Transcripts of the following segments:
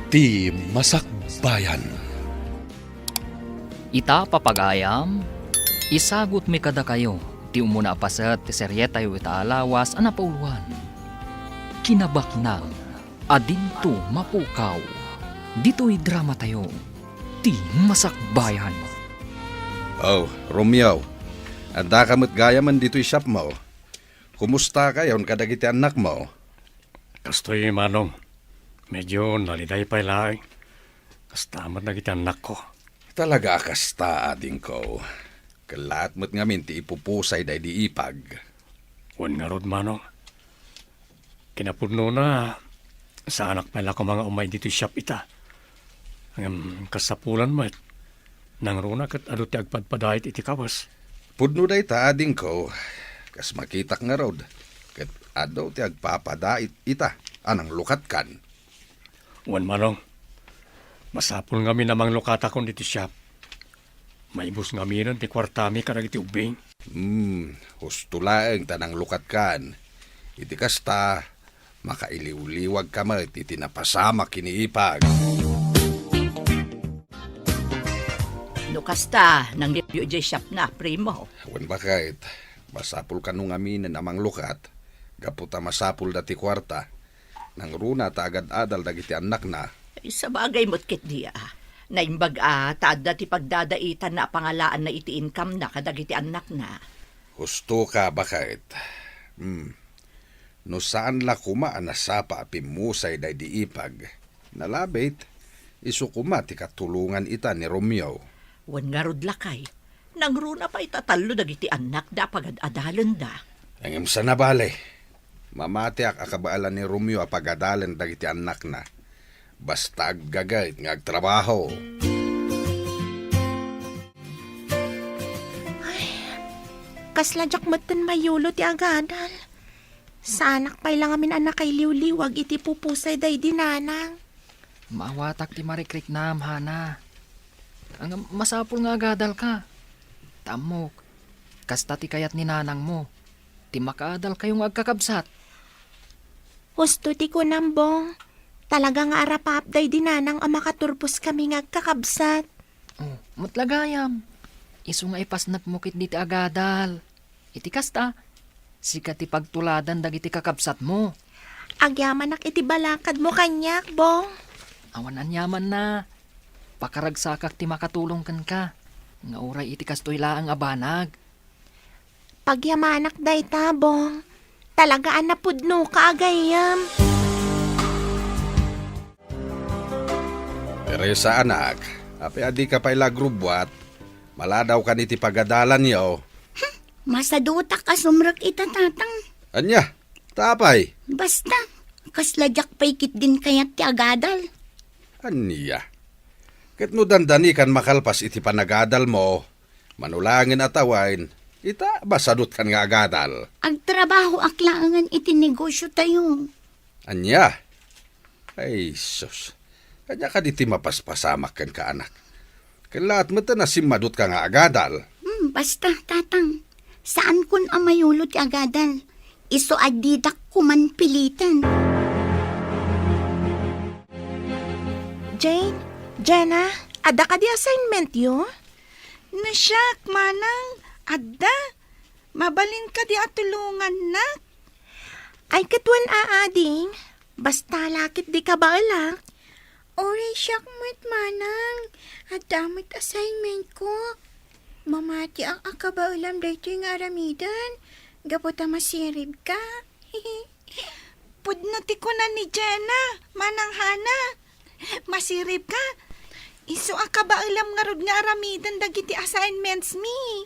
Ti Masakbayan. Ita papagayam, isagot mi kada kayo, ti umuna pasat ti seryeta yu ita alawas anapauluan. Kinabaknang, adinto mapukaw, dito'y drama tayo, ti Masakbayan. Oh, Romeo. Anda kamot gaya man dito'y shop mo. Kumusta kayon kadagiti anak mo? Kastoy, Manong. Medyo naliday pa ilay. Kastamat na kita anak ko. Talaga kasta ading ko. Kalat mo't nga minti ipupusay day di ipag. Wan nga rod, Manong. Kinapurno na sa anak pala ko mga umay dito shop ita. Ang kasapulan mo nang runa kat ado ti agpadpadayit iti kawas. Pudno day ta ading ko. Kas makitak nga rod. Kat ado ti agpapadait ita. Anang lukat kan. Wan, Manong. Masapul nga mi namang lukata kon dito shop. Maibus nga mi ti kwartami karag iti ubing. Husto laeng tanang lukat kan. Iti kasta, makailiw-liwag ka mo iti napasama kiniipag. No kasta, nang refugee shop na, primo. Wan bakit, masapul ka nung aminin amang lukat, gaputa masapul dati kwarta, nang runa ta agad-adal dagiti anak na. Sa bagay mo't kit diya. Naimbag taad dati pagdadaitan na pangalaan na iti income na kadagiti anak na. Husto ka bakit? No saan la kuma anasapa apimusay day di ipag. Nalabit, isukuma ti katulungan ita ni Romeo. Wan nga rod lakay. Nang runa pa itatalo dagiti anak da pagad-adalan da. Ang imsa na bale. Mamati ak akabaalan ni Romeo apagadalan dagiti anak na. Basta aggagayt nga agtrabaho. Kasladyak matan mayulo ti agadal. Sa anak pa'y lang amin anak kay liw-liwag iti pupusay day dinanang. Maawatak ti marikrik nam, Hana. Ang masapul nga agadal ka. Tamok, kasta ti kayat ni nanang mo. Ti makaadal kayong agkakabsat. Husto ti ko nambong. Talaga nga arapap day dinanang ang makaturpos kami nga kakabsat. Oh, matlagayam. Isu nga ipasnap mo kit diti agadal. Iti kasta, sikat ti pagtuladan dagiti kakabsat mo. Agyaman ak iti balakad mo kanyak, bong. Awan anyaman na. Pakaragsakak ti makatulong kan ka. Nga oray iti kastoy laang abanag. Pagyamanak day ta, bong. Talagaan na pudno ka agayam. Teresa anak, api adi ka pa'y lagrubwat, maladaw ka niti pagadalan niyo. Masaduta ka sumrak ita tatang. Anya, tapay. Basta, kasladyak paikit din kayat ti agadal. Anya, ket no dandani kan makalpas iti panagadal mo, manulangin atawain, ita basadot kan nga agadal. Agtrabaho aklangan iti negosyo tayo. Anya, ay sus, kanya ka diti mapaspasamak kan ka anak. Kailaat mo na simadot ka nga agadal. Basta tatang, saan kun amayulo ti agadal? Iso adidak kuman pilitan. Jane, Jenna, ada ka di assignment yo? Nasyak, manang. Adda, mabalin ka di atulungan na. Ay katwan aading, basta lakit di ka ba alak? Oray siyak mo't manang. At damit assignment ko. Mamati ang akabaulam dito yung aramidan. Gaputa masirib ka. Pudnuti ko na ni Jenna, manang Hana. Masirip ka. Iso ka ba alam nga rod nga aramidan dagiti assignments mi?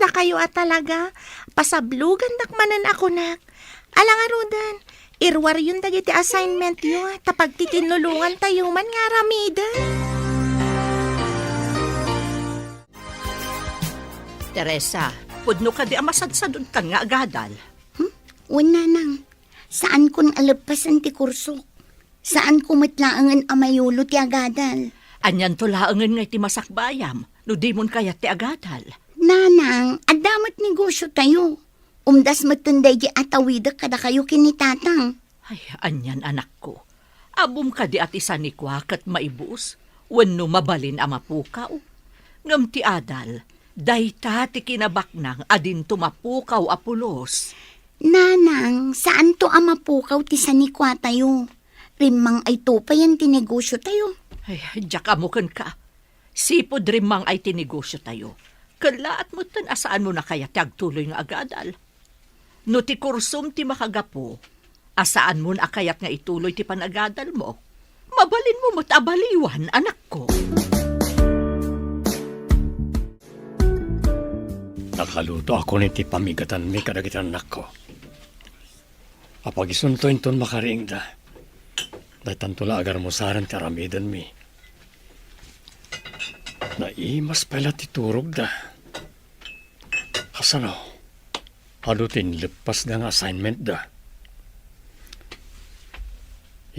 Da kayo talaga. Pasablugan dakmanan ako nak. Alang arudan, irwar yun dagiti assignment yo. Tapag titinulungan tayo man nga aramidan. Teresa, pudno ka di amasadsadon kan nga agadal. Una nang, saan kun alapasan ti kurso? Saan kumatlaangan amayulo ti agadal? Anyan tulaangan nga iti masakbayam, no di mon kayat ti agadal. Nanang, adamat negosyo tayo. Umdas matunday di atawidak kada kayo kinitatang. Ay, anyan anak ko. Abom ka di at isa ni Kwak at maibus, wenno mabalin ang mapukaw. Ngam ti adal, dayta ti kinabaknang adin tumapukaw apulos. Nanang, saan to ang mapukaw ti sanikwa tayo? Rimang ay to pa yan tinegosyo tayo. Ay, diyak amukan ka. Sipod rimang ay tinegosyo tayo. Kalaat mo tan asaan mo na kaya tagtuloy nga agadal. No ti kursum ti makagapo, asaan mo na kayat nga ituloy ti panagadal mo. Mabalin mo mo't abaliwan, anak ko. Nakaluto ako ni ti pamigatan mi kadagitan anak ko. Apag isuntoin ton makariing da. Dahil tantula agar mo saran ti aramidan mi. Naimas pala ti turog da. Kasano? Adutin lepas da nga assignment da.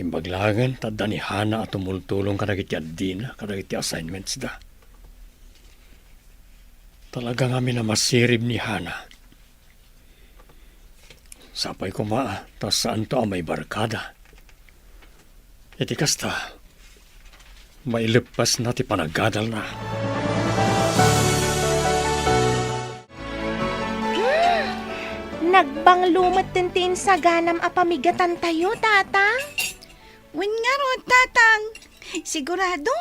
Imbaglagan tadda ni Hana at tumultulong kadagiti adina kadagiti assignments da. Talaga nga na masirib ni Hana. Sapay ko tas saan to ang may barkada. Iti kasta, mailepas na ti panagadal na. Nagbanglumat tintin sa ganam a pamigatan tayo, tatang. Wen nga ro, tatang. Sigurado,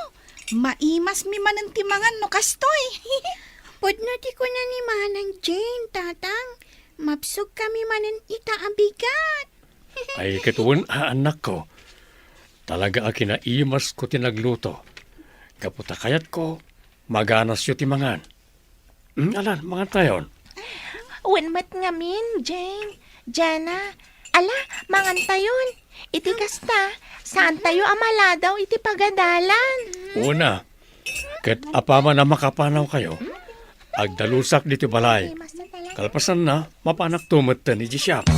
maimas mi manan timangan no kastoy. Pudno ti ko na ni Manang Jane, tatang. Mapsog kami manan itaabigat. Ay katuon anak ko. Talaga akin na imas ko tinagluto. Kaputa kayat ko, maganas yu timangan. Alan, mga tayon. Wenmat ngamin, Jane. Jana, ala, mangan tayon. Iti kasta, saan tayo amala daw iti pagadalan? Una, ket apama na makapanaw kayo, agdalusak dito balay. Kalpasan na, mapanak tumatan ni Jishap.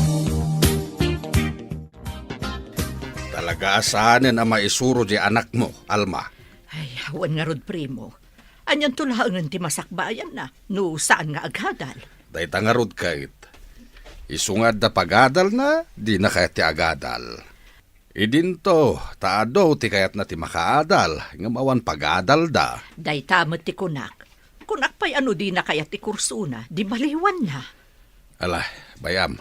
Talaga asahanin ang maisuro di anak mo, Alma. Ay, awan nga rod, primo. Anyan tulaangan ti masakbayan na, no saan nga agadal. Day tangarod kahit. Isungad na pagadal na, di na kaya ti agadal. Idinto, taado ti kayat na ti makaadal, ngamawan pagadal da. Day tamat ti kunak. Kunak pa'y ano di na kaya ti kursuna, di baliwan na. Ala, bayam,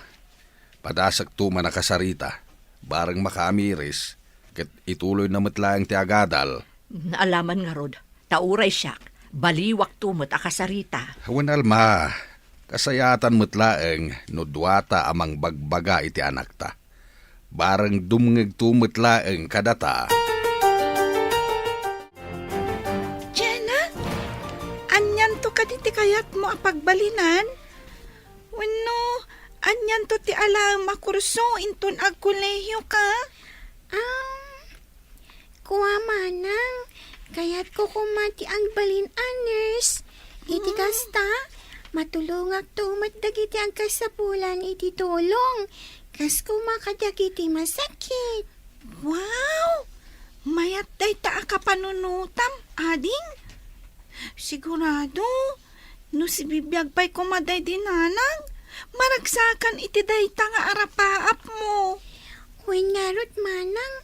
padasag tuma na kasarita, barang makamiris, ket ituloy na matlaang ti agadal. Naalaman nga rod, tauray siyak, baliwak tumot akasarita. Hawan Alma, kasayatan matlaang no duwata amang bagbaga iti anak ta. Barang dumngeg tumatlaang kadata. Jenna, anyan to kaditi kayat mo apagbalinan? Wano, anyan to ti alang makurso inton agkolehiyo ka? Kuwa manang, kaya't ko kumati ang balin honors. Iti kasta, matulungak tumat dagiti ang kasapulan iti tulong. Kas kumakadagiti masakit. Wow! Mayat day ta akapanunutam, ading? Sigurado, no si bibiyag pa'y kumaday dinanang, maragsakan iti day ta nga arapaap mo. Huwag narot manang.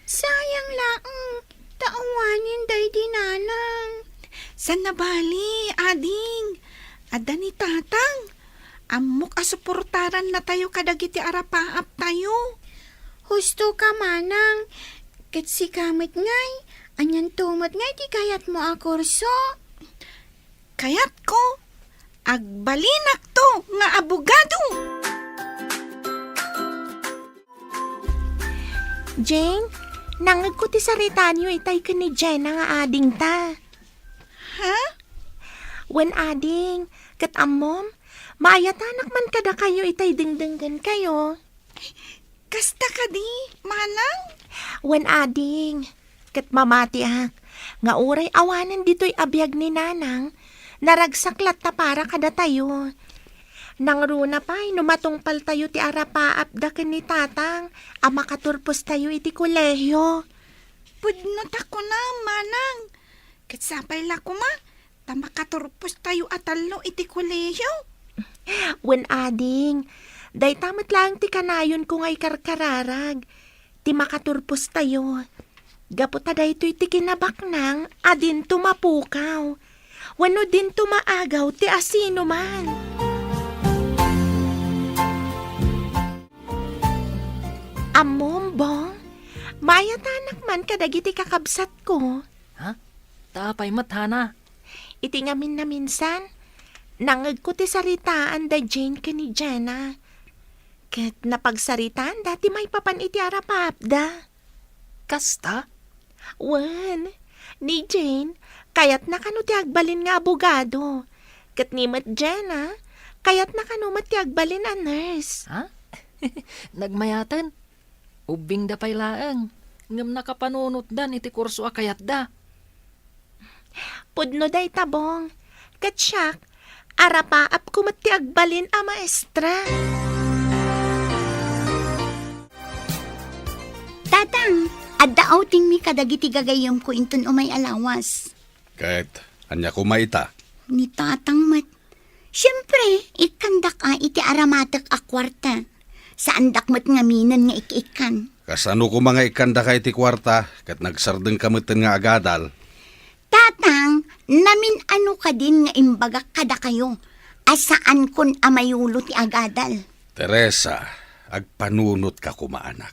Sayang laang, taawanin day dinanang. San nabali, ading? Ada ni tatang. Amok asuportaran na tayo kadagiti arapaap tayo. Husto ka manang. Kat si kamit ngay, anyan tumat ngay di kayat mo akurso. Kayat ko, agbalinak to nga abogado. Jane, nangag ko ti saritan yu itay ka ni Jenna nga ading ta. Ha? Wen ading, kat amom, maayatanak man kada kayo itay dingdinggan kayo. Kasta ka di, manang? Wen ading, kat mamati nga uray awanan dito'y abiyag ni nanang, naragsaklat ta para kada tayo. Nang runa pa'y numatungpal tayo ti arapaap da ni tatang, makaturpos tayo iti kolehyo. Pudnot ako na, manang. Katsapay la ko ma, tamakaturpos tayo atalo iti kolehiyo. Wen ading, day tamat lang ti kanayon ko ngay karkararag. ti makaturpos tayo. Gaputa da ito'y ti kinabaknang, adin tumapukaw. Wano din tumaagaw ti asino man. Amombong, mayatanak man kadagiti kakabsat ko. Tapay mathana. Iti ngamin na minsan, nangag ko ti saritaan da Jane ka ni Jenna. Ket napagsaritaan dati may papan iti arapapda. Kasta? Wan, ni Jane, kayat nakano ti agbalin nga abogado. Ket ni Mat Jenna, kayat nakano mat ti agbalin a nurse. Nagmayatan. Ubing da pay laeng. Ngam nakapanunot dan iti kurso a kayat da. Pudno day tabong. Ket siyak, arapaap ko mat ti agbalin a maestra. Tatang, adda outing mi kadagiti gagayom ko inton umay alawas. Kahit anya kumaita. Ni tatang mat. Siyempre, ikandak iti aramatak a kwarta. Saan dakmat nga minan nga ikikan. Kasano ko mga ikanda kay ti kwarta, kat nagsardeng kamutin nga agadal. Tatang, namin ano ka din nga imbaga kada kayo. Asaan kun amayulo ti agadal. Teresa, agpanunot ka kumaanak.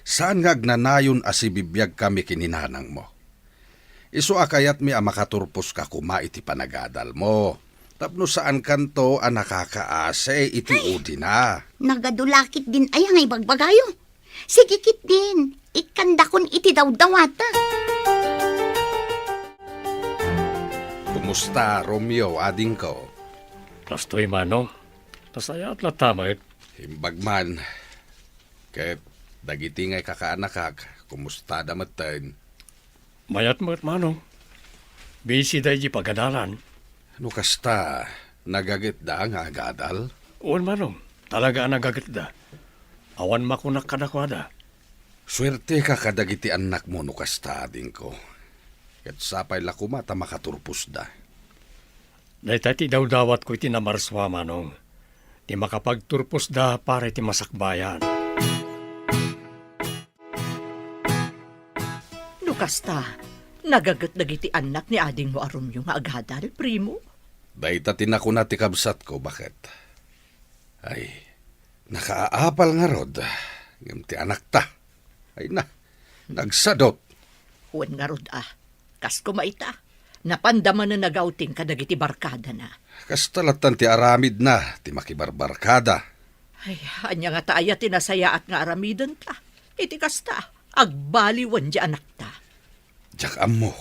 Saan nga agnanayon asibibiyag kami kininanang mo? Isu akayat mi makaturpos ka kuma iti panagadal mo. Tapno saan kanto ang nakakaase iti udi na. Nagadulakit din ay ang ibagbagayo. Sigikit din, ikandakon iti dawdawata. Kumusta, Romeo, ading ko? Kastoy manong. Tasaya at latamay. Himbagman. Kahit dagiti ngay kakaanakag, kumusta damatan? Mayat mat manong. Busy day di pagadalan. Ano kasta, nagagit da nga agadal? Uwan manong, talaga ang nagagit da. Awan makunak kadakwada. Swerte ka kadagiti anak mo no kasta ading ko. Kat sapay lakumata makaturpos da. Dahil ti dawdawat ko iti namarswa manong. Ti makapagturpos da para iti masakbayan. Nukasta, nagagat dagiti anak ni ading mo arum yung agadal, primo. Dahita tinako na ti kabsat ko, bakit? Ay, nakaapal nga rod. Ngam ti anak ta. Ay na, nagsadot. Uwan nga rod kas kumaita. Napandaman na nagauting kadagiti barkada na. Kastalatan ti aramid na, ti makibarbarkada. Ay, anya nga taaya tinasaya at nga aramidan ta. Iti kasta, agbaliwan di anak ta. Jak ammo.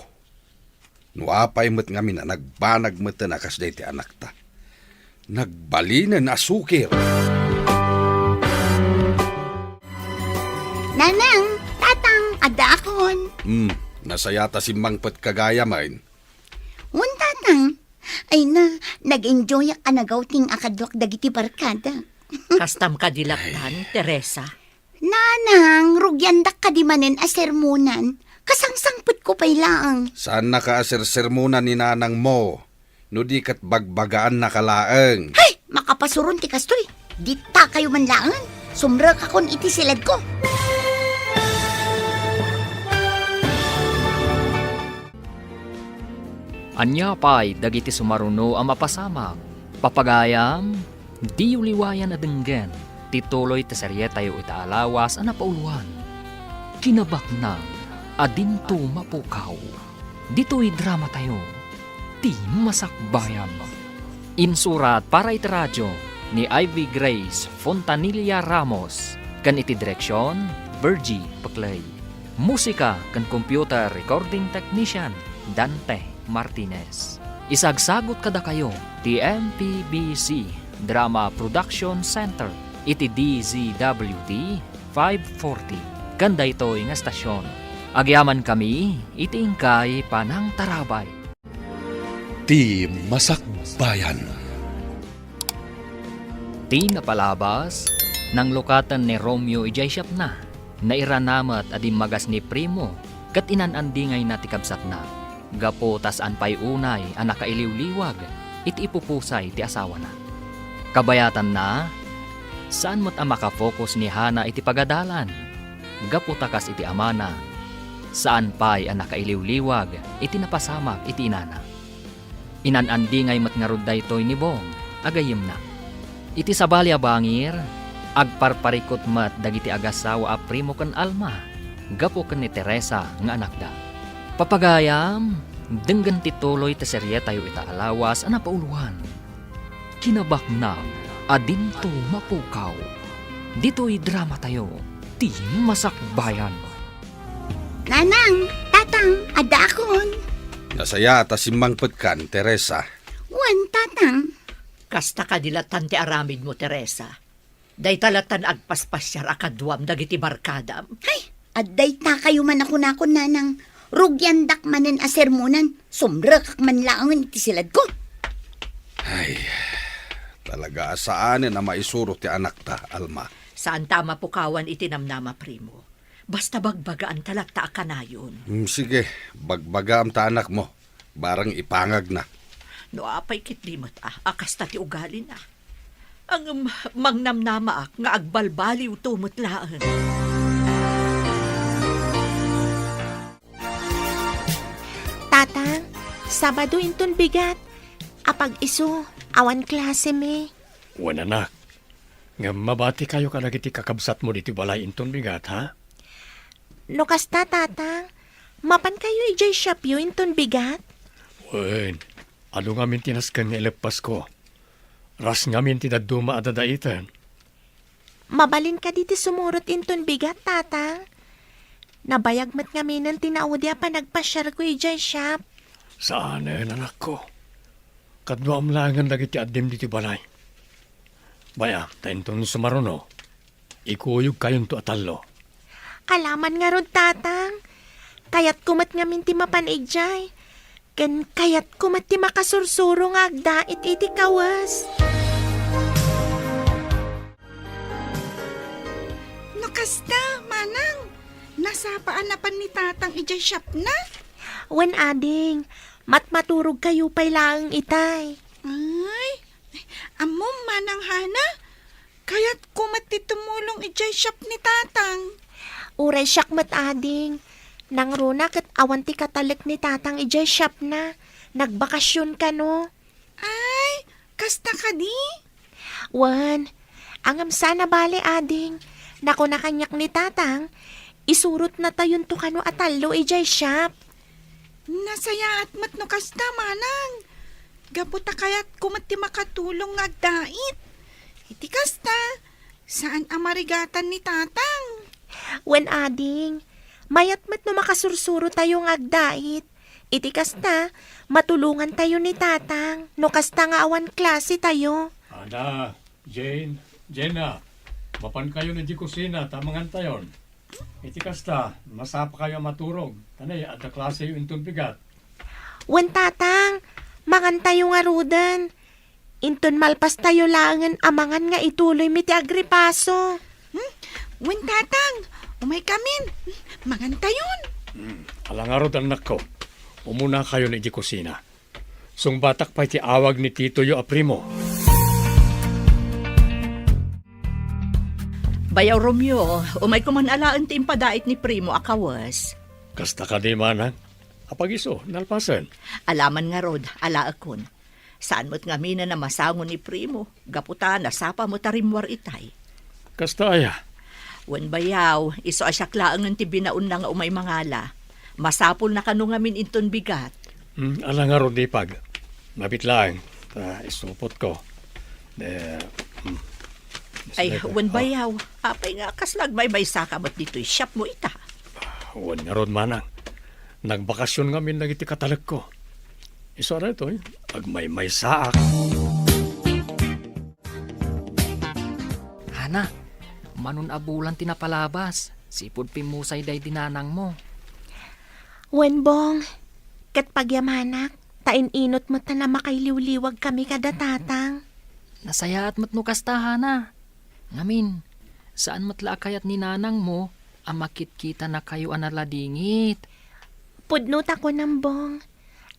Nuapay met ngamin na nagbanag met na kas day ti anak ta. Nagbalinan asukir. Nanang, tatang, adda akon. Nasayata si mangpet kagaya main. Un tatang, ay na, nag-enjoy ka nagauting akadwak dagiti barkada. Kastam kadilaktan, Teresa. Nanang, rugyandak ka di manen a sermonan. Kasangsangput ko pa'y laang. Saan nakaasirsermona ni nanang mo? No di kat bagbagaan nakalaeng. Hay, makapasuron ti kastoy. Dita kayo man laangan. Sumra ka kon iti silad ko. Anya pay dagiti sumaruno ang mapasamak. Papagayam, di uliwayan na denggen. Tituloy ti seryetayo itaalawas ang napauluan. Kinabaknang, adinto mapukaw. Dito'y drama tayo. Ti masakbayan. Insurat para iti radyo ni Ivy Grace Fontanilla Ramos. Kan iti direksyon, Virgie Paclay. Musika kan computer recording technician, Dante Martinez. Isagsagot kada kayo ti MPBC Drama Production Center iti DZWD 540. Kanda ito'y nga stasyon. Agyaman kami iti ingkay panang tarabay. Ti Masakbayan. Ti napalabas nang lukatan ni Romeo ijay siyap na nairanamat adim magas ni Primo kat inanandingay na tikabsat na. Gapo tas anpay unay ang nakailiw-liwag, iti ipupusay ti asawa na. Kabayatan na, saan mo't ang makafokus ni Hana iti pagadalan? gaputakas iti amana. Saan pa'y ang nakailiw-liwag, iti napasamak iti inana. Inanandi ngay matngarod daytoy ni Bong, agayim na. Iti sabali a bangir, agparparikot mat dagiti agasawa a primo ken Alma, gapo ken ni Teresa nga anak da. Papagayam, denggan tituloy ti serye tayo ita alawas a napauluan. Kinabaknang adinto mapukaw. Dito'y drama tayo, ti masakbayan. Nanang, tatang, ada akon. Nasaya ta simmang petkan, Teresa. Wan, tatang. Kasta ka dilatan ti aramid mo, Teresa. Day talatan agpaspasyar akaduam dagiti barkadam. Ay, aday ta kayo man ako nakon, nanang. Rugyandak manen a sermonan. Sumrak man laangan iti silad ko. Ay, talaga saan na maisuro ti anak ta, Alma. Saan tama pukawan itinamnama, primo. Basta bagbagaan talakta akanayon. Sige, bagbaga am ta anak mo. Barang ipangag na. No apay kitlimot akas ti ugali na. Ang mangnamnama nga agbalbaliw tumutlaan. Tatang, Sabado inton bigat. Apag iso, awan klase me. Wan anak, nga mabati kayo ka nagiti kakabsat mo diti balay inton bigat, ha? No kasta, tatang, mapan kayo ijay shop yun inton bigat? Wan, ano nga min tinaskan nga ilepas ko? Ras nga min tinaduma adadaitan. Mabalin ka diti sumurot inton bigat, tatang. Nabayagmat nga minan tinaudya pa nagpasyar ko ijay shop. Saan anak ko? Kadwam langan dagiti adim diti balay. Baya, tainton sumaruno. Ikuyog kayon to atalo. Alaman nga rod, tatang. Kayat kumat nga minti mapanijay. Ken kayat kumat ti makasursuro nga agdait iti kawas. No kasta, manang. Nasapaan na pan ni tatang ijay shop na. Wen ading, matmaturog kayo pa'y laang itay. Ay, amom manang hana. Kaya't kumati tumulong ijay shop ni tatang. Uray siyak mat ading. Nang runa kat awan ti katalik ni tatang ijay shop na. Nagbakasyon ka no. Ay, kasta ka di? Wan, angam sana bale ading. Nako na kanyak ni tatang. Isurot na tayon to kano atalo ijay shop. Nasaya at matno kasta manang. Gaputa kaya't kumati makatulong nga agdait. Iti kasta, saan amarigatan ni tatang? Wen ading, mayat mat no makasursuro tayo ng agdait. Iti kasta, matulungan tayo ni tatang. No kasta nga awan klase tayo. Ana, Jane, Jenna, mapan kayo na di kusina, tamangan tayon. Iti kasta, masapa kayo maturog. Tanay, at klase yung intong bigat. Wen tatang, mangan tayo nga rudan. Inton malpas tayo langan amangan nga ituloy mi ti agripaso. Wen tatang, umay kamin. Mangantayon. Alangarod anak ko, umuna kayo na di kusina. Sungbatak pa iti awag ni Tito yo aprimo. Bayaw Romeo, umay kuman alaan ti impadait ni primo akawas. Kasta ka di manang. Apag iso, nalpasan. Alaman nga rod, ala akon. Saan mo't nga mina na masangon ni primo. Gaputa, nasapa mo tarimwar itay. Kasta aya. Wen bayaw, iso asyak laang ng tibinaon na nga umay mangala. Masapol na kanu ngamin inton bigat. Alangarod di pag. Mabit lang. Isupot ko. Ay, wen bayaw, apay nga kaslag may sakamat dito'y shop mo ita. Wan nga ron manang. Nagbakasyon nga min nagiti katalag ko. Iso na ito pag may saak. Hana, manun abulan tinapalabas. Sipod pimusay day dinanang mo. Wen bong, kat pagyamanak, tain-inot mo ta na makailiw-liwag kami kada tatang. Nasaya at matno kasta, Hana. Ngamin, saan matla kayat ni nanang mo, amakit kita na kayo analadingit. Pudnot ako ng bong.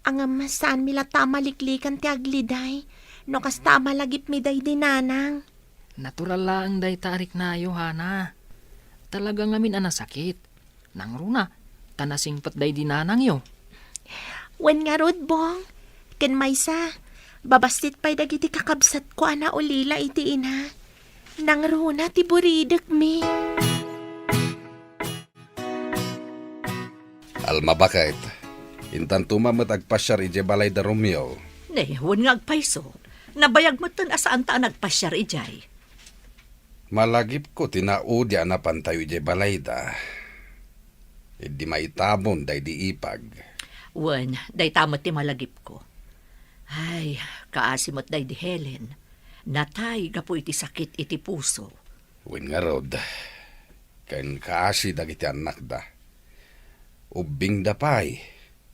Ang saan mila tamaliklikan ti agliday. No kas tamalagip mi day dinanang. Natural lang day tarik na yo, Hana. talaga ngamin anasakit. Nang runa, tanasingpat day dinanang yo. Wen nga rod, Bong. Ken maysa, babastit pa'y dagiti kakabsat ko ana ulila iti ina. Nang runa ti buridek mi. Alma bakit? Intan tumamat agpasyar ije balay da Romeo. Ne, wan nga agpayso. Nabayag mo tan asaan ta nagpasyar ijay. Malagip ko tinaudya na pantayo ije balay da. Hindi maitamon day di ipag. Wan, day tamot ti malagip ko. Ay, kaasimot day di Helen. Natay gapo iti sakit iti puso. Win nga rod. Kain kaasi dagiti anak da. Ubing da pay.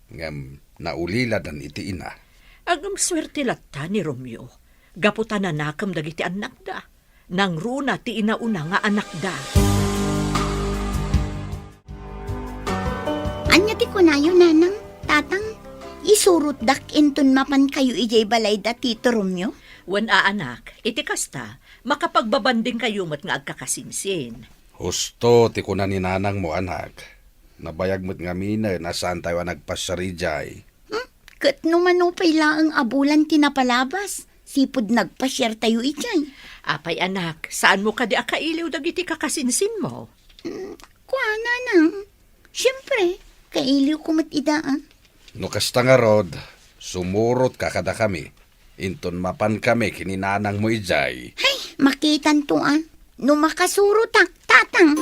Ngam naulila dan iti ina. Agam swerte latta ni Romeo. Gapo ta nanakam dagiti anak da. Nang runa ti inauna nga anak da. Anya ti kunayo, nanang, tatang, isurot dak inton mapan kayo ijay balay da Tito Romeo? Wan anak, iti kasta, makapagbabanding kayo mat nga agkakasinsin. Husto ti kuna ni nanang mo anak. Nabayag mo't nga mina nasaan tayo nagpasarijay. Kat numanupay laang abulan tinapalabas. Sipod nagpasyar tayo ijay. Apay anak, saan mo kadi akailiw dagiti kakasinsin mo? Kwa, nanang. Siyempre, kailiw ko mat idaan. No kasta nga rod, sumurot kakada kami. Inton mapan kami kininanang mo ijay. Hay, makitan tuan. No makasurutak, tatang.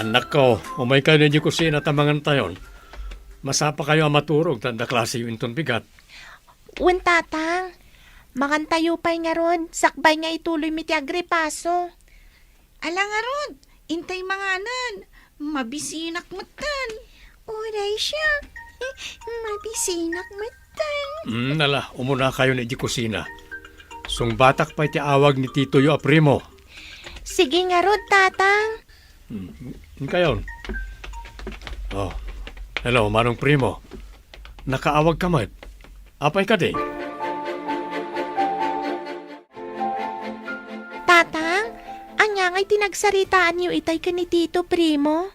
Anak ko, umay kayo na di kusina tamangan tayon. Masapa kayo ang maturog, tanda klase yung inton bigat. Wen tatang, makantayo pa'y nga ron, sakbay nga ituloy mi ti agripaso. Ala nga rod, intay manganan. Mabisinak matan. Uray siya. Mabisinak matan. Nala, umuna kayo na di kusina. Sung batak pa iti awag ni Tito Yo Aprimo. Sige nga rod, tatang. Kayon. Oh, hello, Manong Primo. Nakaawag ka mat. Apay ka di? Tatang, anya nga'y tinagsaritaan niyo itay ka ni Tito Primo.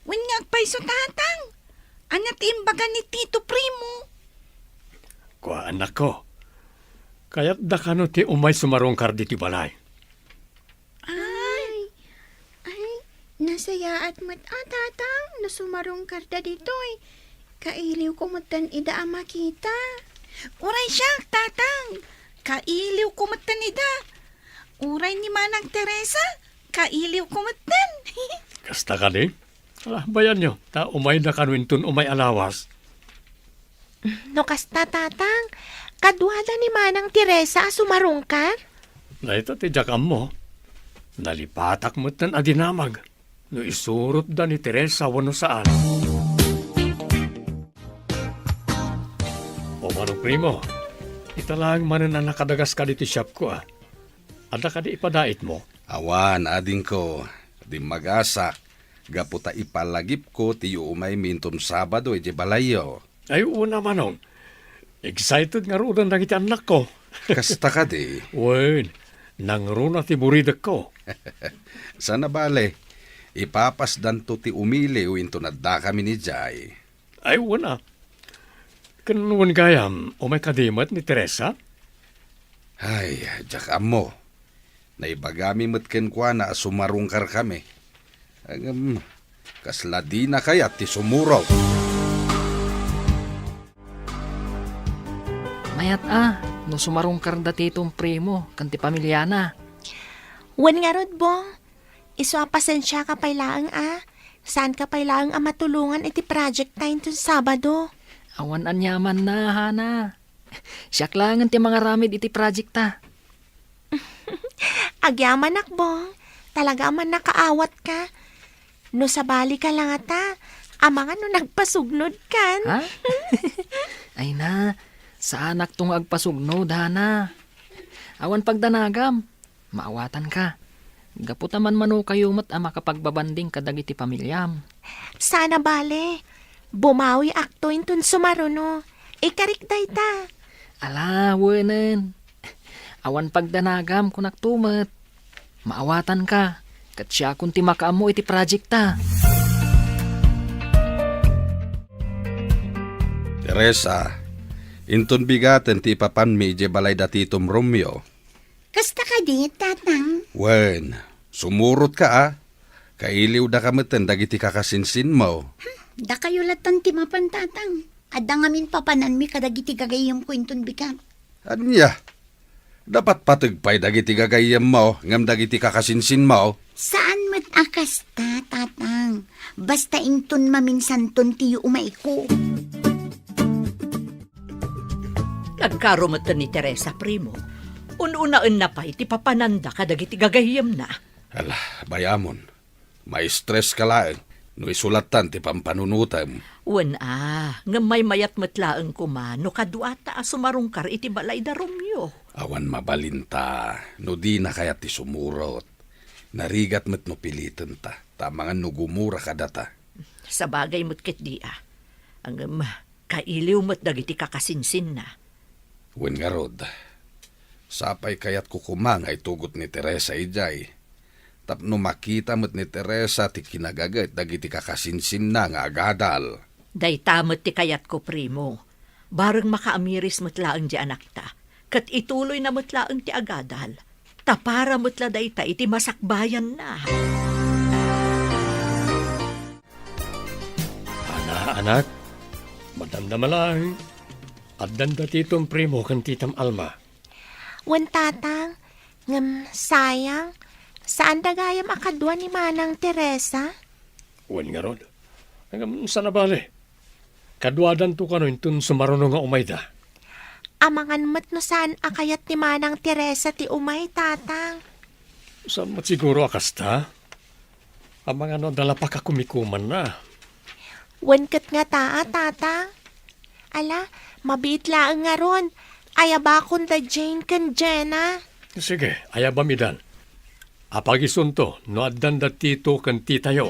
Wen nga agpayso, tatang. Anya ti imbaga ni Tito Primo. Kwa anak ko. Kaya't da ka no ti umay sumarongkar di ti balay. Nasayaat mat tatang. Nasumarong karda ditoy. Kailiw ko matan ida ang makita. Uray siya, tatang. Kailiw kumatan ida. Uray ni Manang Teresa. Kailiw kumatan. Kasta ka di? Bayan nyo, ta umay na kanwintun umay alawas. No kasta, tatang, kadwada ni Manang Teresa sumarungkar? Na ito ti jakam mo. Nalipatak mo tan adinamag. No isurot da ni Teresa wano saan. O Manong Primo, italang manan na nakadagas ka dito shop ko ah. Ada ka di ipadait mo? Awan, ading ko. Di magasak. Gaputa ipalagip ko tiyo umay minton Sabado ije balayo. Ay una Manong. Excited nga rudan na kita anak ko. Kasta ka di. Wen, nang runa ti buridak ko. Sana bale. Ipapasdan to ti umili o into nadda kami ni Jai. Ay una. Kanuan gayam, umay kadimat ni Teresa? Ay, jakam mo. Naibagami matken kwa na sumarungkar kami. Agam, kasladi na kaya ti sumuraw. Mayat no sumarungkar da titong Primo, kanti pamilyana. Wen nga rod, Bong. Iso pasensya ka pa'y laang Saan ka pa'y laang matulungan iti project time to Sabado? Awan anyaman na, Hana. Siyak langan ti mga ramid iti project ta. Agyaman Bong. Talaga man nakaawat ka. No sabali ka lang amanga no nagpasugnod kan. Ha? Ay na, sa anak tong agpasugnod, Hana. Awan pagdanagam, maawatan ka. Gaputaman mano kayo mat makapagbabanding kadagiti pamilyam. Sana bale. Bumawi akto intun sumaruno. Ikarikday ta. Ala, wanan. Awan pagdanagam kung nagtumet. Maawatan ka. Kat siya kung ti makaamo iti project ta. Teresa, inton bigaten ti papan mi ije balay datitom Romeo. Kasta ka di, tatang. Wen, sumurot ka Kailiw da kameten dagiti kakasinsin mo. Da kayo latan ti mapan, tatang. Adda ngamin papanan mi kadagiti gagayong kwinton bigat. Anya, dapat patagpay dagiti gagayam mo, ngam dagiti kakasinsin mo. Saan met akas ta, tatang? Basta inton maminsanton tiyo umaiko. Nagkarumatan ni Teresa, primo. Ununaan na pa iti papananda kadagiti gagayam na. Alah, bayamon. May stress ka laeng. No isulatan ti pampanunutam. Nga may mayat matlaang kumano kaduata sumarungkar iti balay da Romeo. Awan mabalinta. No di na kaya ti sumurot. Narigat met no pilitan ta. Tamangan no gumura ka data. Sa bagay mo't kit di kailiw mo't dagiti kakasinsin na. Wen nga rod. Sapay kayat kukumang ay tugot ni Teresa ijay. Tapno makita mo't ni Teresa ti kinagagat dagiti kakasinsin na nga agadal. Day tamot ti kayat ko, primo. Barang makaamiris matlaang di anak ta. Kat ituloy na matlaang ti agadal. Tapara matla day ta iti masakbayan na. Anak, madamdama lang. Addan datitong primo kan titam Alma. Wan tatang, ngam sayang, saan dagayam akadwa ni Manang Teresa? Wen nga rod. Hanggang sana bale. Kadwadan to kano intun sumaruno nga umayda. Amangan mat no saan akayat ni Manang Teresa ti umay, tatang. Sa siguro akasta. Amang ano dala pa ka kumikuman na. Wan kat nga taa, tatang. Ala, mabit laang nga ron. Ayabakon da Jane kan Jenna. Sige, ayabamidan. Apagisunto, no addan datito kan titayo.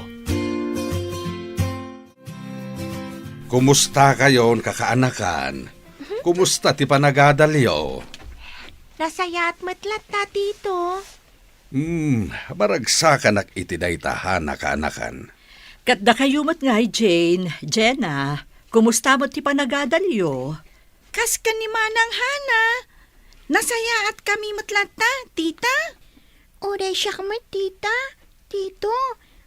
Kumusta kayon kakaanakan? Kumusta ti panagadalyo? Nasayat matlat ta tito. Baragsakan ak iti daytahan na kaanakan. Kat da kayo mat ngay, Jenna, kumusta mo't ti panagadalyo? Kas ka ni Manang Hana. Nasaya at kami matlata, tita. Oray siya kamat, tita. Tito,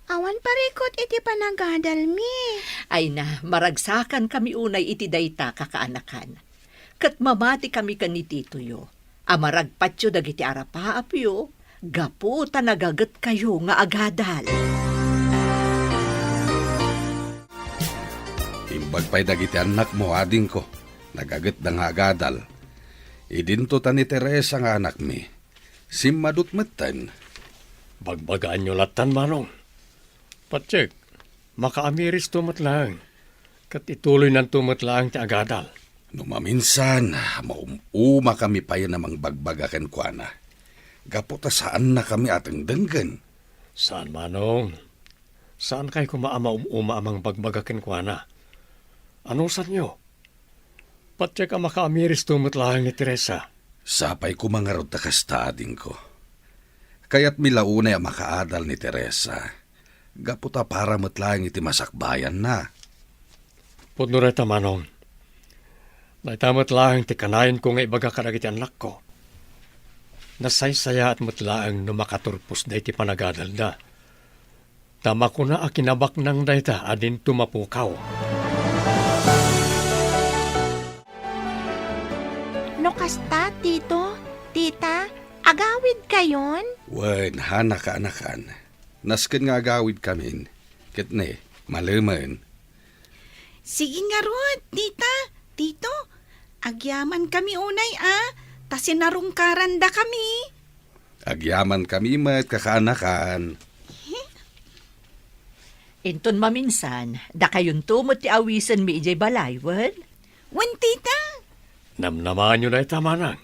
awan parikot iti panagadal mi. Ay na, maragsakan kami unay iti dayta kakaanakan. Kat mamati kami kan ni titoyo. Amaragpatyo dagiti arapaapyo. Gapu tanagagat kayo nga agadal. Imbag pa'y dagiti anak mo, ading ko. Nagagat da nga agadal. Idinto ta ni Teresa nga anak mi. Simmadut metten. Bagbagaan nyo latan, manong. Patsek, makaamiris tumatlang. Kat ituloy ng tumatlang ti agadal. Numaminsan, maumuma kami pa yan namang bagbagakan kwa na. Gaputa saan na kami atang denggan. Saan, manong? Saan kayo kumaama amang bagbagakin kwa na? Ano saan nyo? Patsek ang makaamiris tumatlang ni Teresa. Sapay kumangarod ta kastading ko. Kaya't milaunay ang makaadal ni Teresa. Gaputa para matlang iti masakbayan na. Pudnureta, manong. Naitamat lang ti kanayan ko nga ibaga karagiti anak ko. Nasaysaya at matlaang no makaturpos da iti panagadal da. Tama ko na akinabak ng dayta adin tumapukaw. No kasta, tito, tita, agawid kayon? Wen, hana ka anakan. Nasken nga agawid kamin. Kitne, malaman. Sige nga rod, tita, tito. Agyaman kami unay ta sinarungkaran da kami. Agyaman kami met kakaanakan. Inton maminsan, da kayon tumot ti awisan mi ijay balaywan. Wan, tita. Namnamaan nyo na itamanang.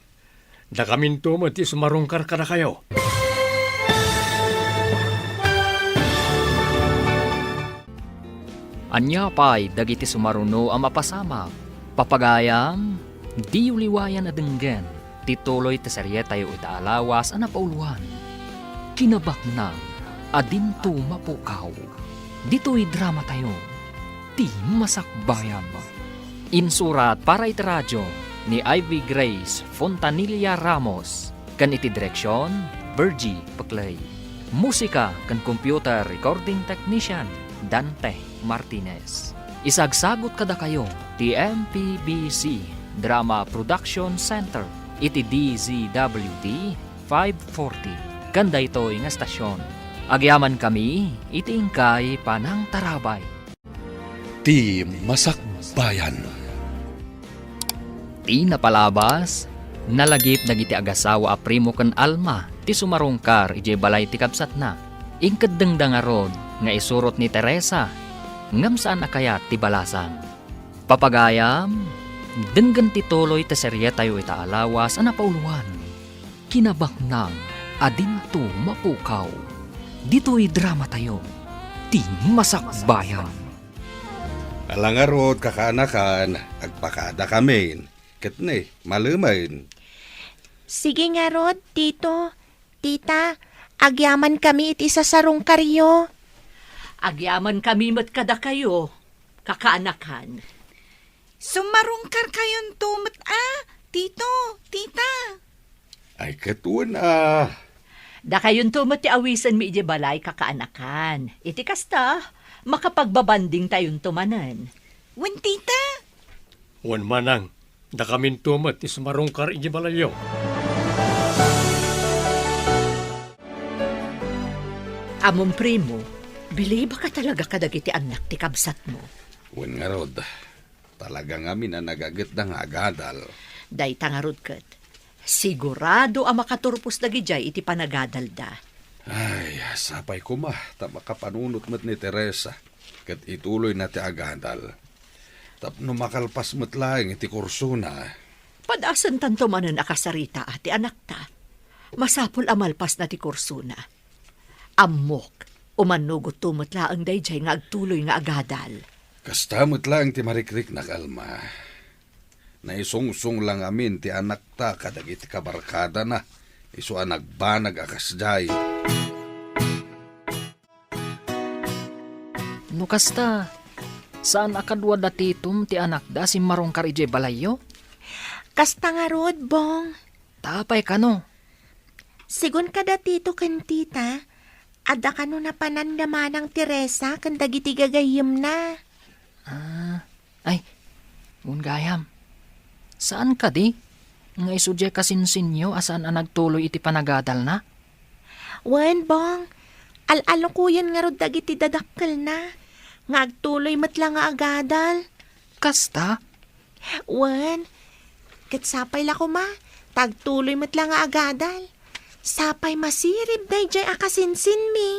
Da kamin tumot ti sumarungkar ka na kayo. Anya pa'y dagiti sumaruno ang mapasama. Papagayam, di uliwayan na denggen. tituloy ti serye tayo itaalawas ang napauluan. Kinabaknang adinto mapukaw. Dito'y drama tayo. Ti Masakbayan. Insurat para iti radyo ni Ivy Grace Fontanilla Ramos. Kan iti direksyon, Virgie Paclay. Musika kan computer recording technician, Dante Martinez. Isagsagot kada kayo, ti MPBC Drama Production Center, iti DZWD 540. Kanda ito'y nga stasyon. Agyaman kami, iti ingkay panang tarabay. Ti Masakbayan. Ti napalabas, nalagip dagiti agasawa a primo ken Alma, ti sumarungkar ije balay ti kabsat na. Ingkaddengdang arod nga isurot ni Teresa, ngam saan akayat ti balasan. Papagayam, denggan ti tuloy ti serye tayo itaalawas ang napauluan. Kinabaknang adinto mapukaw. Dito'y drama tayo. Ti Masakbayan. Alangarod kakanakan, agpakada kami. Kitne, malumain. Sige nga Rod, tito, tita, agyaman kami iti sasarong karyo. Agyaman kami mat kada kayo, kakaanakan. Sumarungkar kayon tumot tito, tita. Ay katuan Da kayon tumot ti awisan mi ije balay kakaanakan. Iti kasta, makapagbabanding tayon tumanan. Wen tita. Wan manang, da kamin tumat ti sumarungkar iji balayo. Among primo, bili ba ka talaga kadagiti anak ti kabsat mo? Wen nga rod, talaga nga na nagagit na nga agadal. Day tangarod kat. Sigurado ang makaturpos na gijay iti panagadal da. Ay, sapay ko ta makapanunot mat ni Teresa. Kat ituloy na ti agadal. Tapno makalpas mat laing iti kurso na. Padasan tanto manan akasarita ati anak ta. Masapol amalpas na ti kurso na. Amok, umanugot tumot laang dayjay nga agtuloy nga agadal. Kastamot lang ti marikrik na kalma. Naisungsung lang amin ti anak ta kadagiti kabarkada na. Isu ang nagbanag akasjay. No kasta, saan akadwa datitum ti anak da si marungkar ije balayo? Kasta nga Rod, Bong. Tapay ka no. Sigun kada tito ken tita, ada kano na panandaman ng Teresa kan dagiti gagayem na. Ay, gayam. Saan ka di? Nga isudya kasinsinyo asaan ang nagtuloy iti panagadal na? Wen, Bong. Al-alo ko yan nga Rod dagiti dadakkel na. Nga agtuloy matla nga agadal. Kasta? Wen, ket sapay la ko ma, tagtuloy matla nga agadal. Sapay masirib dayjay akasinsin mi.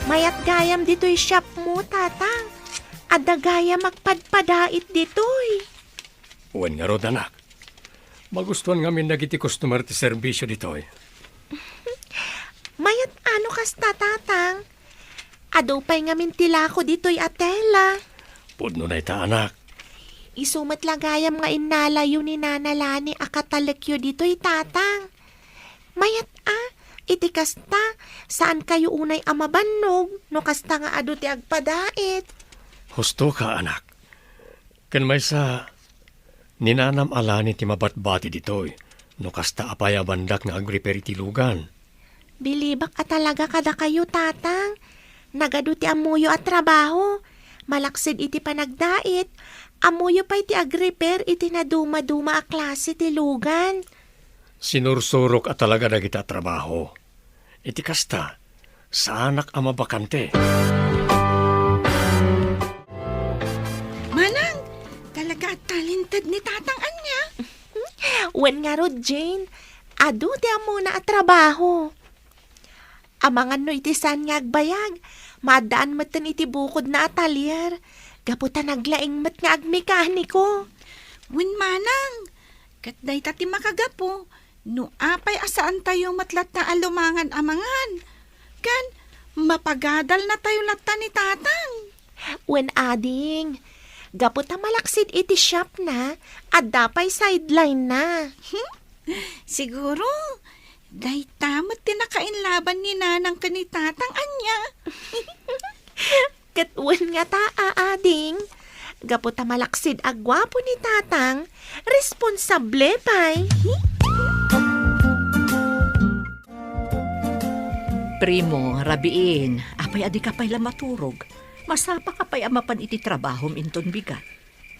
Mayat gayam dito'y shop mo, tatang. Ada gaya magpadpadait dito'y. Wan nga rod anak. Magustuhan ngamin nagiti customer ti serbisyo dito. Mayat ano kas tatang? Adupay ngamin tila ko dito'y atela. Pudno na ita anak. Isumat lagayam nga inalayo ni nanalani akatalekyo dito'y tatang. Mayat iti kasta, saan kayo unay amabannog, no kasta nga adu ti agpadait. Husto ka anak. Kan may sa ninanam alani ti mabatbati ditoy. No kasta apaya bandak nga agrepair iti lugan. Bilibak at talaga kada kayo, tatang. Nagadu ti amuyo at trabaho. Malaksid iti panagdait. Amuyo pa iti agrepair iti naduma-duma a klase ti lugan. Sinursurok at talaga na kita trabaho. Iti kasta, sa anak ama bakante. Manang, talaga talented ni tatang anya. Wen nga Rod, Jane. Adu ti amo na at trabaho. Amangan no iti san nga agbayag. Madaan matan iti bukod na atalier. Gaputa naglaing mat nga agmekaniko. Wen manang, kat day tati makagapo. No apay asaan tayo matlat na alumangan amangan. Kan, mapagadal na tayo latta ni tatang. Wen ading, Gaputa malaksid iti shop na, at dapay sideline na. Siguro, day tamot tinakainlaban ni nanang kanitatang anya. Katwan nga ta, ading. Gaputa malaksid agwapo ni tatang, responsable pay. Primo, rabiin, apay adi ka pa'y maturog. Masapa ka pa'y amapan iti trabahom inton bigat.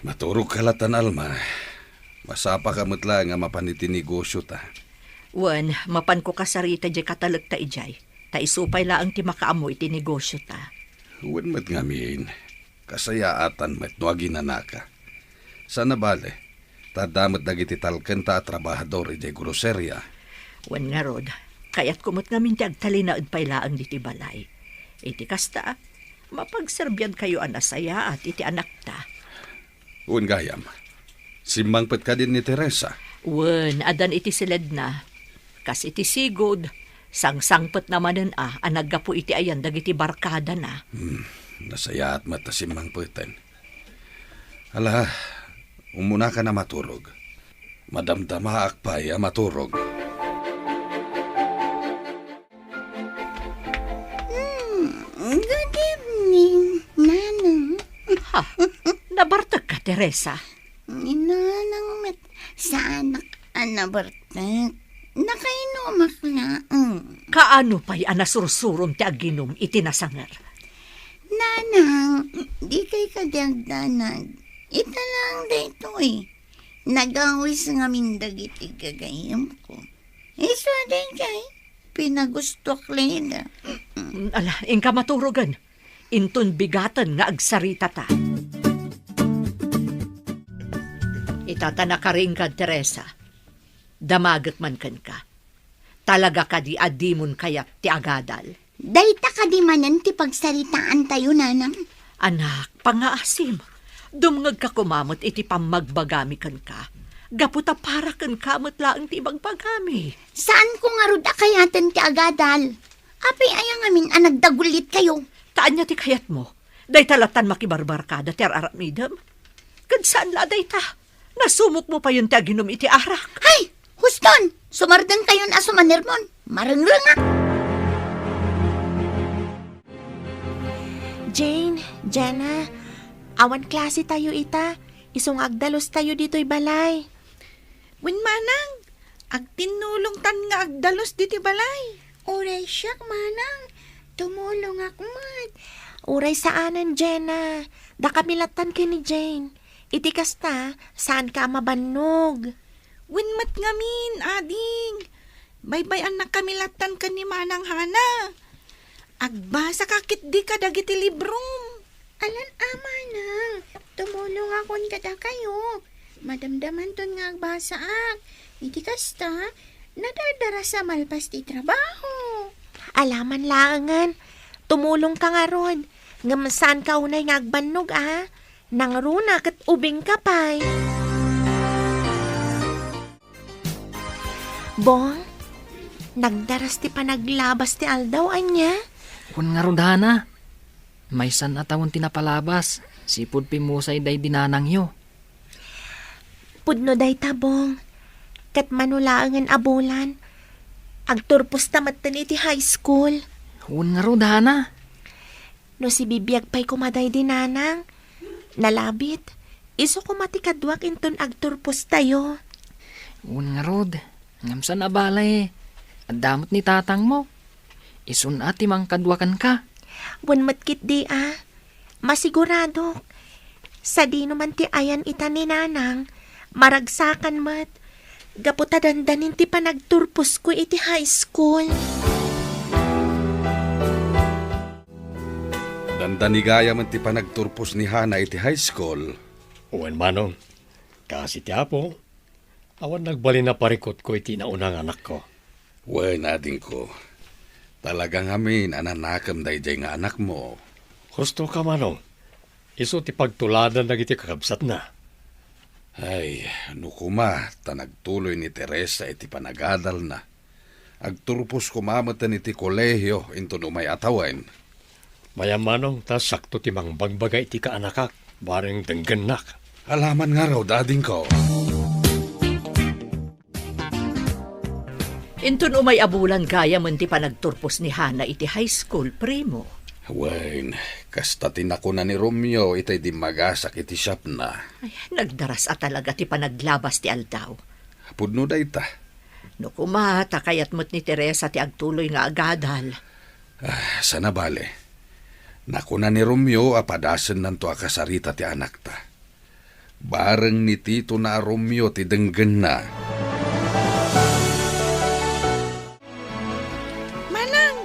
Maturog kalatan, Alma. Masapa ka mutla nga mapaniti negosyo ta. Wan, mapan ko kasarita di katalag ta ijay. Ta isupay laang ti makaamo iti negosyo ta. Huwag mat ngamin. Kasayaatan mat no aginanaka. Sana bale, tadamot dagiti talken ta trabahador iti groserya. Wan nga rod, kaya't kumot nga minti agtalinaad pa'y laang diti balay. Iti kasta, mapagserbyan kayo anasaya at iti anak ta. Huwag gayam. Simangpet ka din ni Teresa. Wan, adan iti silid na. Kas iti sigod, sangsangpet namanen anaggapo iti ayan dagiti barkada na. Nasaya at mata simangpetan. Ala, umuna ka na maturog. Madamdama akpay maturog. Good evening, Nanang. Ha, nabartag ka, Teresa. Nanang met sa anak anabartag. Nakainumak na. Kaano pa'y anasursurom ti aginom iti nasangar? Nanang, di kay kadagdanag. Ita lang dito eh. Nagawis nga mindag iti gagayam ko. Iso din kay, pinagustok leda. Ala, ingka maturogan. Inton bigatan nga agsarita ta. Itatana ka rin ka, Teresa. Damagat man kan ka. Talaga ka di adimon kayat ti agadal. Dayta ka di manan ti pagsaritaan tayo, Nanang. Anak, pangaasim. Dumngag ka kumamot iti pamagbagami kan ka. Gaputa para kan kamot laang ti bagbagami. Saan ko nga rod akayatan ti agadal? Apay ayang amin nagdagulit kayo. Taan niya ti kayat mo. Day talatan makibarbarkada ti aramidam. Kadsaan la day ta? Nasumok mo pa yun ti aginom iti arak. Hay! Huston! Sumardan kayo na sumanirmon. Marangranga! Jane, Jenna, awan klase tayo ita. Isong agdalos tayo dito'y balay. Wen manang, agtinulong tan nga agdalos diti balay. Oray siyak, Manang. Tumulong akmat. Uray saanan, Jenna. Da kamilatan kay ni Jane. Iti kasta, saan ka mabannog? Winmat ngamin, ading. Baybay anak kamilatan ka ni Manang Hana. Agbasa kakit di ka dagiti librom. Alan Manang. Tumulong akon kada kayo. Madamdaman ton nga agbasa ak. Iti kasta, nadadara sa malpas ti trabaho. Alaman laangan. Tumulong ka nga ron. Ngam saan ka unay nga agbannog, Nangruna kat ubing ka pay. Bong, nagdaras ti panaglabas ti aldaw, anya? Kun nga rodana. May san atawon tinapalabas. Sipud pimusay day dinanang yo. Pudno day tabong. Kat manulaangan abulan. Agturpos tamatan iti high school. Kun nga rodana. No si bibiyag pa'y kumaday dinanang. Nalabit. Iso kumatikadwak inton agturpos tayo. Kun nga rod. Ngamsan abalay. At damot ni tatang mo. Isun ati mang kadwakan ka. Wan matkit di Masigurado. Sa di naman ti ayan ita ni nanang. Maragsakan mat. Gaputa dandanin ti panagturpos ko iti high school. Dandanigaya man ti panagturpos ni Hana iti high school. Uwan manong, kasi ti apo, awan nagbalin na parikot ko iti naunang anak ko. Uy, nading ko. Talagang amin, ananakam dayjay nga anak mo. Gusto ka manong, iso ti pagtuladan na iti kakabsat na. Ay, nukuma, tanagtuloy ni Teresa iti panagadal na. Agturpos kumamatan iti kolehyo into numay atawen. Mayamanong ta sakto ti mang bagbaga iti kaanakak. Bareng denggenak. Alaman nga raw, dading ko. Intun umay abulan gaya man ti panagturpos ni Hana iti high school, primo. Wain, kasta tinako na ni Romeo itay di magasak iti shop na. Ay, nagdaras at talaga ti panaglabas ti aldaw. Pudno da ita. No kumata kayat mo't ni Teresa ti agtuloy nga agadal. Sana bale. Naku na ni Romeo apadasan nanto akasarita ti anak ta. Bareng ni Tito na Romeo ti denggen na. Manang,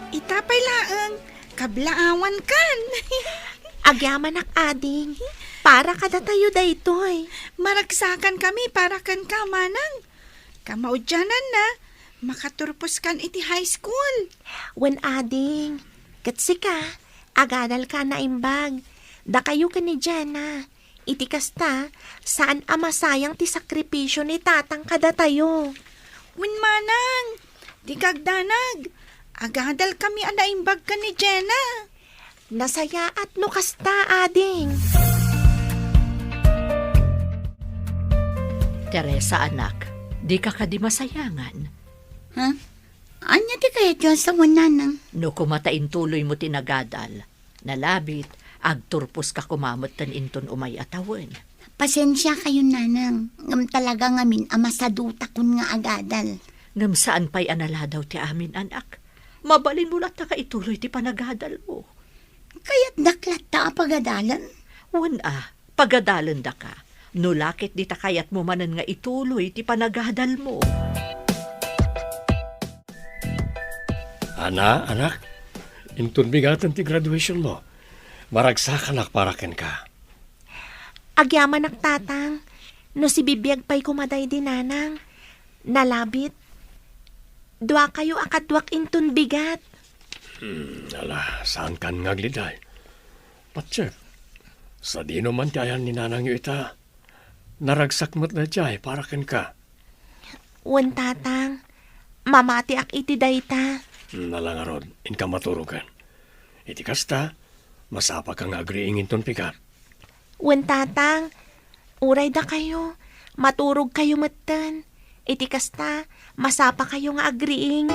itapay laang, kablaawan kan. Agyaman ak ading. Para kada tayo daytoy. Maragsakan kami para kan ka, Manang. Kamaudyanan na, makaturpos kan iti high school. Wen ading. Katsi ka, agadal ka na imbag. Da kayo ka ni Jana. Iti kasta, saan amasayang ti sakripisyo ni tatang kada tayo. Win Manang, di kagdanag. Agadal kami anaimbag ka ni Jenna. Nasaya at no kasta ading. Teresa, anak, di ka di masayangan. Ha? Anya di kaya dyan sa Nanang? No kumatain tuloy mo tinagadal. Nalabit, agturpos ka kumamot tan inton umay atawan. Pasensya kayo, Nanang. Ngam talaga ngamin amasaduta kun nga agadal. Ngam saan pa'y anala daw ti amin, anak. Mabalin mo lang ta ka ituloy ti panagadal mo. Kaya't daklat ta pagadalan. Wana, pagadalan da ka. Nulakit di ta kayat mo manan nga ituloy ti panagadal mo. Anak, intun bigatan ti graduation mo. Maragsakan ak para ken ka. Agyaman ak tatang. No si bibiyag pa'y kumaday din nanang. Nalabit. Dua kayo akadwak intun bigat. Saan kan ngagliday? Patsek, sa di naman ti ayan ni nanang yu ita. Naragsak mo't na jay para ken ka. Wen tatang. Mamati ak iti dayta. Nalangarod, in ka maturugan. Iti kasta, masapa kang agriingin ton pikat. Wen tatang. Uray da kayo. Maturog kayo matan. Iti kasta, masapa kayo nga agriing.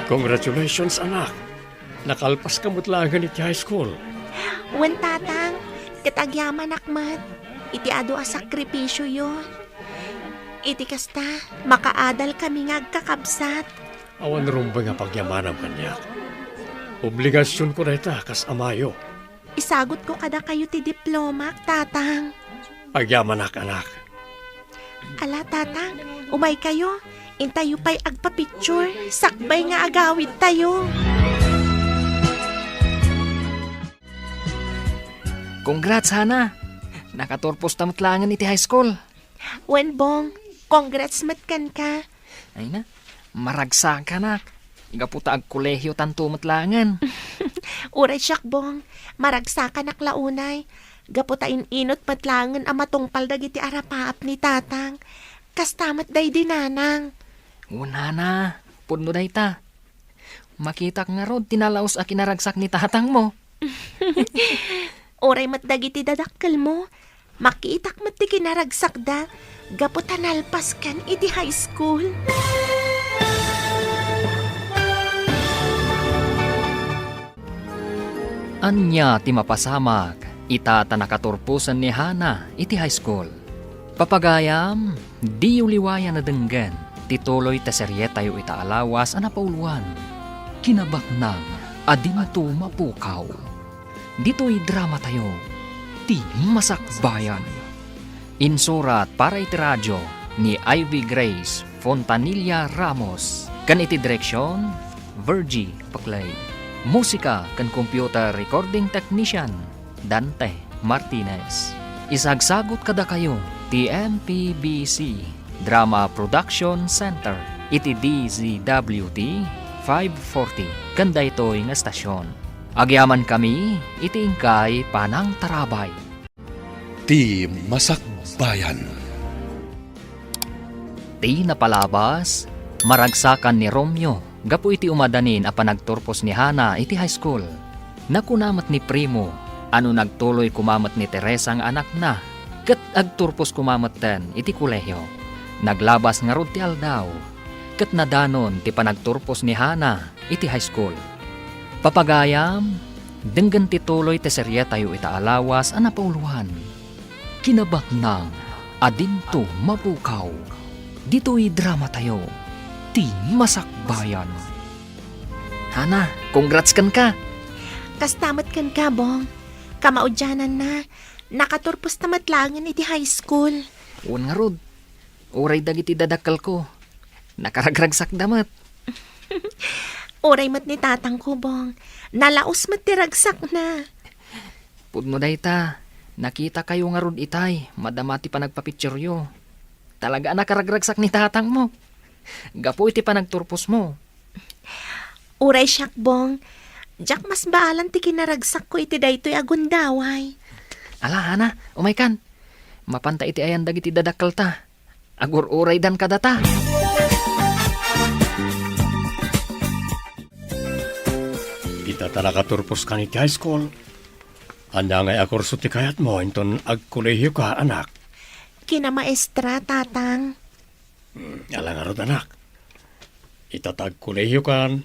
Congratulations, anak. Nakalpas ka mutlagan iti high school. Wen tatang, katagyaman akmat. Iti ado a sakripisyo yun. Iti kasta, makaadal kami nga agkakabsat. Awan rumba nga pagyamanam kanyak. Obligasyon ko na ita kas amayo. Isagot ko kada kayo ti diploma, tatang. Agyaman anak. Ala, tatang, umay kayo. Intayo pa'y agpa-picture. Sakbay nga agawid tayo. Congrats, Hana. Nakaturpos tamutlangan iti high school. Wenbong, congrats matkan ka. Ay na, maragsak ka, anak. Igaputa ag kolehyo tanto matlangan. Uray siyakbong, maragsakan ak launay. Gaputain inot patlangan amatong paldag iti arapaap ni tatang. Kastamat day dinanang. Una na, pudno day ta. Makita nga rod, tinalaos a kinaragsak ni tatang mo. Oray matdag iti dadakkel mo. Makitak mat ti kinaragsak da. Gaputan alpas kan iti high school. Anya ti mapasamag, itata nakaturpusan ni Hana iti high school. Papagayam, di uliwayan na denggan, tituloy ta serye tayo itaalawas anapauluan. Kinabaknang, adinto mapukaw. Dito'y drama tayo, ti masakbayan. Insurat para iti radyo ni Ivy Grace Fontanilla Ramos. Kan iti direksyon, Virgie Paclay. Musika kan computer recording technician Dante Martinez. Isagsagot kada kayo ti MPBC Drama Production Center iti DZWT 540 kanda ito'y nga stasyon. Agyaman kami iti ingkay panang tarabay. Ti Masakbayan. Ti napalabas, maragsakan ni Romeo gapu iti umadanin a panagturpos ni Hana iti high school. Nakunamat ni Primo, ano nagtuloy kumamat ni Teresa ang anak na, ket agturpos kumamaten iti kolehiyo. Naglabas nga rod ti aldaw, ket nadanon ti panagturpos ni Hana iti high school. Papagayam, denggan ti tuloy ti serye tayo itaalawas a napauluhan. Kinabaknang adinto mapukaw. Dito'y drama tayo, ti Masakbayan. Hana, congrats kan ka! Kastamat kan ka, Bong. Kamaudyanan na. Nakaturpos tamat langan iti high school. Uwan nga rod, uray dagiti dadakkel ko. Nakaragragsak damat. Oray mat ni tatang ko, Bong. Nalaos mat ti ragsak na. Pudno dayta, nakita kayo nga rod itay, madamati pa nagpapicturyo. Talaga nakaragragsak ni tatang mo. Gapo iti pa nagturpos mo. Oray siyak, Bong. Jack mas baalan ti kinaragsak ko iti daytoy agundaway. Ala, Hana, umay kan. Mapanta iti ayan dagiti dadakkel ta. Agur-uray dan kadata. Ita talaga turpos ka ni high school. Anda ngay akurso ti kayat mo, inton agkolehiyo ka, anak. Kina maestra, tatang. Ala nga rod, anak. Itatag kolehiyo kan.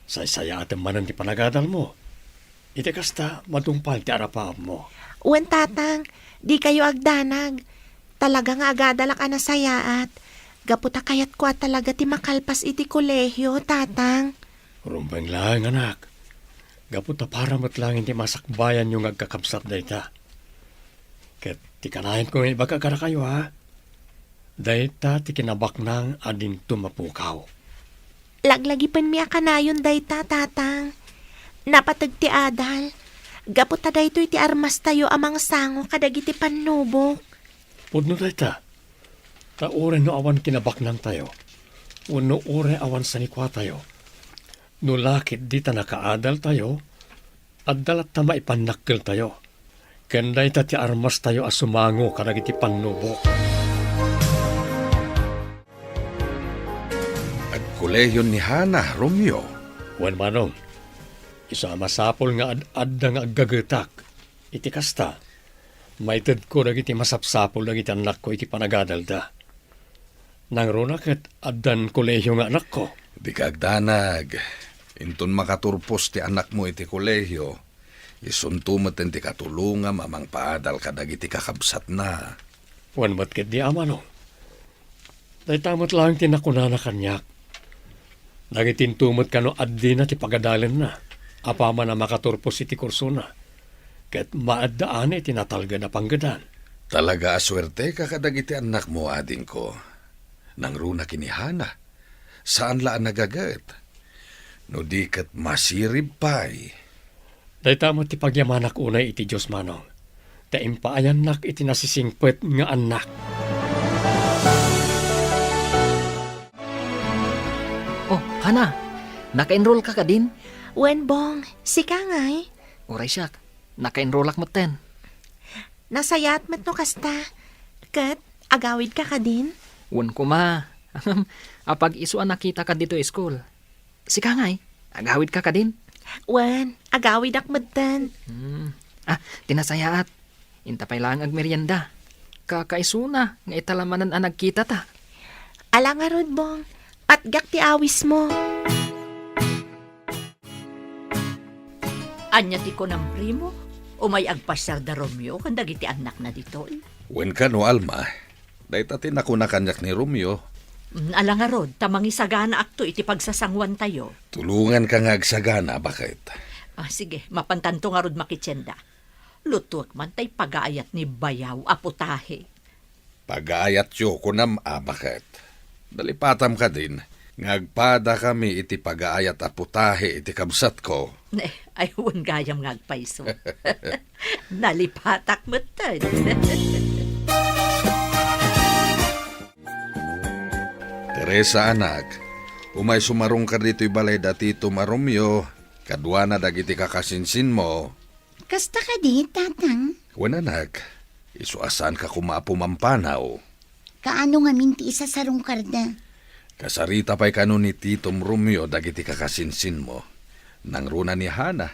Say-saya ating manan ti panagadal mo. Iti kasta, matungpal ti arapam mo. Uwan, tatang. Di kayo agdanag. Talaga nga agadalak anasayaat. Gaputa kayat ko at talaga ti makalpas iti kolehyo, tatang. Rumbang lang, anak. Gaputa para matlangin ti Masakbayan yung agkakabsat na ita. Ket ti kanahin ko may bagagara kayo, ha? Dayta ti kinabaknang ading tumapukaw. Laglagi pan miya kanayon dayta, tatang. Napatag ti adal. Gaputa daytoy ti armas tayo amang sango kadagiti panubok. Pudno dayta. Ta ore no awan kinabaknang tayo. Uno ore awan sanikwa tayo. No lakit di ta nakaadal tayo. At dalat ta maipanakkel tayo. Ken dayta ti armas tayo asumango kadagiti panubok. Kolehiyon ni Hana, Romeo. Wan manong, isa masapol nga ad-adda nga aggagatak. Iti kasta, maited ko dagiti masapsapol dagiti anak ko iti panagadalda. Nang runa ket addan kolehiyo nga anak ko. Di kagdanag. Inton makaturpos ti anak mo iti kolehiyo, isuntumaten ti katulunga mamang paadal kadagiti kakabsat na. Wan mat ket di amanong. Daytamot lang tinakunana kanyak. Nagitintumot kano addi na ti pagadalen na. Apama na makaturpos iti kurso na. Ket maaddaan iti natalga na panggadan. Talaga aswerte ka kadagiti anak mo, ading ko. Nang runa kinihana. Saan laan nagagat? No di kat masirib pa'y. Daytamot ti pagyamanak unay iti Diyos manong. Taimpaayan nak iti nasisingpet nga anak. Oh, Hana, naka-enroll ka ka din? Wen, Bong. Sika ngay. Uray siyak, naka-enroll ak maten. Nasayat mat no kasta. Kat, agawid ka din. Uwan ko ma. Apag isuan nakita ka dito school. Sika ngay, agawid ka din. Wen, agawid ak maddan. Tinasayaat. Intapay lang ag merienda. Kakaisuna, nga italamanan ang nagkita ta. Ala nga rod, Bong. At gak ti awis mo. Anya ti ko ng Primo? O may agpasar da Romeo kung dagiti anak na dito? Wen ka no, Alma. Daytatin ako na kanyak ni Romeo. Ala nga rod, tamang isagana akto iti pagsasangwan tayo. Tulungan ka nga agsagana, bakit? Sige, mapantanto nga rod makitsenda. Lutuak man tay pag-aayat ni Bayaw aputahe. Pag-aayat yo ko nam, bakit? Dalipatam ka din. Ngagpada kami iti pag-aayat aputahe iti kabsat ko. Ayun gayam ngagpaiso. Nalipatak mo tan. Teresa, anak, umay sumarong ka dito'y balay dati tumaromyo. Kadwa na dagiti kakasinsin mo. Kasta ka di, tatang? Wan, anak, isuasan ka kumapumampanaw. Kaano nga minti isa sa rungkarda? Kasarita pa'y kano ni Titom Romeo dagiti kakasinsin mo. Nang runa ni Hana,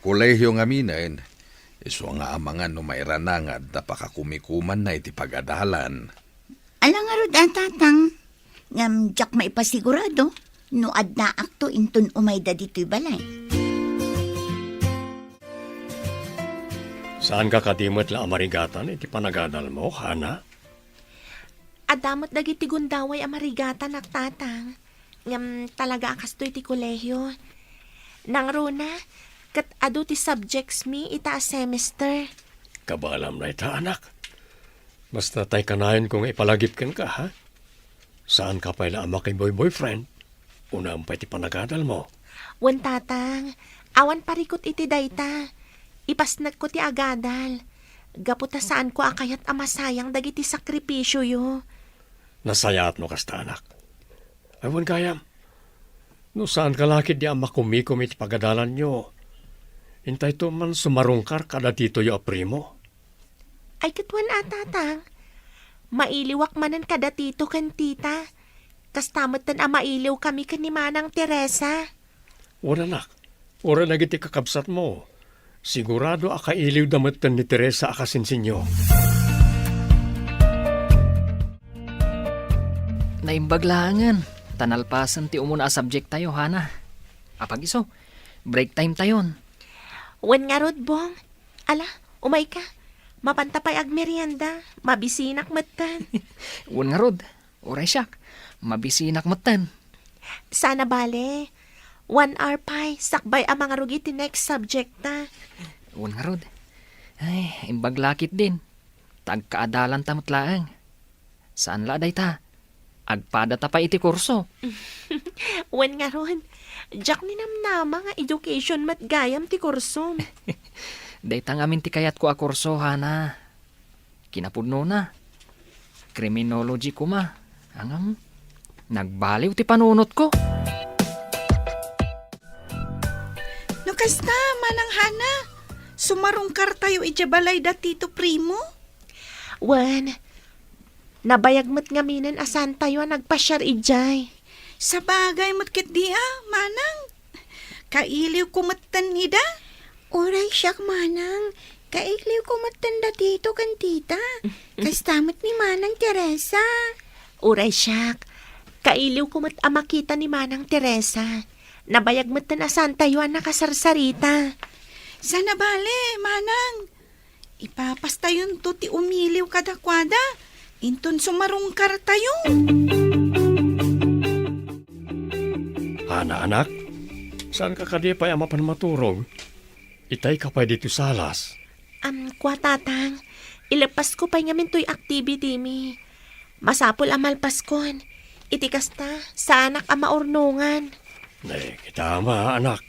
kolehiyo nga minain. Iso nga amangan no mairana nga da pakakumikuman na iti pagadalan. Alang nga rod tatang, ngam jak maipasigurado, no adna akto inton umayda dito'y balay. Saan ka kadimot la amarigatan iti panagadal mo, Hana? Adamot dagiti gundaway amarigatan tatang. Ngam talaga akastoy ti kolehyo. Nang runa, kat adu ti subjects mi ita a semester. Kabalam na ita, anak. Basta tay kanayon kung ipalagip kan ka, ha? Saan ka pala ama kay boyfriend? Una ang pati panagadal mo. Wan tatang, awan parikot iti dayta. Ipasnag ko ti agadal. Gaputa saan ko akayat amasayang dagiti sakripisyo yo. Nasayat mo kasta, anak. Ewan kayam. No saan ka lakit di ama kumikom iti pagadalan nyo. Intay to man sumarungkar kada dito yo primo. Ay katwan tatang. Mailiwak manan kada tito kan tita. Kastamatan a mailiw kami kan ni Manang Teresa. Wala nak. Wala nagiti kakabsat mo. Sigurado akailiw damatan ni Teresa akasinsinyo. Naimbaglangan. Tanalpasan ti umuna a subject tayo, Hana. Apag iso, break time tayon. Wan nga rod, Bong. Ala, umay ka. Mapantapay ag merienda. Mabisinak matan. Wan nga rod, oray siyak. Mabisinak matan. Sana bale. 1 hour pa'y sakbay ang mga rugi ti next subject na. Wan nga rod. Ay, imbaglakit din. Tagkaadalan tamatlaang. Saan la day ta? Agpada ta pa iti kurso. Wan nga ron. Jack ni namnama nga education mat gayam ti kurso. Dayta nga ti kayat ko a kurso, Hana. Kinapudno na. Criminology ko ma. Angang nagbaliw ti panunot ko. No kasta, Manang Hana. Sumarungkar tayo ijabalay da Tito Primo. Wan. Nabayagmat nga minan asan tayo nagpasyar ijay. Sa bagay mo't di Manang. Kailiw kumatan ida. Oray siyak, Manang. Kaikliw ko matanda dito kan tita. Kastamat ni Manang Teresa. Uray siyak. Kailiw ko mat amakita ni Manang Teresa. Nabayagmat na asan tayo nakasarsarita. Sana bale, Manang. Ipapas tayon to ti umiliw kadakwada. Inton sumarungkar tayo. Hana, anak. Saan ka kadipay ama pan maturog? Itay ka pa dito salas. Kwa tatang. Ilapas ko pa nga mintoy activity mi. Masapol amalpas kon. Iti kasta sa anak ama urnungan. Ne, kita ama, anak.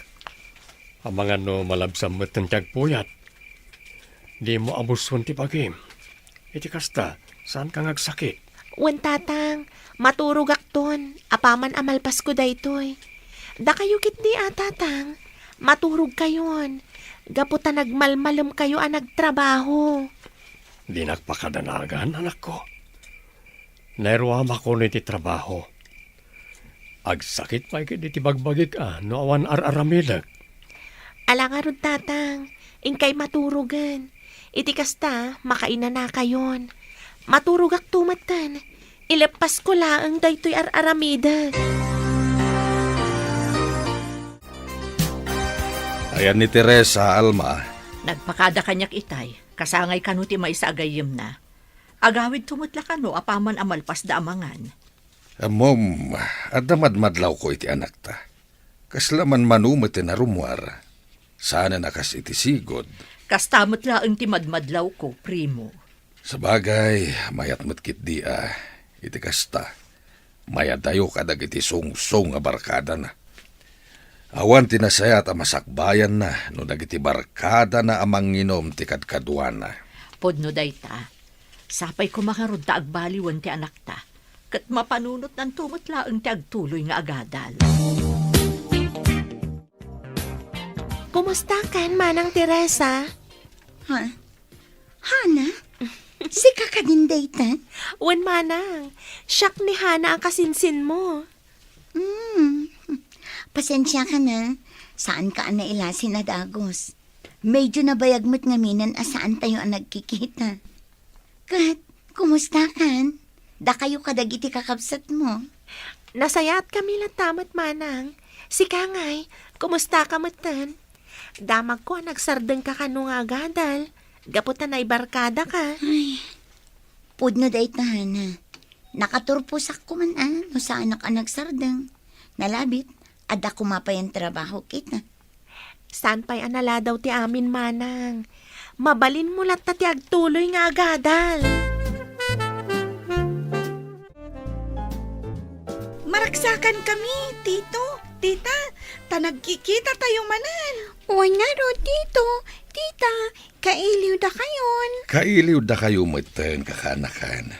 Amangan no malabsam mo tentag puyat. Di mo abuson ti pagim. Iti kasta, saan ka ngagsakit? Wan tatang, maturog akton. Apaman amalpas ko daytoy. Da kayo kitni tatang. Maturog kayon. Gaputa nagmalmalom kayo nagtrabaho. Di nagpakadanagan, anak ko. Nairuam ako niti trabaho. Agsakit pa ikit iti bagbagik no awan aramilag. Alangarod tatang, ingkay maturugan. Iti kasta, makaina na kayon. Maturugak tumatan. Ilepas ko laang daytoy aramida. Ayan ni Teresa, Alma. Nagpakada kanyak itay, kasangay kanuti may sa agayim na. Agawid tumutla ka no, apaman amalpas da amangan. Mom, adamadmadlaw ko iti anak ta. Kaslaman manumat na rumwar. Sana nakas iti sigod. Kastamot laang ti madmadlaw ko, Primo. Sa bagay, mayat matkit di iti kasta. Mayat tayo kadag iti song-song nga barkada na. Awan tinasayat a masakbayan na no dagiti barkada na amang inom ti kadkaduana. Podno dayta, sapay ko makarod ta agbaliwan ti anak ta. Kat mapanunot ng tumutlaang ti agtuloy nga agadal. Kumusta kan, Manang Teresa? Ha? Hana? Sika ka din dayta? Wan Manang, siyak ni Hana ang kasinsin mo. Pasensya ka na. Saan ka na ilasin na dagos? Medyo nabayagmat nga minan asaan tayo ang nagkikita. Kat, kumusta kan? Da kayo kadagiti kakabsat mo. Nasayat kami lang tamat manang. Si Kangay, kumusta ka matan? Damag ko nagsardeng ka kanong agadal. Gaputan na ibarkada ka. Pudno day tahana. Nakaturpusak ko man no sa anak ang nagsardeng. Nalabit, ada kumapay ang trabaho kita. Saan pa'y anala daw ti amin manang? Mabalin mo lat ti agtuloy nga agadal. Maragsakan kami, tito, tita. Tanagkikita tayo manan. Wala ro, tito. Tita, kailiw da kayon. Kailiw da kayo matan kakanakan.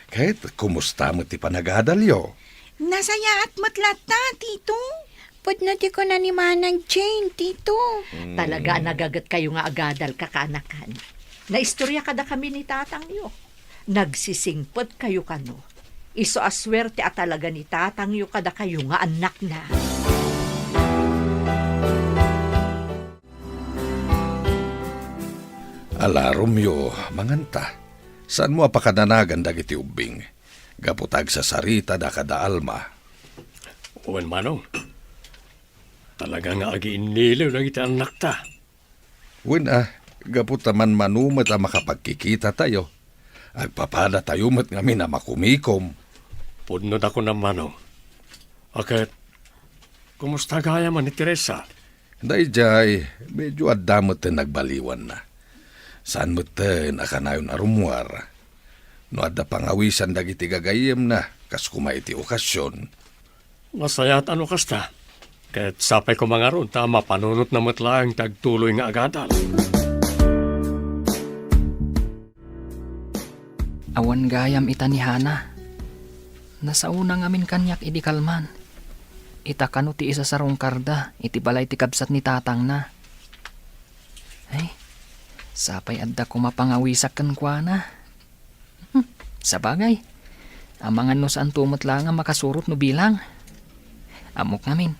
Kahit kumusta mo ti panagadalyo. Nasaya at matlata, tito. Pudno di ko na ni Manang Jane, tito. Talaga nagagat kayo nga agadal kakanakan. Naistorya kada kami ni tatang yo. Nagsisingpot kayo kano. Iso aswerte at talaga ni tatang yo kada kayo nga anak na. Ala, Romeo, manganta. Saan mo apakananagan dagiti ubing? Gaputag sa sarita da kada alma. Uwan manong. Talaga nga agi inilaw na kita anak ta. Wen gaputaman manumat ang makapagkikita tayo. Agpapada tayo mat ngamin na makumikom. Pudno da ko na manong. Akat, kumusta gaya man ni Teresa? Dayjay, medyo adamot na nagbaliwan na. Saan mo ten akanayon arumwar? No adda pangawisan dagiti gagayem na, kas kumaiti okasyon. Masayat ano kasta? Kahit sapay ko mga ron, tama panunot na matlaang tagtuloy nga agadal. Awan gayam ita ni Hana. Nasa unang amin kanyak idi kalman. Ita kano ti isa sa rongkarda, iti balay ti kabsat ni tatang na. Ay, sapay adda ko mapangawisak kan kwa na. Sabagay, amangan no saan tumot lang ang makasurot no bilang. Amok namin.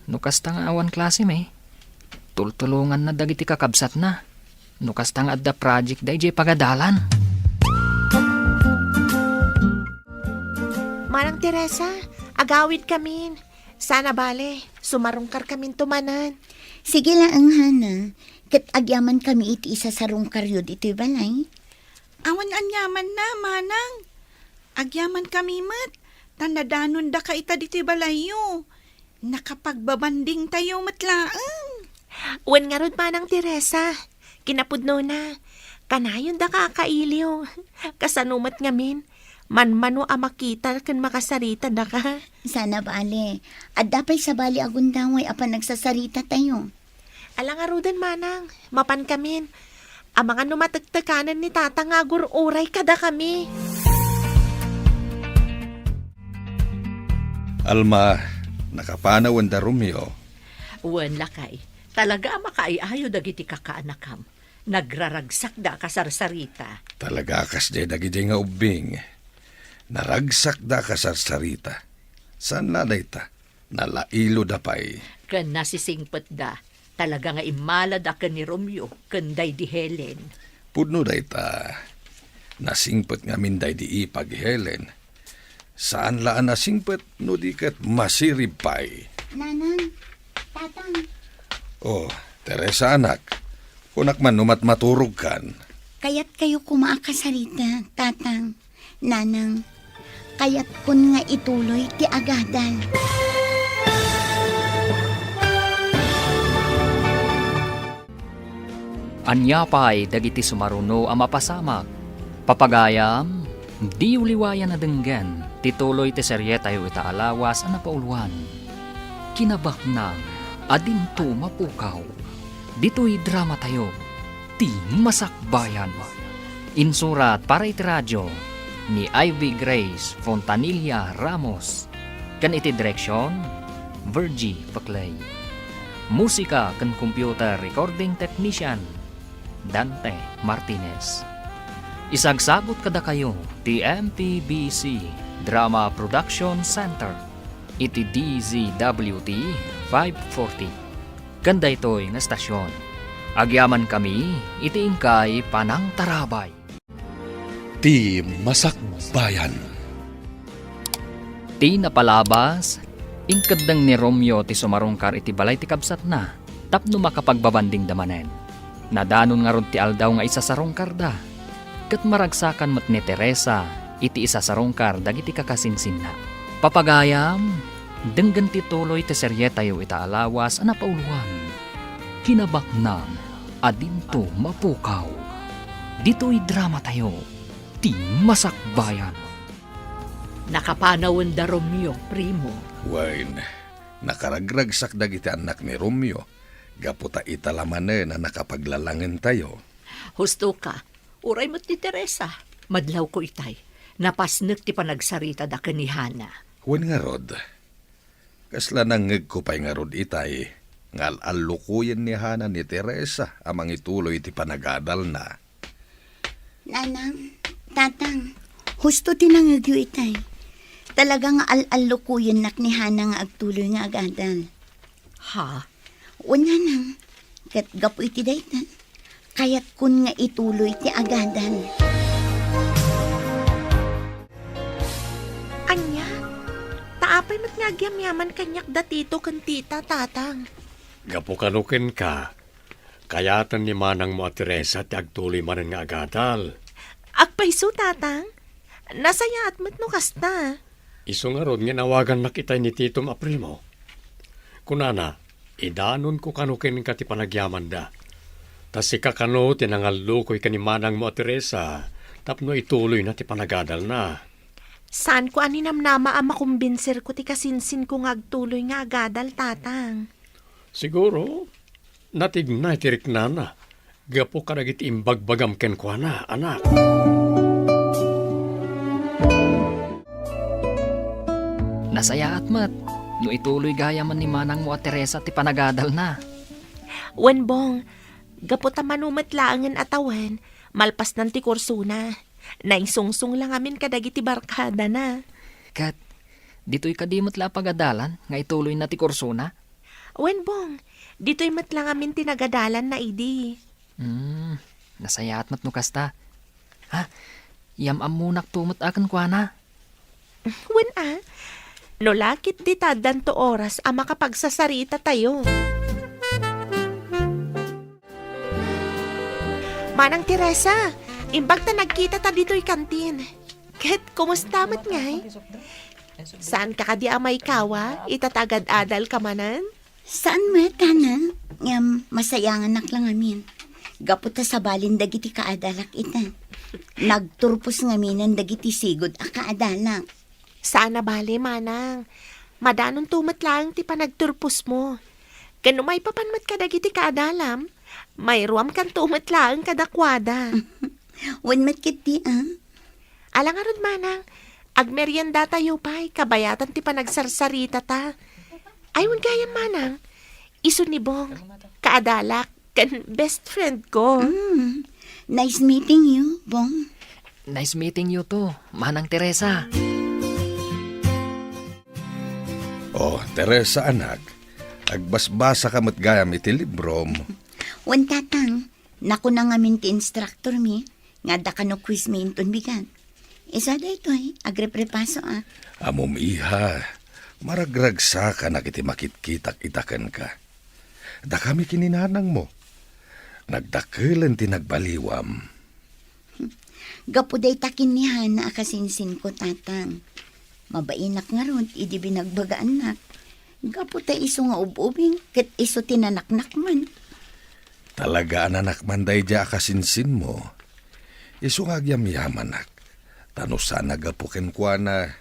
No kasta nga awan klase may. Tultulungan na dagiti kakabsat na. No kasta nga adda project day jay pagadalan. Manang Teresa, agawid kamin. Sana bale, sumarungkar kamin tumanan. Sige lang, Hana. Kat agyaman kami iti isa sa rungkaryod iti balay. Awan anyaman na, manang. Agyaman kami mat. Tanadanon da ka ita dito balayo. Nakapagbabanding tayo matlaang. Uwan nga ron manang Teresa. Kinapudno na. Kanayon da kakailiw. Kasanumat ngamin. Manmano a makita kan makasarita da ka. Sana bale. At dapay sa bali agundaway apan nagsasarita tayo. Alang arudan manang. Mapan kamin. Ang mga numatagtakanan ni tata nga uray kada kami. Alma, nakapanaw ang da Romeo. Uwan lakay. Talaga makaiayo dagiti kakaanakam. Nagraragsak da kasarsarita. Talaga kas de dagiti nga ubing. Naragsak da kasarsarita. Saan laday ta? Nalailo da pa'y. Kan nasisingpet da. Talaga nga imala da ka ni Romeo. Kanday di Helen. Pudno day ta. Nasingpet nga minday di ipag Helen. Saan laan nasingpet no di kat masirib pa'y. Nanang, tatang. Oh, Teresa anak. Kunak man numat maturog kan. Kaya't kayo kumaakasarita, tatang. Nanang, kaya't kun nga ituloy ti agadal. Anyapay dagiti sumaruno ang mapasamak. Papagayam, di uliwayan na denggan, tituloy ti seryeta yu ita alawas ang napauluan. Kinabaknang, adinto mapukaw. Dito'y drama tayo, ti masakbayan. Insurat para iti radyo, ni Ivy Grace Fontanilla Ramos. Kan iti direksyon, Virgie Paclay. Musika kan computer recording technician, Dante Martinez. Isagsagot kada kayo ti MPBC Drama Production Center iti DZWT 540. Kanda ito'y nga stasyon. Agyaman kami, itiing kay Panang Tarabay. Ti Masakbayan. Ti napalabas, ingkadang ni Romeo ti sumarungkar iti balay ti kabsat na, tapno makapagbabanding damanen. Nadanon nga ron ti aldaw nga isa sa rungkar da. Kat maragsakan mat ni Teresa, iti isa sa rungkar dagiti kakasinsin na. Papagayam, denggan ti tuloy ti seryetayo ita alawas ana pauluan. Kinabaknang, adinto mapukaw. Dito'y drama tayo, ti Masakbayan. Nakapanawon da Romeo, primo. Wine, nakaragragsak dagiti anak ni Romeo. Gaputa italamanen na nakapaglalangin tayo. Husto ka, uray mo't ni Teresa. Madlaw ko itay. Napasnek ti panagsarita da kanihana. Wen nga rod. Kasla nangeg ko pa'y nga rod itay. Ngal alukuyin ni Hana ni Teresa amang ituloy ti panagadal na. Nanang, tatang, husto tinangagyo itay. Talagang al-alukuyin nak ni Hana nga agtuloy nga agadal. Ha? Una nang, kat gapo iti daytan, kaya't kun nga ituloy ti agadal. Anya, taapay mat nga agyamyaman kanyak datito kan tita, tatang. Gapo kanukin ka. Kayatan ni Manang mo at Teresa ti agtuloy manen nga agadal. Agpaiso, tatang. Nasaya at mat no kasta. Iso nga ron nga nawagan nakitay ni Tito Aprimo. Kunana, idanon ko kanukin ka ti panagyaman da. Tas si kakano tinangalukoy ka ni Manang mo at Teresa, tapno ituloy na ti panagadal na. Saan ko aninamnama ang makumbinser ko ti kasinsin ko nga agtuloy nga agadal, tatang. Siguro, natignay tirik na. Gapo ka nagit imbagbagam ken kwa na, anak. Nasaya at mat, no ituloy gayaman ni Manang mo at Teresa ti panagadal na. Wenbong, gapo ta manumat laangan atawan, malpas ng ti kursuna. Naisungsung lang amin kadagiti barkada na. Kat, dito'y kadimot la pagadalan, nga ituloy na ti kursuna. Wenbong, dito'y matlang amin tinagadalan na idi. Nasaya at mat no kasta. Ha? Yamam munak tumot akan kwa na. Wen no lakit di tadan to oras ang makapagsasarita tayo. Manang Teresa, imbag ta nagkita ta dito'y kantin. Ket, kumusta mat ngay? Saan ka kadi amay kawa? Itatagad adal ka manan? Saan mo tanan? Ngam, masayangan nak lang amin. Gaputa sa balin dagiti kaadalak ita. Nagturpos ngaminan dagiti sigod a kaadalak. Sana bali, manang. Madanon tumat lang ti panagturpos mo. Kano may papanmat ka dagiti kaadalam, may ruam kan tumat lang kadakwada. Wan matkiti Alang arod, manang, agmeryenda tayo pa'y kabayatan ti panagsarsarita ta. Aywan gayam, manang. Iso ni Bong, kaadalak, kan best friend ko. Nice meeting you, Bong. Nice meeting you to, Manang Teresa. Oh, Teresa anak, agbasbasa ka mat gayam iti librom. Wan tatang, naku na ngamin ti instructor mi, nga da ka no quiz mi inton bigan. Isa da ito agreprepaso Amom iha, maragragsa ka na kiti makitkitak itakan ka. Da kami kininanang mo. Nagdakilan ti nagbaliwam. Gapuday takin ni Hana akasinsin ko tatang. Mabainak nga ron, idi binagbagaan nak. Gapuday iso nga ububing, ket iso tinanaknak man. Talaga anak manday dya akasinsin mo. Iso nga agyamyaman nak. Tano sana gapuken kwa na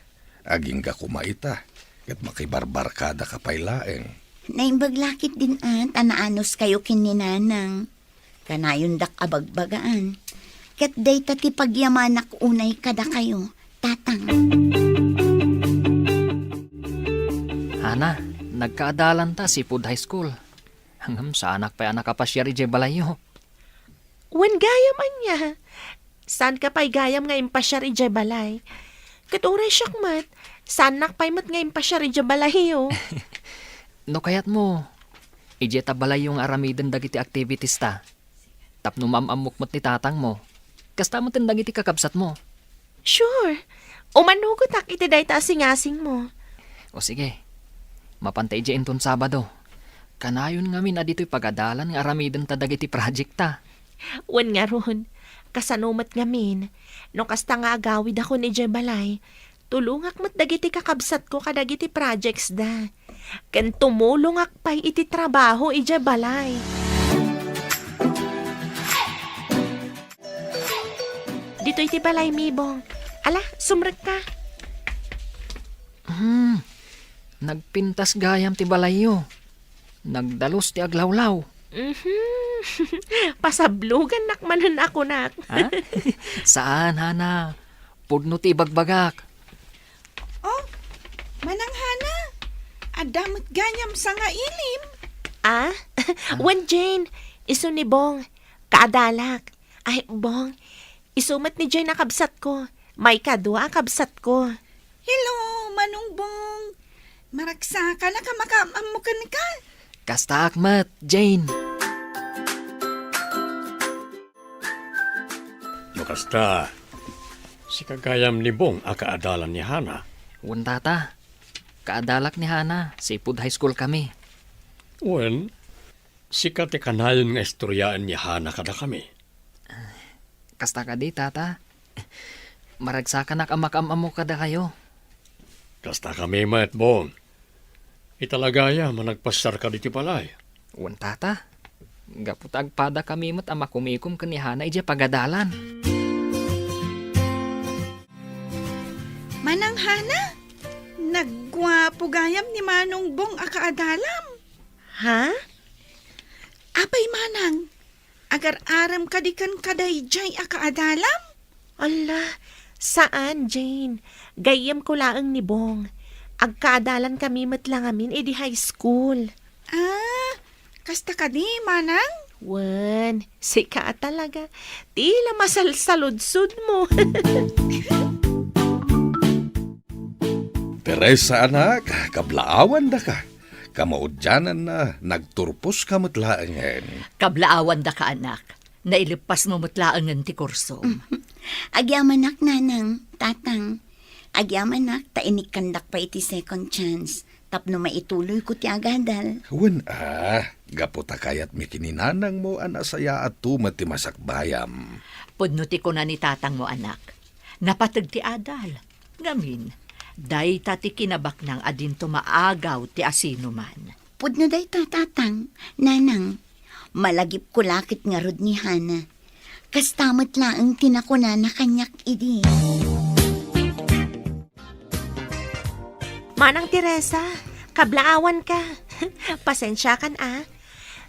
aging ga kumaita. Ket makibarbar kada kapaylaeng. Naimbaglakit din tanaanos kayo kininanang. Kanayon dak abagbagaan. Ket day tati pagyamanak unay kada kayo, tatang. Ana, nagkaadalan ta si Food High School. Hanggang sa anak pa anak kapasyari jay balayo. Wan gayam anya. San ka pa'y gayam nga impasyari jay balay? Katuray siyak mat, san nak pa'y mat nga impasyari jay balayo? No kayat mo, Ije tabalay yung aramidan dagiti activities ta. Tapno mamamok mo't ni tatang mo. Kasta mo tin dagiti kakabsat mo. Sure. Umanugot ak iti day ta asing-asing mo. O sige, mapantay ije inton Sabado. Kanayon ngamin na dito'y pagadalan nga aramidan ta dagiti project ta. Wan nga ron. Kasanumat ngamin. No kasta nga agawid ako ni Jay Balay. Tulungak mo't dagiti kakabsat ko kadagiti projects da. Ken tumulong ak pa'y iti trabaho ije balay. Dito iti balay, Mibong. Ala, sumrag ka. Nagpintas gayam ti balayo. Nagdalos ti aglawlaw. Pasablugan nakmanan ako nak. Ha? Saan, Hana? Pudno ti bagbagak. Oh, Manang Hana, adamot ganyam sa nga ilim. Ah? Wan Jane, iso ni Bong. Kaadalak. Ay, Bong, isumat ni Jane nakabsat ko. May kadwa kabsat ko. Hello, Manong Bong. Maragsa ka na ka makamamukan ka. Kasta akmat, Jane. No kasta, si kagayam ni Bong akaadalan ni Hana. Tata, kaadalak ni Hana, Seafood High School kami. Wen, si kati kanayon nga istoryaan ni Hana kada kami. Kasta ka di, tata. Maragsakan ak amak-amamo kada kayo. Kasta kami mat Bong. Italagaya managpasar ka diti palay. Tata. Gaputag pada kami mat amakumikom ka ni Hana ije pagadalan. Manang Hana, nagwapo gayam ni Manong Bong akaadalam. Ha? Apay Manang, agar-aram kadikan kadayjay akaadalam? Ala, saan, Jane? Gayam ko laang ni Bong. Agkaadalan kami matlangamin edi high school. Ah, kasta ka di, Manang? Wan, sika talaga. Tila masalsaludsud mo. Teresa anak, kablaawan da ka. Kamaudyanan na, nagturpos ka matlaangan. Kablaawan da ka, anak. Nailipas mo mutlaangan ti kursom. Agyamanak nanang, tatang. Agyamanak, tainikandak pa iti second chance. Tapno maituloy ko ti agadal. Gaputa kayat mi kininanang mo anasaya at tumat ti masakbayam. Pudnuti ko na ni tatang mo, anak. Napatag ti adal. Ngamin, day tati kinabak ng adin tumaagaw ti asino man. Pudno day tatang, nanang. Malagip ko lakit nga rod ni Hana. Kastamot laang tinakuna na kanyak idi. Manang Teresa, kablaawan ka. Pasensya kan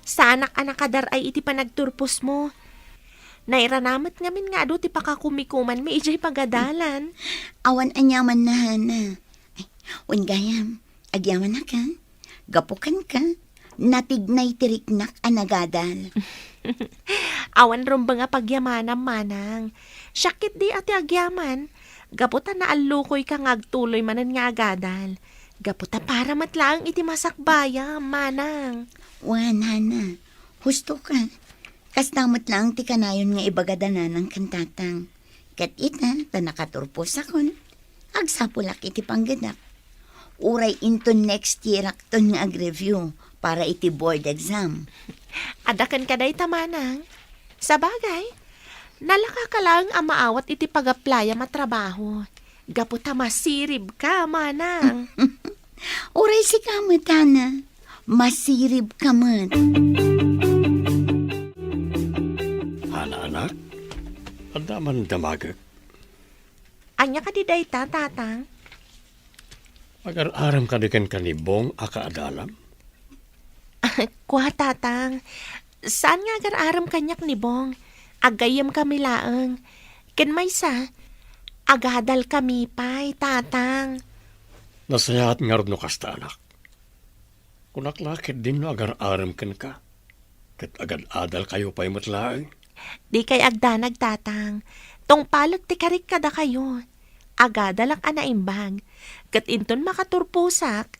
Sanak anak kadar ay iti panagturpos mo. Nairanamat ngamin nga ado ti pakakumikuman mi ijay pagadalan. Awan anyaman na Hana. Ay, gayam, agyaman na ka. Gapukan ka. Natignay tiriknak anagadal. Awan rumba nga pagyamanam, manang. Syakit di ati agyaman. Gaputa na alukoy ka ngagtuloy manan nga agadal. Gaputa para matlaang iti masakbaya, manang. Wan, Hana. Husto ka. Kastamot lang ti kanayon nga ibagadanan ng kantatang. Kat ita, ta nakaturpos akon. Agsapulak iti panggadak. Uray into next year akton nga ag-review para iti board exam. Adakan ka day tamanang. Sa bagay, nalaka ka lang ang maawat iti pag-aplaya matrabaho. Gaputa masirib ka, manang. Uray si kamat, Hana. Masirib kamat. Hana anak, adaman damagak. Anya ka di day tatang? Agar-aram ka dikan kanibong akaadalam. Kuha tatang, saan nga agar-aram kanyak ni Bong? Agayam kami laang. Ken may sa, agadal kami pa'y tatang. Nasayaat nga rin no kasta anak. Kunaklakit din no agar-aram kan ka. Kat agad-adal kayo pa'y matlaang. Di kay agdanag tatang. Tong palag ti karik kada kayo. Agadalak anaimbag. Kat inton makaturpusak.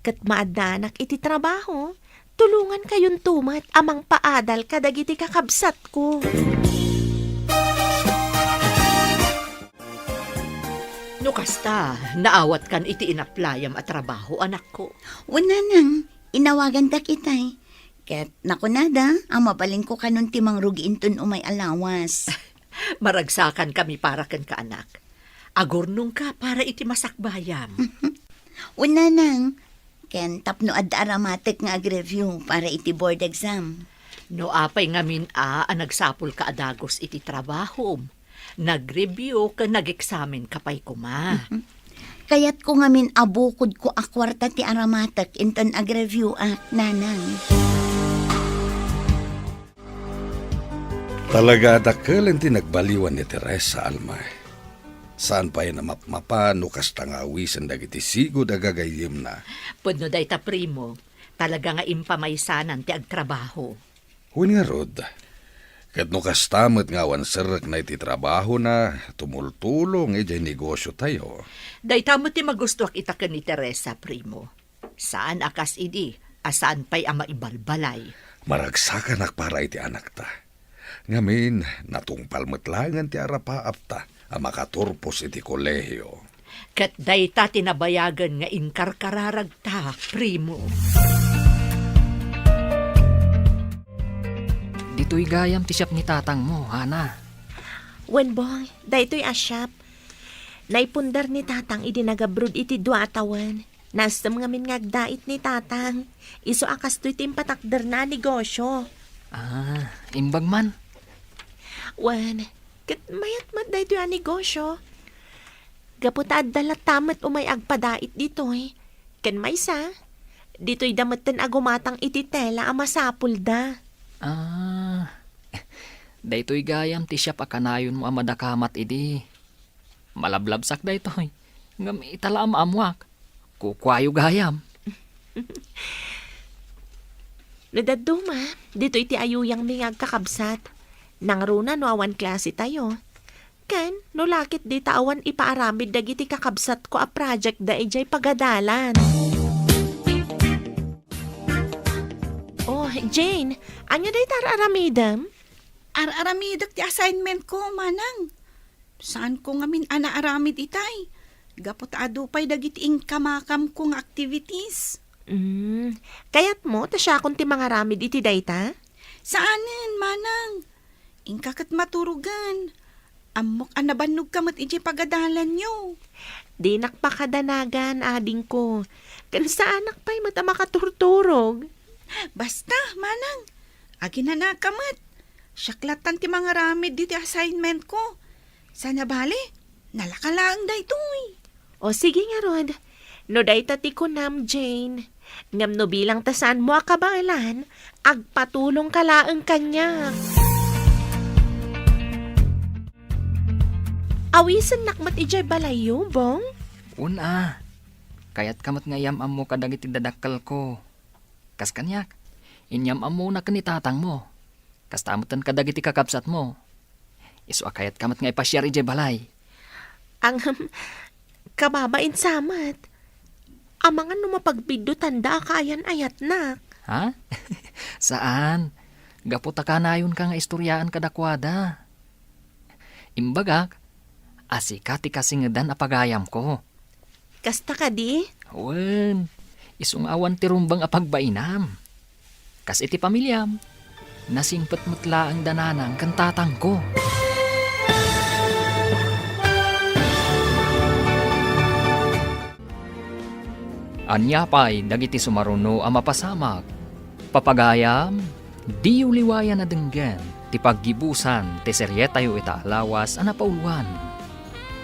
Kat maadanak iti trabaho. Tulungan kayon tumat amang paadal kadagiti kakabsat ko. No kasta, naawat kan iti inaplayam at trabaho, anak ko. Una nang, inawagan ta kitay. Ket nakunada, ang mabalin ko kanun timang rugiintun umay alawas. Maragsakan kami para kan ka, anak. Agurnong ka para iti masakbayam. Una nang, ken tapno ad aramatek nga ag-review para iti board exam. No apay ngamin nagsapol ka adagos iti trabaho. Nag-review ka, nag-examen kapay kuma. Kaya't ko ngamin abukod ko akwarta ti aramatek inton ag-review nanang. Talaga dakelen ti nagbaliwan ni Teresa Almay. Saan pa yan mapmapa no kasta nga awisan dagiti sigod agagayim na. Pudno day ta primo, talaga nga impamaysanan ti agtrabaho. Huwin nga rod, kat no kastamot nga wansarak na iti trabaho na tumultulong iti negosyo tayo. Day tamo ti magustuak itaken ni Teresa, primo. Saan akas idi, asaan pa'y ama ibalbalay. Maragsakan para iti anak ta. Ngamin, natungpal metlangan ti arapaap ta, ang makaturpos iti kolehiyo. Kat day ta tinabayagan nga inkarkararag ta, primo. Dito'y gayam ti siyap ni tatang mo, Hana. Wenbong, daytoy asyap. Naipundar ni tatang idinagabrod iti dua atawan. Nasam ngamin ngagdait ni tatang. Iso akas to'y timpatakder na negosyo. Imbag man. Wen, kat mayat mat daytoy a negosyo. Gaputa dalat tamat umay agpadait ditoy. Ken maysa, dito'y damatan agumatang iti tela a masapul da. Daytoy gayam ti siyap akanayon mo amadakamat idi. Malablabsak daytoy. Ngam itala amwak. Kukwayo gayam. Nadaduma, dito iti ayuyang mingag kakabsat. Nangruna no awan klase tayo. Ken, no lakit di taawan ipaaramid dagiti kakabsat ko a project da ijay pagadalan. Oh, Jane, anya day tararamidam? Aramidak ti assignment ko, manang. Saan ko ngamin anaaramid itay? Gapot adupay dagiti kamakam kong activities. Kayat mo, tasya kung ti mga ramid iti dayta? Saanin, manang? Ingkakat maturugan. Amok anabanog kamat iti pagadalan nyo. Di nakpakadanagan, ading ko. Kan sa anak pa'y mata makaturturog. Basta, manang. Agin na nakamat. Syaklatan ti mga ramid diti assignment ko. Sana bale, nalakalaang da ito'y. O sige nga, Rod. No dayta ti kunam, Jane. Ngam no bilang tasan mo akabalan, agpatulong kalaang kanya. Awisan nakmat ijay balayo, Bong? Una. Kayat kamat ngayam amo kadagiti dadakkel ko. Kas kanyak, inyam amo na kanitatang mo. Kas tamutan kadagiti kakabsat mo. Isu akayat kamat nga ipasyar ijay balay. Ang kababain samat. Amangan no mapagbiddo tanda kayan ayat nak. Ha? Saan? Gaputa ka na yun ka nga istoryaan kadakwada. Imbagak, asikati kasingadan apagayam ko. Kasta ka di? Wen, isung awan ti rumbang apagbainam. Kas iti pamilyam, nasingpet mutla ang dananang kantatang ko. Anya pa'y dagiti sumaruno ang mapasamak. Papagayam, di uliwayan na denggen, ti paggibusan, ti seryetayo ita alawas, anapauluan.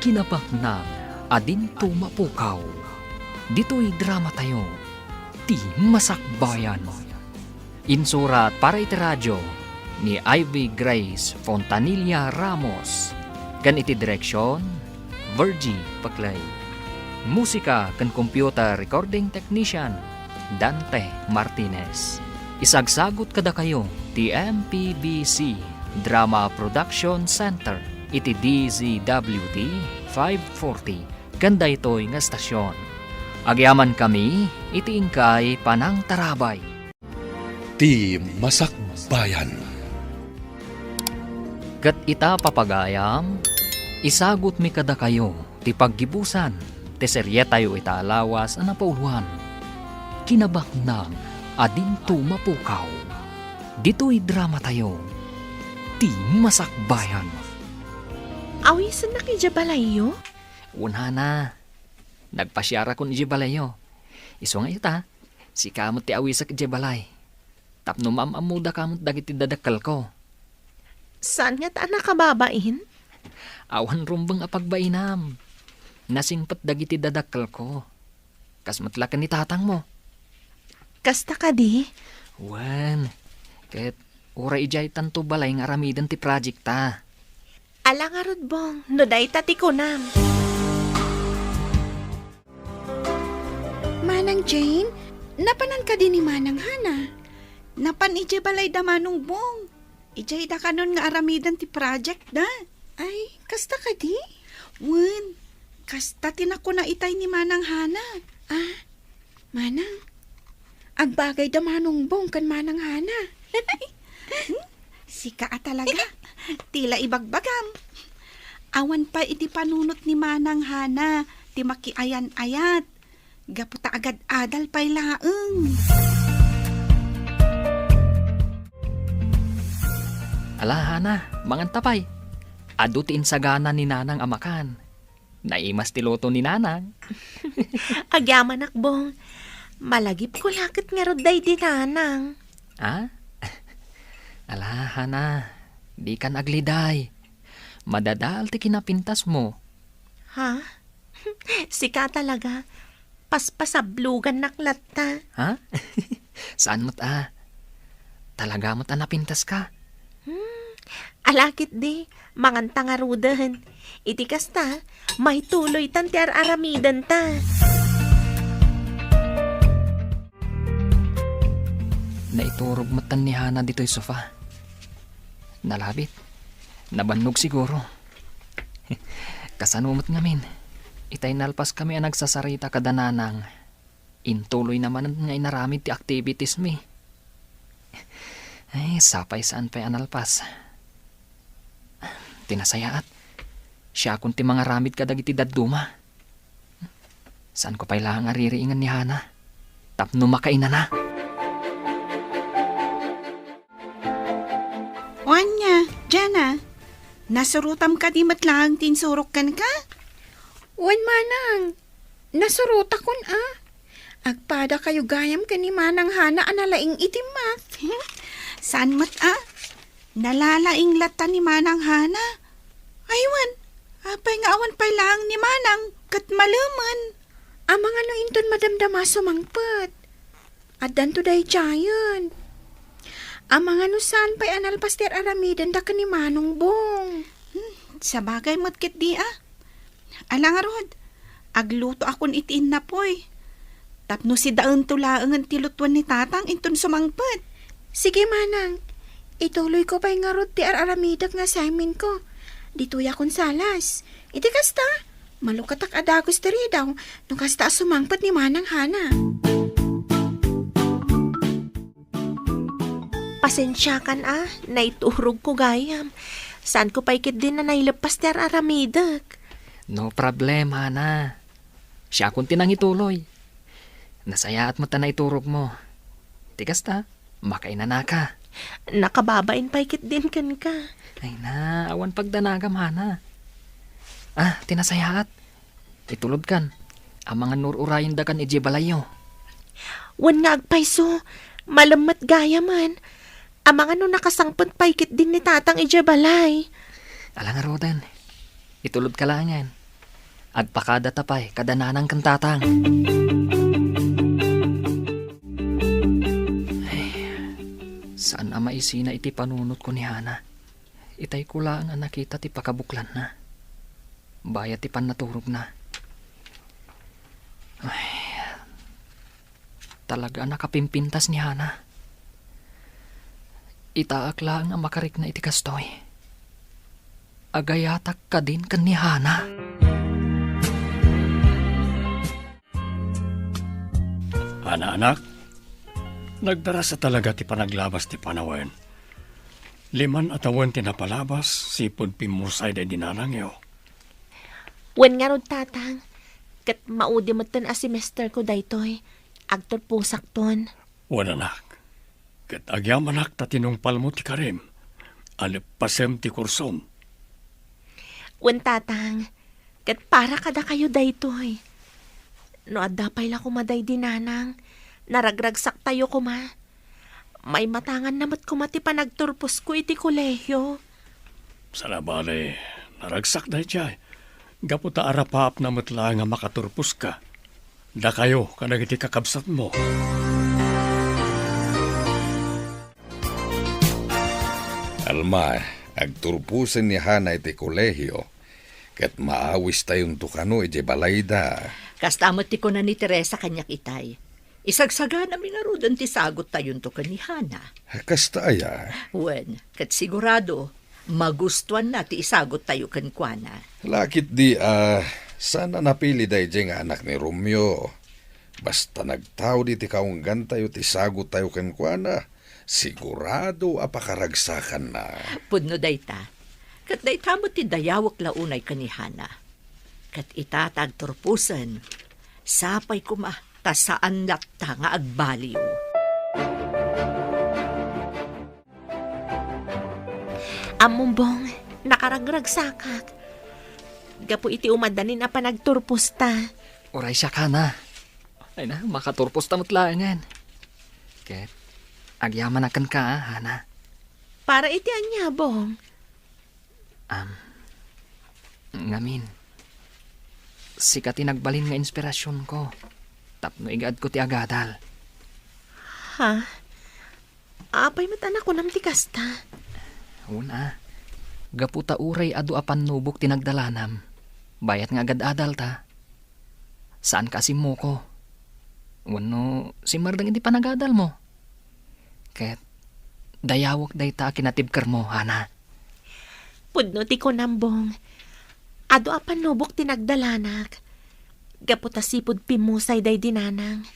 Kinapak na, adin to mapukaw. Dito'y drama tayo, ti masakbayan. Insurat para iti radyo, ni Ivy Grace Fontanilla Ramos. Kan iti direksyon, Virgie Paclay. Musika kan computer recording technician Dante Martinez. Isagsagot kada kayo ti MPBC Drama Production Center iti DZWD 540 kanda ito'y nga stasyon. Agyaman kami iti ingkay Panang Tarabay. Ti Masakbayan. Kat ita papagayam, isagot mi kada kayo, ti paggibusan, ti serye tayo ita alawas ang napauluan. Kinabaknang, adinto mapukaw. Dito'y drama tayo, ti Masakbayan. Awisan na kay Jabalayo? Una na, nagpasyara ko ni Jebalayo. Iso nga ita, si kamot ti awisa ki Jebalay. Tapno mamamuda kamot dagiti dadakal ko. Saan nga taan nakababain? Awan rumbang apagbainam. Nasingpat dagiti dadakal ko. Kasmatlakan ni tatang mo. Kasta ka di? Wan, ket ura ijay tanto balay nga aramidan ti project ta. Alangarod bong, no day tati ko nam. Manang Jane, napanan ka din ni Manang Hana. Napan ije balay da manong bong. Ijay da kanon nga aramidan ti project da. Ay, kasta ka di? Wen, kasta tinako na itay ni Manang Hana. Ah, Manang, agbagay da manong bong kan Manang Hana. Sika talaga. Tila ibagbagam. Awan pa iti panunot ni Manang Hana. Ti makiayan-ayat. Gaputa agad adal pa'y laeng. Ala Hana, mangantapay. Adu ti insagana ni Nanang amakan. Naimas ti loto ni Nanang. Agyaman akbong. Malagip ko lakit nga roday di nanang. Ah? Ala Hana, di kan agliday. Madadal ti kinapintas mo. Ha? Sika talaga. Paspasablugan naklat ta. Ha? Saan mo't Talaga mo't napintas ka? Alakit di, manganta nga rudahan. Iti kasta, may tuloy tan ti aramidan ta. Naiturog matan ni Hana dito'y sofa. Nalabit. Nabannog siguro. Kasanumot ngamin. Itay nalpas kami ang nagsasarita kada nanang. Intuloy naman nga inaramid ti activities mi. Ay, sapay saan pa'y analpas. Tinasayaat. Siya akong ti mga ramid kadag iti dadduma. Saan ko pa'y lang aririingan ni Hana? Tapno makaina na. Wanya, Jana, nasurutam ka di matlang tinsurok kan ka? Wan Manang, nasuruta kon Agpada kayo gayam ka ni Manang Hana analaing itimat. Saan mat Nalalaing lata ni Manang Hana. Aywan, apay nga awan pa'y lang ni Manang kat malaman. Amang ano inton madamdama sumangpet. Adan to day giant. Amang ano saan pa'y analpaster aramidan da ka ni Manong Bong. Sa bagay matkit di Alang arod, agluto akon itiin na poy. Tapno si daon tulaang ang tilutuan ni tatang inton sumangpet. Sige Manang, ituloy ko pa'y nga rod ti aramidag nga assignment ko. Dituya kon salas. Iti kasta, malukatak adagos tiri daw nung kasta sumangpet ni Manang Hana. Pasensya kan naiturog ko gayam. Saan ko paikit din na nailapas ti aramidag? No problem, Hana. Siya akong tinang ituloy. Nasayaat mo ta na iturog mo. Tigas ta, makaina na ka. Nakababain paikit din kan ka. Ay na, awan pagdanagam, Hana. Tinasayaat. Itulod kan. Ang mga nururayin da kan ijibalayo. Wan nga agpayso, malamat gaya man. Ang mga nakasangpot paikit din ni tatang ijabalay. Alang arodan, itulod ka lang yan. Agpakada tapay, kadananang kang tatang. Saan ang maisina iti panunot ko ni Hana? Itay ko lang ang nakita ti pakabuklan na. Bayat ti panaturog na. Ay, talaga nakapimpintas ni Hana. Itaak lang ang makarik na iti kastoy. Agayatak ka din kan ni Hana. Anak-anak, Nagdara sa talaga ti panaglabas ti panawen. 5 atawan ti napalabas, sipod pimusay da dinanang yo. Wen nga rod tatang, kat maudi mo tan a semester ko daytoy. Agtor pusak ton. Wan anak. Kat agyam anak ta tinungpal mo ti karim. Alipasem ti kursom. Wen tatang, kat para kada kayo daytoy. No adapay la kumaday dinanang, naragragsak tayo kuma. May matangan namat kumati panagturpos ko iti kolehyo. Salabale, naragsak dahi tiyay. Gaputa arapap na matla nga makaturpos ka. Da kayo, kanag iti kakabsat mo. Alma, agturpusin ni Hana iti kolehyo. Kat maawis tayong tukano iti balayda. Kastamot ti ko na ni Teresa kanyak itay. Isagsaga namin nga rudan ti sagot tayon to kanihana. Kasta aya. Wen, kat sigurado, magustuhan na ti isagot tayo kankwana. Lakit di sana napili dahi nga anak ni Romeo. Basta nagtao di ti kaunggan tayo ti sagot tayo kenkwana. Sigurado apakaragsakan na. Pudno dayta, kat dayta mo ti dayawak launay kanihana. Kat itatag turpusan, sapay kuma, tasaan lakta nga agbaliw. Amumbong, nakaragragsakak. Gapo iti umadanin na panagturpos ta. Oray siya ka na. Ay na, makaturpos tamot langan. Ket, agyaman akan ka, Hana. Para iti anyabong. Ngamin, sikat tinagbalin nga inspirasyon ko. Tapno igad ko ti agadal. Ha? Apay matanak ko nam ti kasta. Una, gaputa uray adu apan nubok tinagdalanam. Bayat nga agad-adal ta. Saan kasi mo ko? Wano, si Mardang hindi pa nagadal mo. Ket, dayawak day ta kinatibkar mo, Hana. Pudno ti ko nambong. Ado apan nubok tinagdalanak. Gaputa sipod pimusay day dinanang.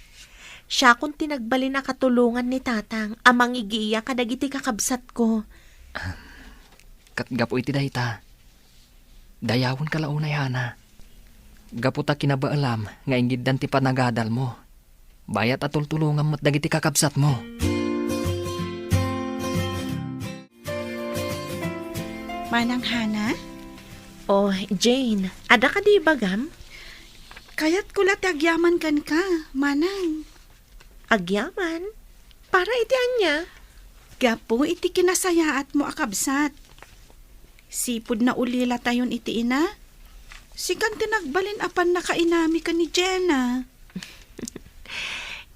Siya kung tinagbalin na katulungan ni tatang, amang igiya kadagiti kakabsat ko. Kat gapo iti day ta. Dayawon ka launay, Hana. Gaputa kinabaalam nga inggidan ti panagadal mo. Bayat at tultulungan mo't dagiti kakabsat mo. Manang Hana, Oh, Jane, ada ka di bagam? kayat kulat agyaman kan ka, manang. Agyaman? Para iti anya? Gapo iti kinasayaat mo akabsat. Sipod na ulila tayon iti ina. Sikan tinagbalin apan nakainami ka ni Jenna.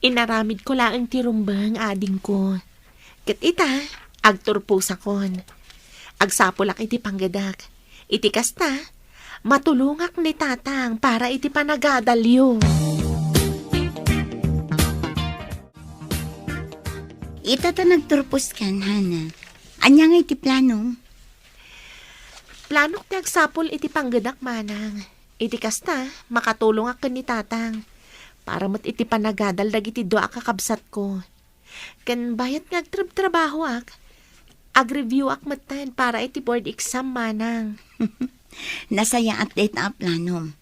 Inaramid ko lang ang tirumbang ading ko. Kat ita, agturpo sakon. Agsapulak iti panggadak. Iti kasta, matulungak ni tatang para iti panagadalyo. Ita ta nagturpos kan, Hana. Anya nga iti plano? Planok ti agsapul iti panggadak manang. Iti kasta, makatulong ak ni tatang. Para mat iti panagadal dagiti doa kakabsat ko. Ken bayat nga agtrabaho ak. Ag-review ak matan para iti board exam manang. Nasaya at date na plano.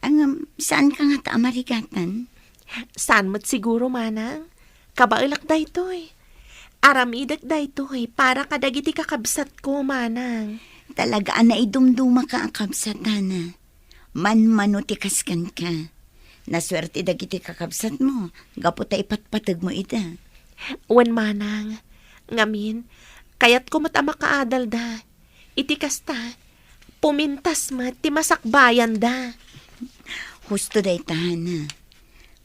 Ang saan ka nga taamarigatan? Saan mo't siguro manang? Kabailak daytoy. Aramidak daytoy para kadagiti kakabsat ko manang. Talagaan na idumduma ka ang kabsatan na. Man-manutikas kan ka. Naswerte dagiti kakabsat mo. Gaputa ipatpatag mo ita. Wan manang. Ngamin, kayat ko matama kaadal da. Iti kasta, pumintas mat ti masakbayan da. Husto day tahana.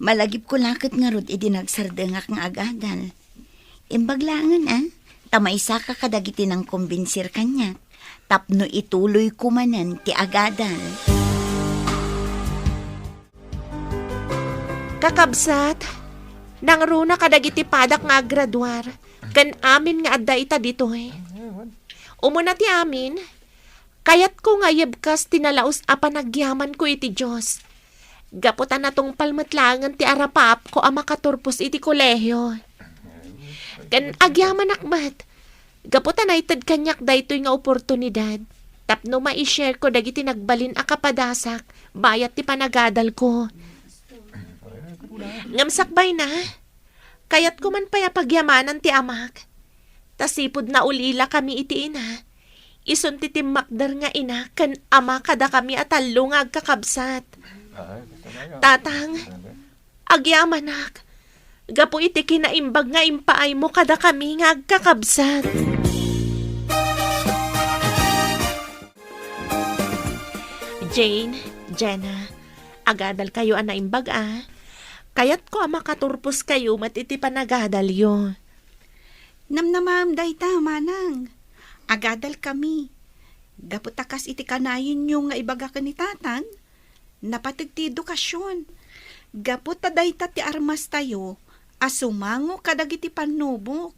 Malagip ko lakit nga rod idinagsardengak nga agadal. Imbaglangan tamaysa ka kadagiti ng kumbinsir kanya. Tapno ituloy kumanan ti agadal. Kakabsat, nang runa kadagiti padak nga graduar. Kan amin nga adda ita dito eh. Umuna ti amin, kayat ko nga yebkas tinalaos a panagyaman ko iti Diyos. Gaputan natong palmatlangan ti arapap ko ang makaturpos iti kolehyo. Kan agyaman akmat. Gaputan ay tad kanyak daytoy nga oportunidad. Tapno ma-share ko dagiti nagbalin a kapadasak. Bayat ti panagadal ko. Ngamsakbay na. Kayat ko man payapagyamanan ti amak. Tasipod na ulila kami iti ina. Isun ti timakdar nga ina kan ama kada kami at talungag kakabsat. Tatang, agyamanak. Gapo iti kinaimbag nga impaay mo kada kami nga agkakabsat. Jane, Jenna, agadal kayo ang naimbag Kayat ko ang makaturpos kayo matiti panagadal yo. Namnamam dayta, manang. Agadal kami. Gaputakas iti kanayon yung nga ibaga ka ni tatang. Napatag ti edukasyon. Gaputa dayta ti armas tayo. Asumango kadag iti panubok.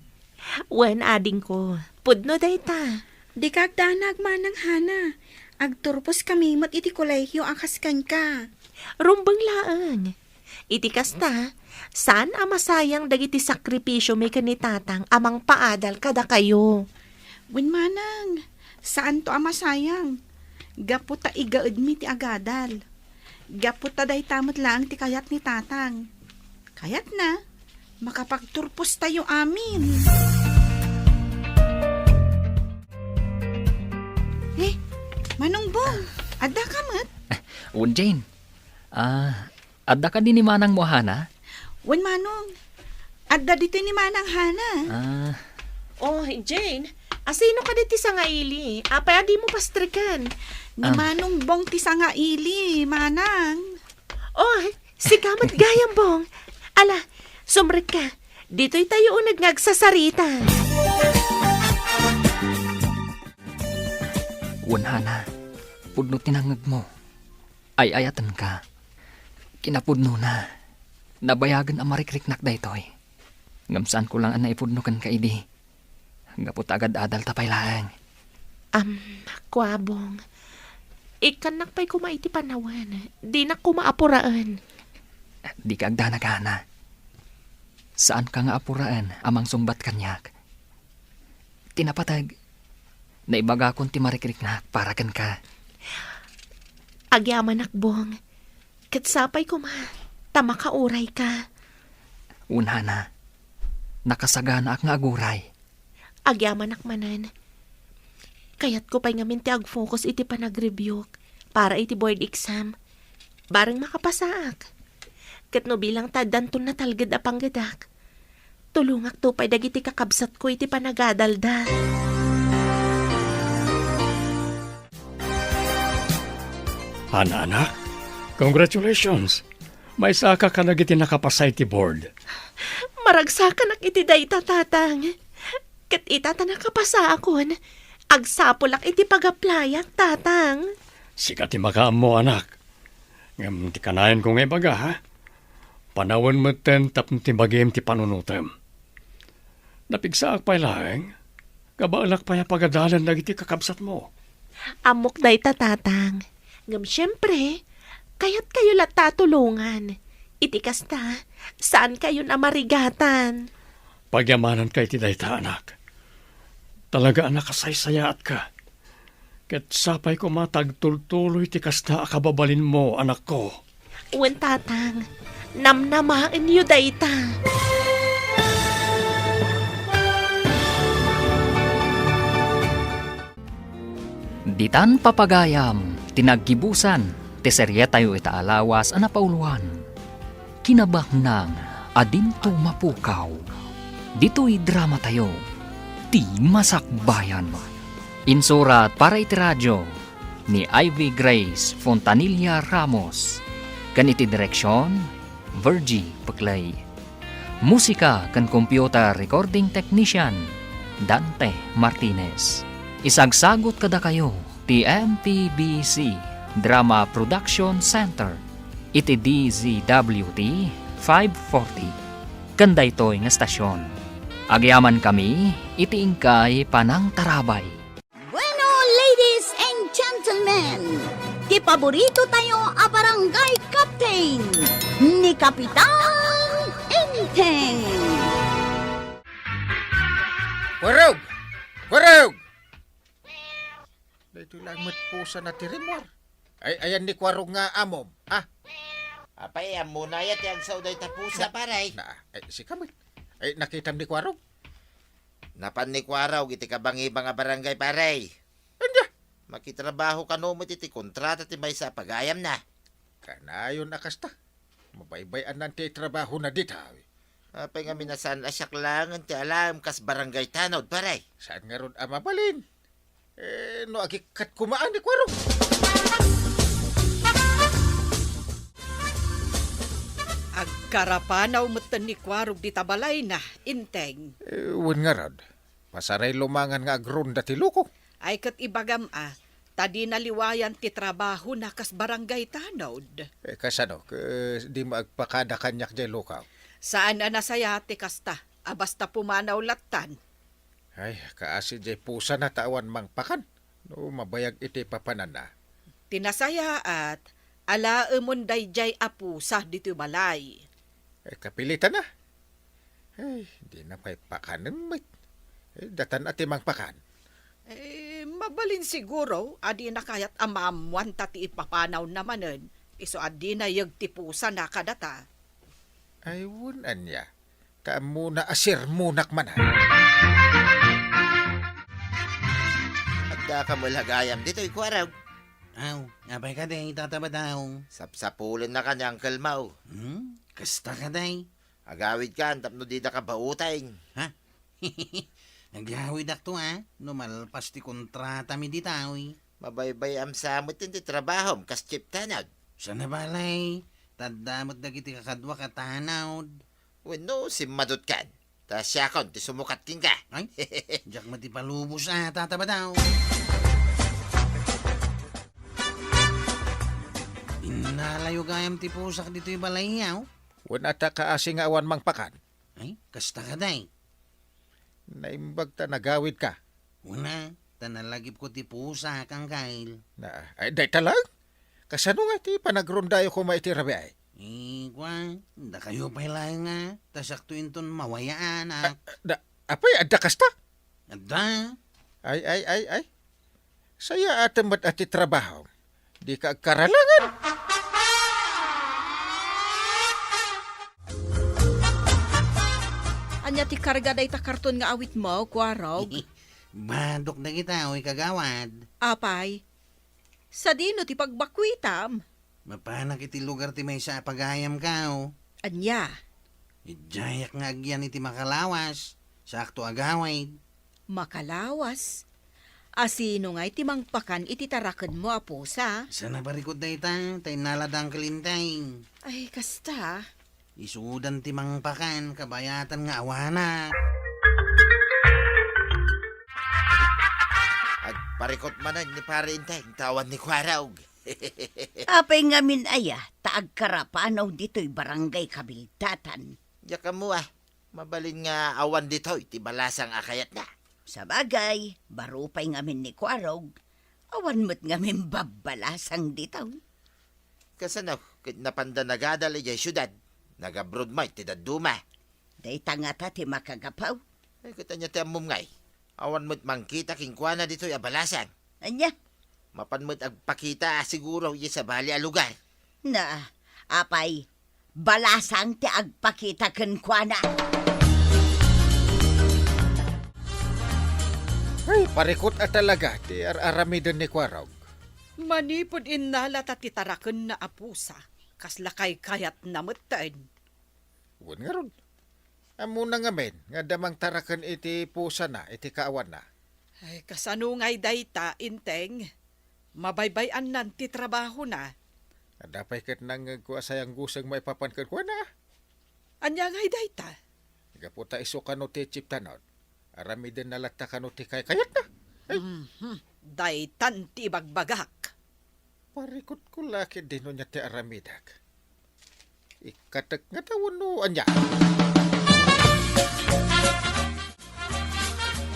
Wen ading ko, pudno dayta. Di kagdanag manang hana. Agturpos kami mat iti kolehyo akaskan ka. Rumbang laang. Iti kasta, saan ang masayang dagiti sakripisyo may kanitatang amang paadal kada kayo? Wen manang, saan to ama sayang? Gaputa igaed mi ti agadal. Gaputa day tamat lang ti kayat ni tatang. Kayat na, makapagturpos tayo amin. Manong Bong, adda ka mat? Un Jane, adda ka din ni Manang mo, Hana? Wen manong, adda dito ni Manang Hana. Oh, Jane, asino ka diti sa nga ili? Apay adi mo pastrikan. Ni Manong Bong ti sa nga ili, Manang. Oh, si kamat gayang bong. Ala, sumrik ka. Dito'y tayo unag ngagsasarita. Un Hana, pudno tinangag mo. Ay ayatan ka. Kinapudno na. Nabayagan ang marikriknak daytoy. Ngamsaan ko lang ang naipudno kan kaidi. Gapot agad adal tapay lang. Kwabong. Ikanak pa'y kumaiti panawan. Di na kumaapuraan. Di ka agda nagana. Saan ka nga apuraan amang sumbat kanyak? Tinapatag. Naibaga kong ti marikriknak para kan ka. Agyaman akbong. Katsapay ko tama ka uray ka. Una na. Nakasagana ak nga aguray. Agyaman akmanan. Kayat ko pa'y ngamin ti ag-focus iti panag-review para iti board exam. Barang makapasaak. Kat no bilang tadanton na talgad apang gadak. Tulungak to pa'y dagiti kakabsat ko iti panagadalda. Hana, anak, congratulations. May saka ka na iti nakapasay ti board. Maragsakan ak iti dayta tatang. Kat itata nakapasa akon. Agsapulak iti pag-applyak tatang. Sikat ti makaam mo, anak. Ngam ti kanayan ko nga ibaga, ha? Panawan mo ten tapno ti bagim ti panunutem. Napigsaak pa'y laeng. Kabaalak pa yung pagadalan na iti kakabsat mo. Amok dayta tatang. Ngam syempre, kayat kayo lat tatulungan. Iti kasta, saan kayo na marigatan? Pagyamanan kay ti dayta, anak. Talaga anak kasaysayaat ka. Ket sapay ko matagtultuloy ti kasta akababalin mo, anak ko. Uwan tatang, namnamaan yu dayta. Ditan papagayam, tinaggibusan, teserye tayo itaalawas anapauluan. Kinabak nang adinto mapukaw. Dito'y drama tayo, ti masakbayan. Insurat para iti radyo ni Ivy Grace Fontanilla Ramos. Ganiti direksyon, Virgie Paclay. Musika kan computer recording technician, Dante Martinez. Isagsagot kada kayo, ti MPBC Drama Production Center. Iti DZWT 540. Kanda ito'y nga stasyon. Agyaman kami, iti ingkay panang tarabay. Bueno, ladies and gentlemen, ti paborito tayo a barangay captain ni Kapitan Enteng. Kwarog! Kwarog! Dito lang matpusa na tirimwar. Ayan ni Kwarog nga amom. Ah, Apay, muna yat yung sauday tapusa, paray. si Kamil. Nakitam ni Kwarog. Napan ni Kwaraw, iti kabang-ibang nga barangay, paray. Anya? Makitrabaho ka no mo, iti kontrata ti may sa pagayam na. Kanayon akasta. Mabaybayan ng ti trabaho na dita. Apay nga minasan asyak lang, ti alam kas barangay tanod, paray. Saan nga ron mabalin? No agikat kumaan ni Kwarog. Agkarapanaw mutan ni Kwarog di tabalay na, inteng. Wan nga rod. Masaray lumangan nga agron dati loko. Ay kat ibagam tadi naliwayan ti trabaho na kas barangay tanod. Kasano, di maagpakada kanyak jay lokaw. Saan na nasaya ti kasta, basta pumanaw latan. Ay, kaasi jay pusa na tawan mang pakan. No, mabayag iti papanan na. Tinasaya at alaemon dayjay apusa dito balay. Kapilitan na. Ay, di na pa'y pakanan mo. Datan ati mang pakan. Mabalin siguro, adi na kayat amamuan tati ipapanaw namanen. Iso adi na yagtipusa na kadata. Ay, wunan niya. Kaamuna asir munak man. Agda ka mo lagayam dito, Kwaraw. Aw, abay ka day, tataba daw. Sapsapulin na ka niyang kalmaw. Kasta ka day. Agawid ka, tapno di na ka bautay. Ha? Naghawid akto ha. Numalpas ti kontrata mi di taoy. Mabaybay am samot hindi trabaho, kas chip tanod. Sana balay. Tadamot dagiti kakadwa katanawd. Wano, simadot kan. Ta siya kon, ti sumukat king ka. Ay, jak mati palubos tataba daw. Inalayo gayam ti pusak dito'y balay yaw. Wan ata kaasi nga awan mang pakan. Ay, kasta ka day. Naimbag ta nagawid ka. Una, tanalagip ko ti pusa kang kail. Ay, day talag. Kasano nga ti panagrondayo ko maitirabi ay? Kwa, da kayo pala nga. Tasakto inton mawayaan ak. Apay, adda kasta? Adda? Ay. Saya atamat ati trabaho. Di ka karalangan. Anya ti karga day ta karton nga awit mo, Kwarog. Badok na kita, oy kagawad. Apay, sa dino ti pagbakwitam. Mapanak iti lugar ti may sa pagayam ka, o. Anya, Ijayak nga agyan iti makalawas. Sakto agaway. makalawas. Asino nga iti mangpakan iti taraken mo apusa. Sana barikod na ita, tay naladang kalintay. Ay, kasta. Isudan ti mangpakan, kabayatan nga awana. Agparikot manan ni pare intay, tawan ni Kwaraw. Apay nga min aya, taag karapanaw dito'y barangay kabiltatan. Diyak ka mo mabalin nga awan dito, iti balasang akayat na. Sa bagay, barupay nga min ni Kwarog, awan mo't nga min babalasang ditaw. Kasano, kit napanda nagadal ijay syudad, nagabroad mo, iti daduma. Day tangata ti makagapaw. Ay, kita niya ti amom ngay. Awan mo't mangkita kingkwana dito abalasan. Anya, Mapan mo't agpakita siguro iya sa bali a lugar. na, apay, balasang ti agpakita ken kuana. Ay, parikot at talaga. Ti aramidan ni Kwarog. Manipod innala ti taraken na apusa. Kaslakay kayat namutan. Wan nga ron. Amo na nga men, nga damang tarakan iti pusa na, iti kaawan na. Ay, kasano nga'y dayta, inteng. Mabaybayan nan ti trabaho na. Adapay kat nang kuasayang gusang maipapankan ko na. Anya nga'y dayta. Gaputa iso kano ti chiptanod. Arami din nalata kano ti kay kayat na. Daytan ti bagbagak. Parikot ko laki din niya ti aramidak. Ikatak nga tawon no anya.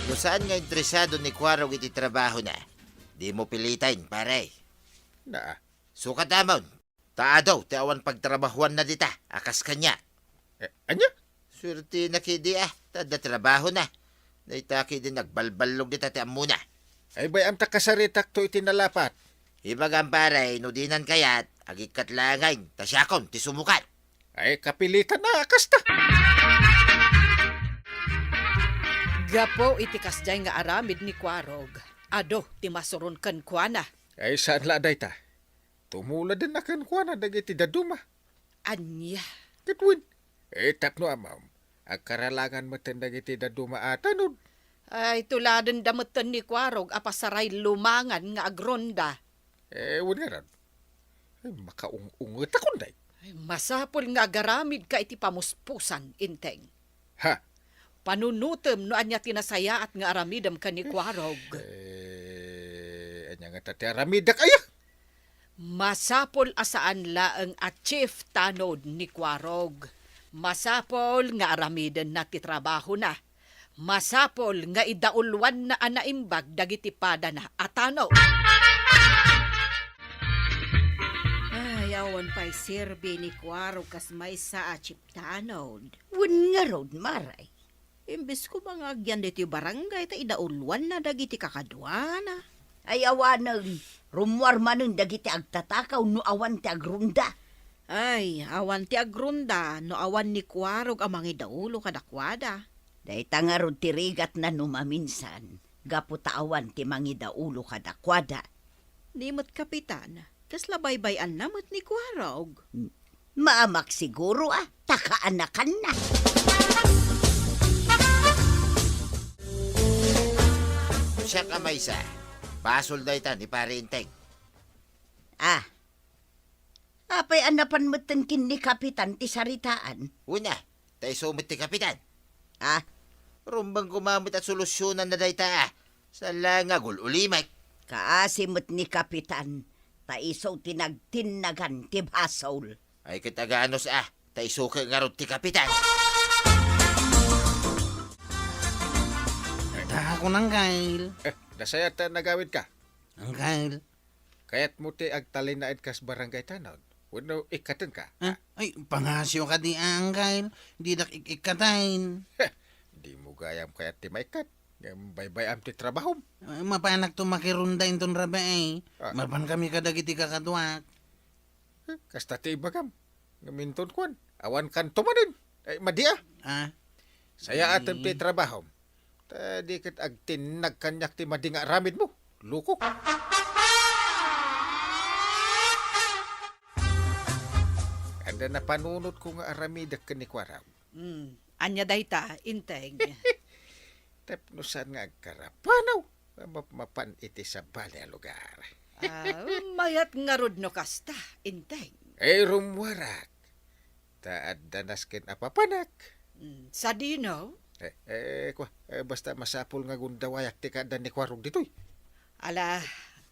Kung saan nga interesado ni Kwaraw iti trabaho na, di mo pilitain, pare. Na, Sukat amon, taadaw, ti awan pagtrabahuan na dita, akas kanya. anya? Surti na kidi tada trabaho na. Naitaki din nagbalbalog di tati muna. Ay bayam ta kasaritak to itinalapat. Ibagang paray, no dinan kayat, agikat langay, tasyakon, ti sumukat. Ay kapilitan na kasta. Gapo iti kasjay nga aramid ni Kwarog. Ado, ti masuron kan kuana. Ay saan la day ta? Tumula din na kan kuha na dagiti daduma. Anya. Kitwin. Tapno amam. Ang karalangan mo dagiti daduma atanod. Ay, tuladan damutan ni Kwarog apasaray lumangan nga agronda. Wala nga rin. Ay makaung-ungot akong day. Ay, masapol nga agaramid ka iti pamuspusan, inteng. Ha? Panunutem no anya tinasaya at nga aramidam ka ni Kwarog. Anya nga tati aramida kaya. Masapol asaan laeng at chief tanod ni Kwarog. Masapol nga aramidan na ti trabaho na. Masapol nga idaulwan na anaimbag dagiti pada na atano. Ay, awan pa'y sirbi ni Kwarog kas may sa chip tanod. Wan nga road, maray. Imbes ko mga agyan dito barangay ta idaulwan na dagiti kakadwana. Ay awanang, rumwar manang dagiti agtatakaw no awan ti agrunda. Ay, awan ti agrunda no awan ni Kwarog amang idaulo kadakwada. Dahita nga rod ti rigat na numaminsan, gapu taawan ti mangidaulo kadakwada. Di mo't kapitan, kas labaybayan na mo't ni Kwarog. Maamak siguro takaanakan na. Siya ka may isa. Basol na ita ni pare Inteng. Apay anapan mo kin ni kapitan ti saritaan. Una, tayo sumit ti kapitan. Rumbang gumamit at solusyonan na dayta. Sa langagul ulimay. Kaasimot ni kapitan, taiso tinagtinagan ti basol. Ay kitaganos taiso ka nga ti kapitan. Ako nang Kyle. Nasaya ta nagawid ka. Ang Kyle. Kaya't mo ti agtalinaid kas barangay tanod. Wano ikatan ka. Ay, pangasyo ka di ang Kyle. Di dak ikikatain. Di mo gayam kaya't ti maikat. Baybay am ti trabaho. Mapanak to makirundain ton rabe Mapan kami kadagiti kakadwak. Kasta ti ibagam. Ngaminton kwan. Awan kan tumanin. Ay madia. Saya atem ti trabaho. Di kat agtin nagkanyak ti madinga ramid mo. Lukok. Anda na panunod ko nga aramidak ka ni Kwaraw. Anya dayta, Inteng. Tapnosan nga agkarapanaw. Mapan iti sa bali a lugar. Mayat nga rod no kasta, Inteng. Ay rumwarak. Taad danas kin apapanak. Sa dino? Basta masapul nga gundawayak ti kada ni Kwarog ditoy. Ala,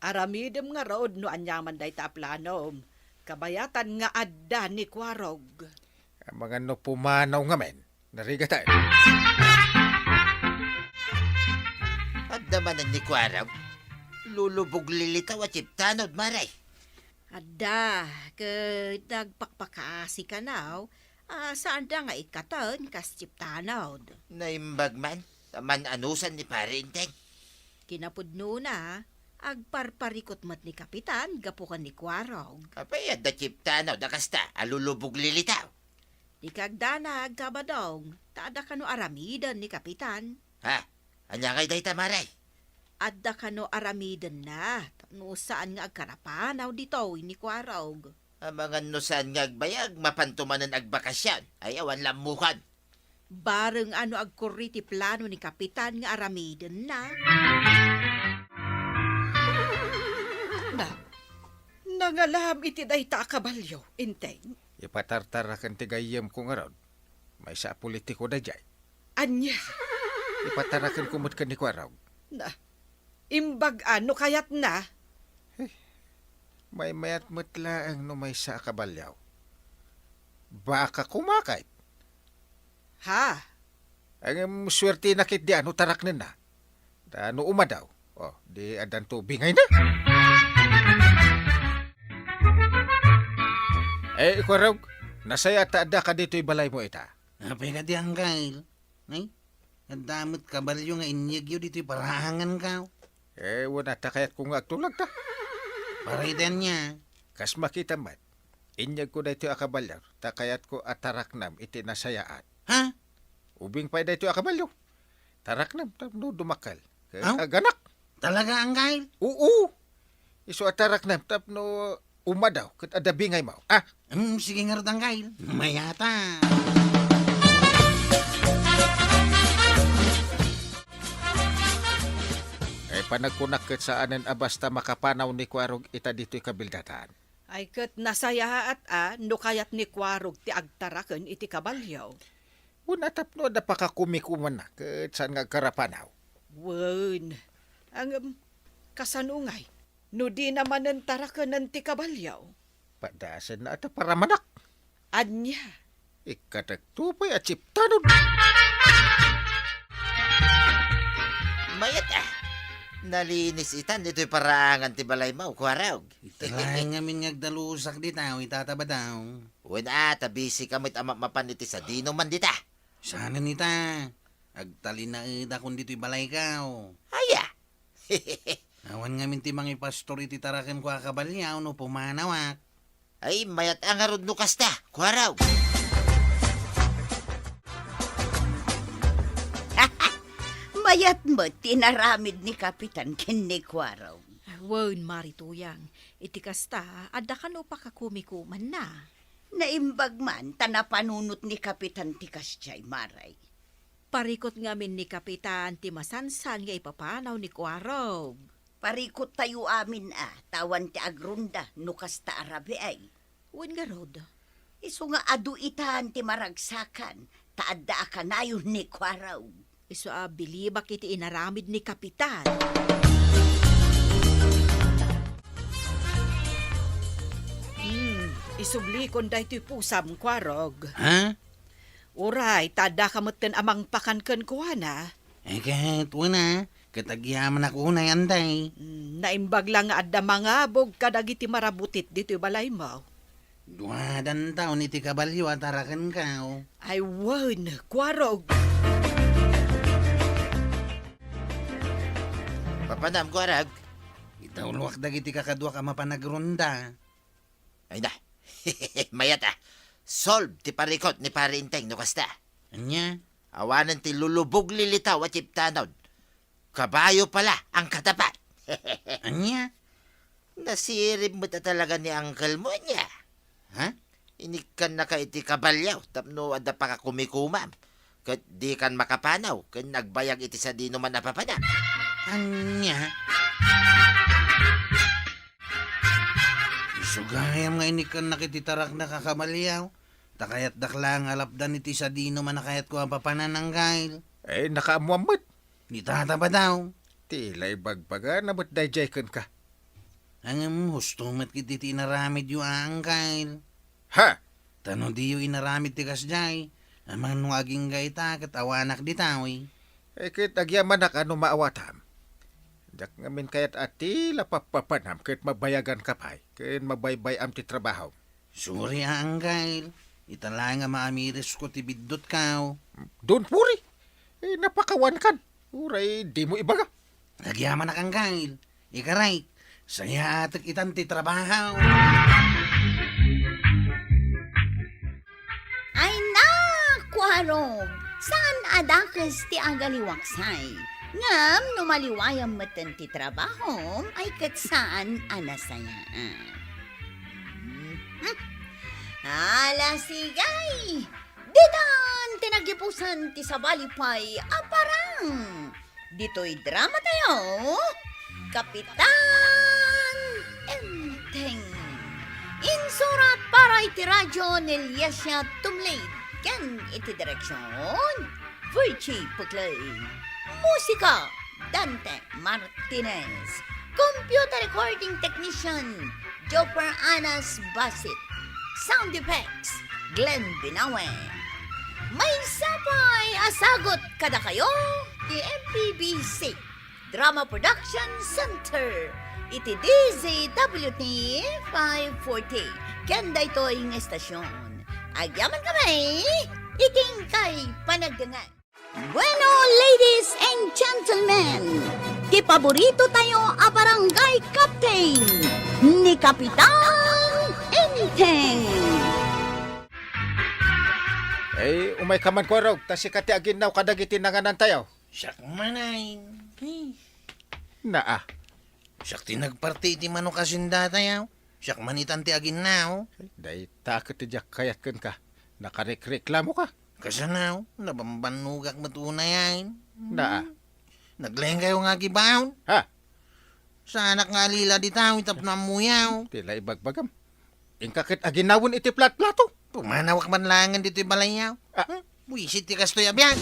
aramidem nga road no anyaman dayta planom. Kabayatan nga adda ni Kwarog. Ang mga no pumanaw nga men, nariga tayo. Adda manan ni Kwarog. Lulubog lilitaw at chiptanod maray. Adda, nagpakpakasi ka now. Saan da nga ikatan kas chip tanod? Naimbag man, taman anusan ni pare Inteng. Kinapudno na, agparparikot mat ni kapitan, gapukan ni Kwarog. Apay at da chiptanod, nakasta, alulubog lilitaw. Di kagdanag kabadong, taada ka no aramidan ni kapitan. Anya kay dayta maray? Adda ka no aramidan na, no saan nga agkarapanaw dito ni Kwarog. Ang mga nusan nga agbayag, mapantumanan agbakasyan, ay awan lamukan. Bareng ano agkuriti plano ni kapitan nga aramidan na. Nangalam iti dayta kabalyo, Inteng. Ipatartarakan ti gayem ko nga ron. May sa politiko da jay. Anya? Ipatarakan kumot ka ni Kwaraw. Imbag ano kayat na? May mayat matlaang no may sa kabalyaw. Baka kumakait. Ang swerte nakit di ano tarak na. Ano umadaw. Di adan tubingay na. Kwaraw, nasaya taada ka dito'y balay mo ita. Apay ka di ang Kyle. Ay, At damot kabalyo nga inyagyo dito'y parahangan ka. Wala ta kayat kung agtulag ta. Paritan niya. Kas makita man, inyag ko dito akabalyo, ta kayat ko ataraknam iti nasayaat. Ha? Ubing pa dito akabalyo. Taraknam, tapno dumakal. Aw? Aganak. Talaga ang gail? Oo. Iso ataraknam, tapno umadaw, kat adabingay mo. Sige nga rin ang gail. Mayata. Panagkunak kat saanan basta makapanaw ni Kwarog ita dito'y kabildataan. Ay kat nasayaat no kayat ni Kwarog ti agtaraken iti kabalyaw. Una tapno da pakakumikuman na kat saan nga karapanaw. Wen, ang kasanungay, no di naman ang taraken ng ti kabalyaw. Padasan na ata para manak. Anya, Ikatagtupay at siptanon. Mayat nalinis itan dito'y paraangan ti balay mo, Kwarog. Italay ngamin ngagdalusak ditaw, itataba daw. Wala, tabisi kamit mapaniti sa dino man dita. Sana nita. Agtali na ida kung dito'y balay ka. Aya. Awan ngamin ti mga pastor iti tarakan ko akabalyaw no pumanawak. Ay, mayat ang arod no kasta, Kwarog. Mayat mo, tinaramid ni Kapitan ken ni Kwarog. Wen, Marituyang, iti kasta, adda ka no pakakumikuman na. Naimbag man, tanapanunot ni Kapitan tikas jay maray. Parikot ngamin ni Kapitan ti masansan nga ipapanaw ni Kwarog. Parikot tayo amin tawan ti agrunda, no kasta arabi ay. Wen nga rod. Iso nga adu itan ti maragsakan, taadda akanayon ni Kwarog. Iso bilibak iti inaramid ni Kapitan. isubli kon daytoy pusam, Kwarog. Ha? Uray, tada kamutten amang pakanken kuana. Kahit wala. Katagyaman ako na yanday. Naimbag lang nga adda mga bog kadagiti marabutit dito'y balay mo. Duwadan taon iti kabalyo at arakan ka. Ay, wan, Kwarog. Papanam, Kwarog. Itawluwak dagiti kakadwa ka mapanagronda. Ay na, mayat solve ti parikot ni Parinteng no kasta. Anya? Awanan ti lulubog lilitaw at iptanaw. Kabayo pala ang katapat. Anya? Nasirib mo ta talaga ni uncle mo niya. Ha? Inikan na ka iti kabalyaw, tapno adda pa ka kumikumam. Kat di kan makapanaw, kan nagbayag iti sa di naman napapanam. Anya? Isugayam nga inikan nakititarak na kakabalyaw. Takayat daklang alapdan iti sa di naman nakayat ko ang papanananggail. Nakaamuamot. Di tata ba daw? Tila'y bagbaga na ba't dayjaykan ka? Ang husto mat kiti inaramid yu angkail. Ha? Tano di yu inaramid ti kasjay. Amang nung aging gaita kat awanak di tawi. Kit agyaman ak ano maawatam. Jak ngamin kayat ati lapapapanam kit mabayagan kapay. Kit mabaybay am ti trabaho. Sorry angkail. Italay nga maamiris ko ti biddot kaw. Don't worry. Napakawan kan. Uray, di mo ibaga. Nagyaman na kang gail. Ikaray, saya atak itan ti trabaho. Ay na, Kwarog! Saan adakas ti agaliwaksay? Ngam, numaliwayang matan ti trabaho, ay kat saan anasayaan. Ala sigay! Ditan tinagipusan ti sabalipay aparang. Dito'y drama tayo. Kapitan Enteng. Insurat para iti radyo ni Lyesya Tumlid. Ken iti direksyon Virchie Puklay. Musika Dante Martinez. Computer recording technician Joper Anas Basit. Sound effects Glenn Binawe. May sapay asagot kada kayo ti MPBC Drama Production Center iti DZWT 540 kanda ito ang estasyon. Agyaman kami iting kay panagdangan. Bueno, ladies and gentlemen, ti paborito tayo a barangay captain ni Kapitan Enteng. Umay ka man Kwarog, ta si kati aginaw kadagiti nanganan tayo. Siyak manay. Naa. Siyak tinagparti iti mano kasinda tayo. Siyak manitan ti aginaw. Day takot ti jak kayat ken ka. Nakareklamo ka. Kasanaw, nabambanugak matunayan. Naa. Nagleng kayo nga gibaon. Ha? Sa anak nga lila di tao, itap na muyaw. Tila ibagbagam. Ingkakit aginawon iti plat-plato. Pumanawak man langan dito yung balayaw. Wisit ti kastoy abyan.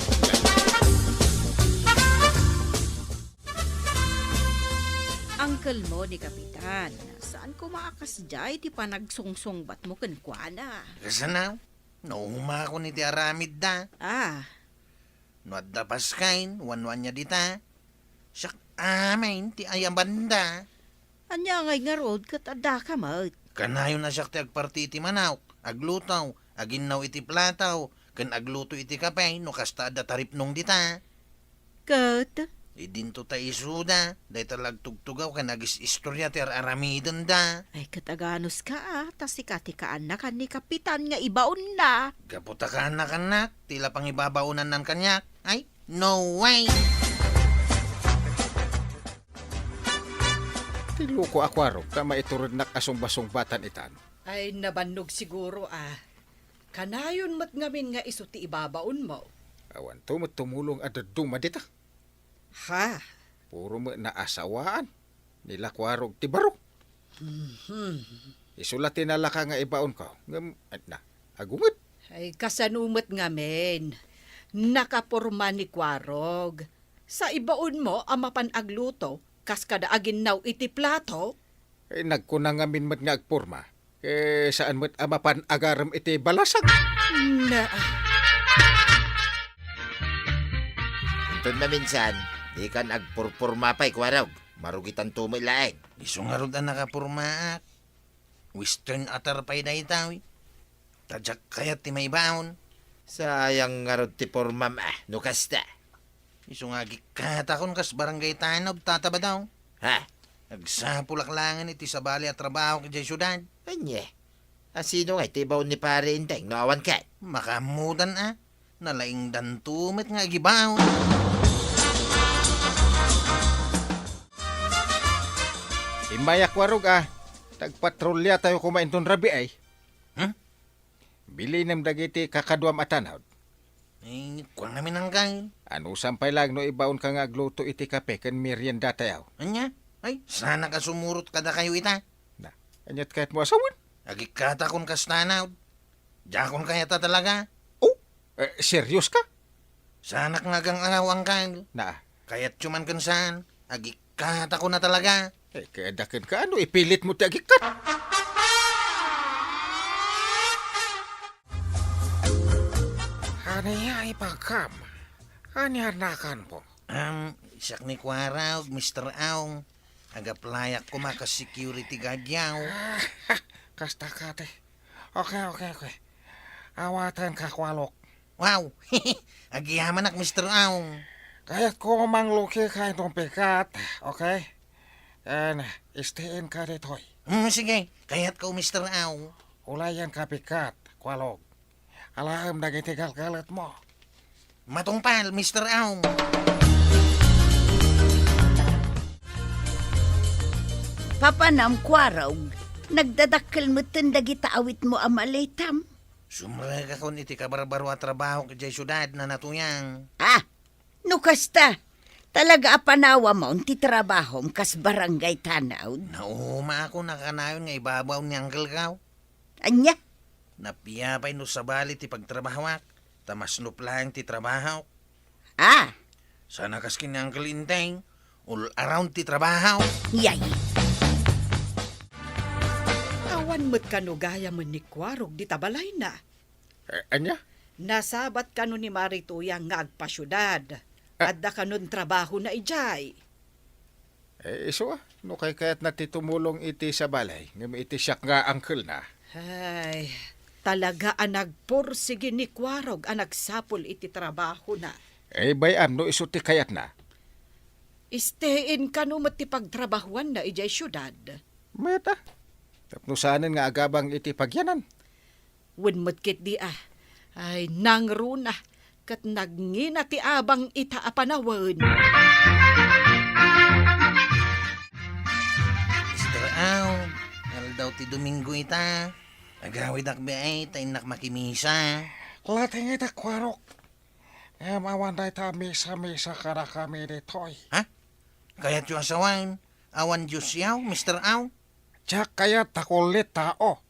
Uncle mo ni Kapitan, saan ko maakas jay ti panagsungsong bat mo kenkwana? Kasanaw, nauhuma ko ni ti aramid da. No at dapas kain, wanwan niya dita. Siyak amain ti ayang banda. Anya ngay nga road kat adda ka mat. Kanayo na siyak ti agparti iti manaw, aglutaw, aginaw iti plataw, kan agluto iti kapay, no kasta da tarip nung dita. Kat? Idinto ta isuda, day talag tugtugaw kan agis istorya ti aramiden da. Ay kataganos ka tas sikatikaan na kan ni Kapitan nga ibaon na. Kaputa ka anak-anak, tila pang ibabaunan ng kanyak. Ay, no way! Tiluko Akwarog, ta maiturod nak asong-basong-batan itan. Ay nabannog siguro Kanayon mat ngamin nga iso ti ibabaon mo. Awan to tumulong at dumadita. Ha? Puro mo naasawaan. Nila Kwarog ti barok. Isulatin na laka nga ibaon ko. Agumit. Ay kasanumat ngamin. Nakaporma ni Kwarog. Sa ibaon mo amapan agluto, kas kada aginaw iti plato. Ay nagkunang ngamin mat nga agporma. Saan mo't amapan agaram iti balasag? Na. Ito na minsan, di kan agpurpurma pa'y Kwarog. Marugitan tumay laeng. Iso nga ron ang nakapurmaak. Western atar pa'y na itaw. Tadyak kayat ti may baon. Sayang nga ron ti pormam no kasta. Iso nga gikatakon kas barangay tanob tataba daw. Ha? Nagsapulaklangan iti sa bali at trabaho kay syudad. Anye. Sino nga iti baon ni pare Inteng no awan ka? Makamudan nalaing dantumit nga gibaon. Imaya Kwarog tagpatrolya tayo kumainton rabi ay. Bili ng dagiti kakaduam atanawd. Ay, kuwang namin ang kain. Ano sampay lang no ibaon ka nga agluto iti kape kan merienda tayaw. Anya? Ay, sana ka sumurot kada kayo ita. Anyat kahit mo asawan. Agikatakon kas tanaw. Jakon kaya ta talaga. Serious ka? Sana nga gang angawang kain. Kaya't cuman kan saan. Agikatakon na talaga. Kaya dakin ka ipilit mo ti agikat. Ano ipagkam? Ano nakan po? Isak ni Kwaraw, Mr. Aong. Agaplayak ko maka-security guard yaw. Kasta ka te. Okay. Awatan ka Kwalok. Wow, agiyaman ak Mr. Aong. Kaya't ko mangluki ka itong pikat. Okay? Istayin ka ditoy. Sige, kaya't ko Mr. Aong. Ulayan ka pikat, Kwalok. Alam na gitigal-galat mo. Matungpal, Mr. Aong. Papanam Kwarog, nagdadakkel mo dagita awit mo amalitam. Sumrega kon iti kabarbaro at trabaho kay syudad na natuyang. Nukasta. Talaga apanawa mo ti trabahom kas barangay tanaw. Nauma ako nakanayon nga ibabaw ni Uncle Gaw. Anya? Napiyapay no sabali ti pagtrabahawak. Tamas no lang ti trabaho. Sana kaskin ni Uncle Inteng. All around ti trabaho. Yay. Awan mo't kano gaya mo ni Kwarog di tabalay na. Anya? Nasabat kano ni Marituyang nga agpasyudad. Adda kanon trabaho na ijay. Iso no kay kaya't natitumulong iti sa balay. Ngam iti siyak nga uncle na. Ay, talaga ang nagpursige ni Kwarog ang nagsapol iti trabaho na. Bayam no iso ti kayat na. Istein ka no ti pagtrabahuan na ijay syudad. Meta. Tapno saanin nga agabang iti pagyanan. Wenmet kit di ay nangruna kat nagngina ti abang ita apanawen. Mr. Aw, daw ti Domingo ita. Agawid akbe ay tayo nakmakimisa. Lating ita kwarok. Mawan na ita misa-misa kada kami ditoy. Ha? Kaya't yung asawan, awan Diyos yaw, Mr. Aw. Diyak kayat takulit tao.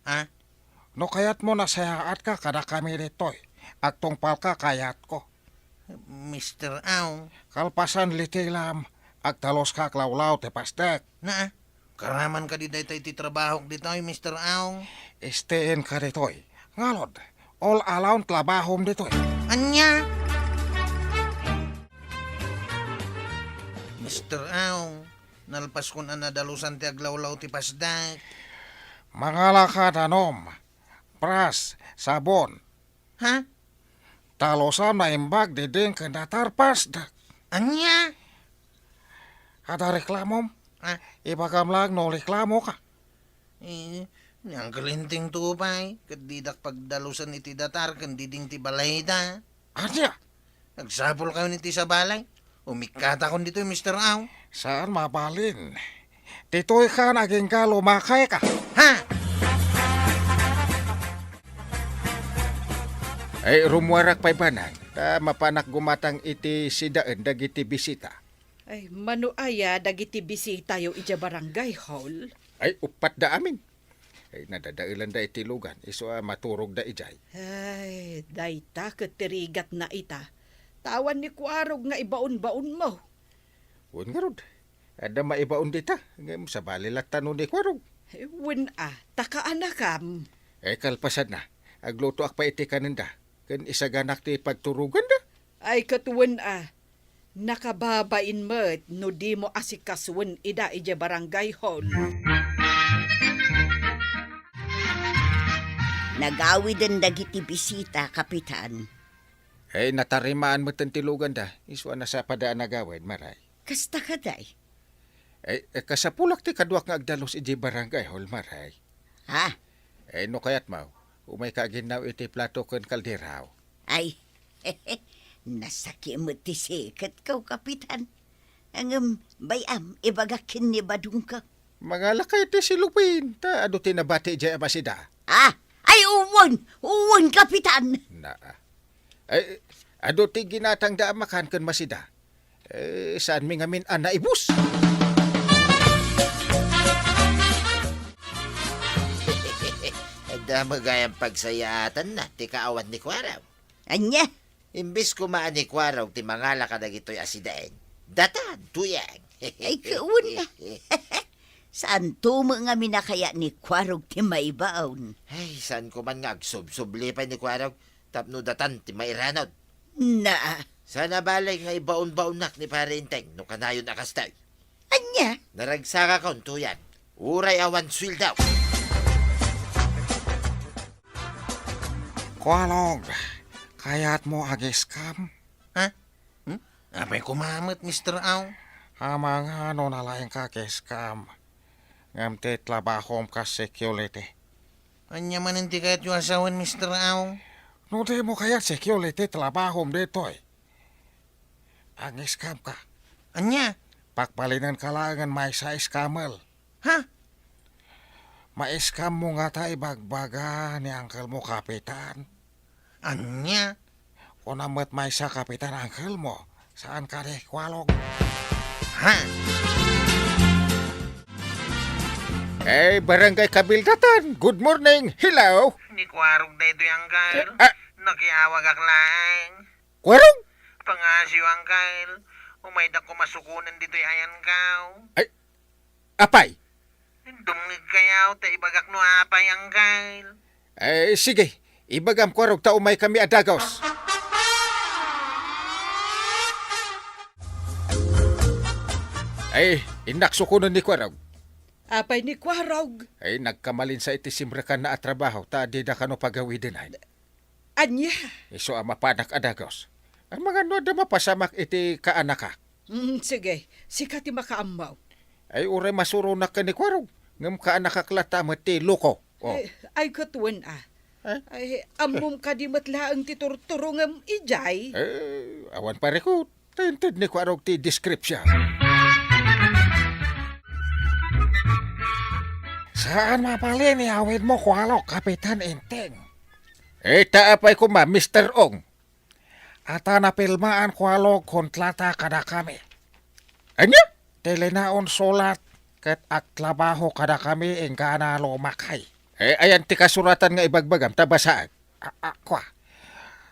Ha? No kayat mo nasayaat ka kada kami ditoy. At tungpal ka kayat ko. Mr. Aw. Kalpasan litilam. Agtalos ka klawlaw te pastek. Na, karaman ka di daytoy ti trabaho ditoy, Mr. Aw. Istiin ka ditoy. Ngalod, all around tlabahom ditoy. Anya? Mr. Aw, nalpas ko na nadalusan ti aglawlaw ti pasdak. Mangalaka tanom. Pras, sabon. Ha? Talosan na imbag diding kendatar pasdak. Anya? Ada reklamom? Ha? Ibagam lang no reklamo ka. Yang kelinting tupay, kadidak pagdalusan iti datar, kandiding ti balay da. Anya? Nagsapol kayo niti sa balay. Umikata kon dito, Mr. Aw. Saan mabalin? Ditoy ka naging ka lumakay ka. Ha? Ay rumwarak pa'y banang. Ta mapanak gumatang iti sidaan dagiti bisita. Ay mano aya dagiti bisita yo ija barangay hall. Ay upat da amin. Ay nadadailan da iti lugan. Iso maturog da ijay. Ay dayta ketirigat na ita. Tawan ni Kuarog nga ibaon-baon mo. Wen nga rod. Ada maibaon dita. Ngayong sa balilat tanong ni Kwarog. Wen takaan na kam. Kalpasan na. Agluto ak pa iti kananda. Kan isaganak ti pagturugan da. Ay katuwen nakababain mo't no di mo asikaswen ida ija barangay hall. Nagawi din dagiti bisita, Kapitan. Ay natarimaan mo tilugan da. Iswa na sa padaan nagawin, maray. Kasta ka day? Ay kasapulak ti kaduak nga agdalos iti barangay hall, maray. Ha? Ay no kayat mau. Umay kaginaw iti plato ken kalderaw. Ay, nasaki mo ti sikat ka, Kapitan. Ang bayam, ibagakin ni badung ka. Mga lakay ti silupin. Ta ado tinabati jay amasida. Ay uwan, Kapitan. Na. Ay, ado ti ginatang da makan ken masida. Saan mi ngamin naibus? Da magayang pagsayatan na, ti kaawat ni Kwaraw. Anya? Imbis kumaan ni Kwaraw, ti mangala ka na gito'y asidain. Datan, tuyang. Ay, kaun na. Saan tumo nga minakaya ni Kwarog ti maibaon? Ay, saan ko man nga agsubsubli pa ni Kwaraw, tapno datan ti mairanod. Na. Sana balay nga ibaon-baonak ni Parinteng, no kanayon akastay. Anya? Naragsaka kon tuyang. Uray awan swil daw. Kwalog, kaya't mo agiskam? Ha? Apay kumamot, Mr. Aw. Amang ano nalayang ka kiskam. Ngam ti tlabahom ka security. Anya man hindi kaya't yung asawan, Mr. Aw. No di mo kaya security tlabahom ditoy. Agiskam ka. Anya? Pakpalinan ka langan may sa iskamel. Ha? Maiskam mo nga tayo bagbaga ni uncle mo, Kapitan. Anya? Kung namat may sa Kapitan uncle mo, saan ka di, Kwalog? Ha? Barangay Kabildatan, good morning, hello? Ni Kwarog na ito yung Uncle. Nakiawag ak lang. Kwarog? Pangasyo, Uncle. Umayda ko masukunan dito ayan kaw. Apay? Dumig kayaw, ta ibagak no apay, Uncle. Sige, ibagam Kwarog, ta umay kami adagos. Inaksukunan ni Kwarog. Apay ni Kwarog. Nagkamalin sa itisimra ka na atrabaho, ta di na ka no pagawi din ay. Anya? Iso ang mapanak adagos. Ang mga no da mapasamak iti kaanak ka. Sige, sika ti makaamaw. Ay uray masuro na ka ni Kwarog. Ngam kaanak kaklata mo ti loko. Oh. Ay katuan Ay, amom ka di matlaang ti turturungam ijay. Awan pare ko. Tinted ni Kwarog ti description. Saan mapali ni awit mo, Kwalo, Kapitan Enteng? Taapay ko ma, Mr. Ong. Ata na pilmaan, Kwalo, kontlata kada kami. Anya? Telenaon solat, kat aktrabaho kada kami ing kanalo makay. Ayan ti kasuratan nga ibagbagam, tabasaag. Kwa.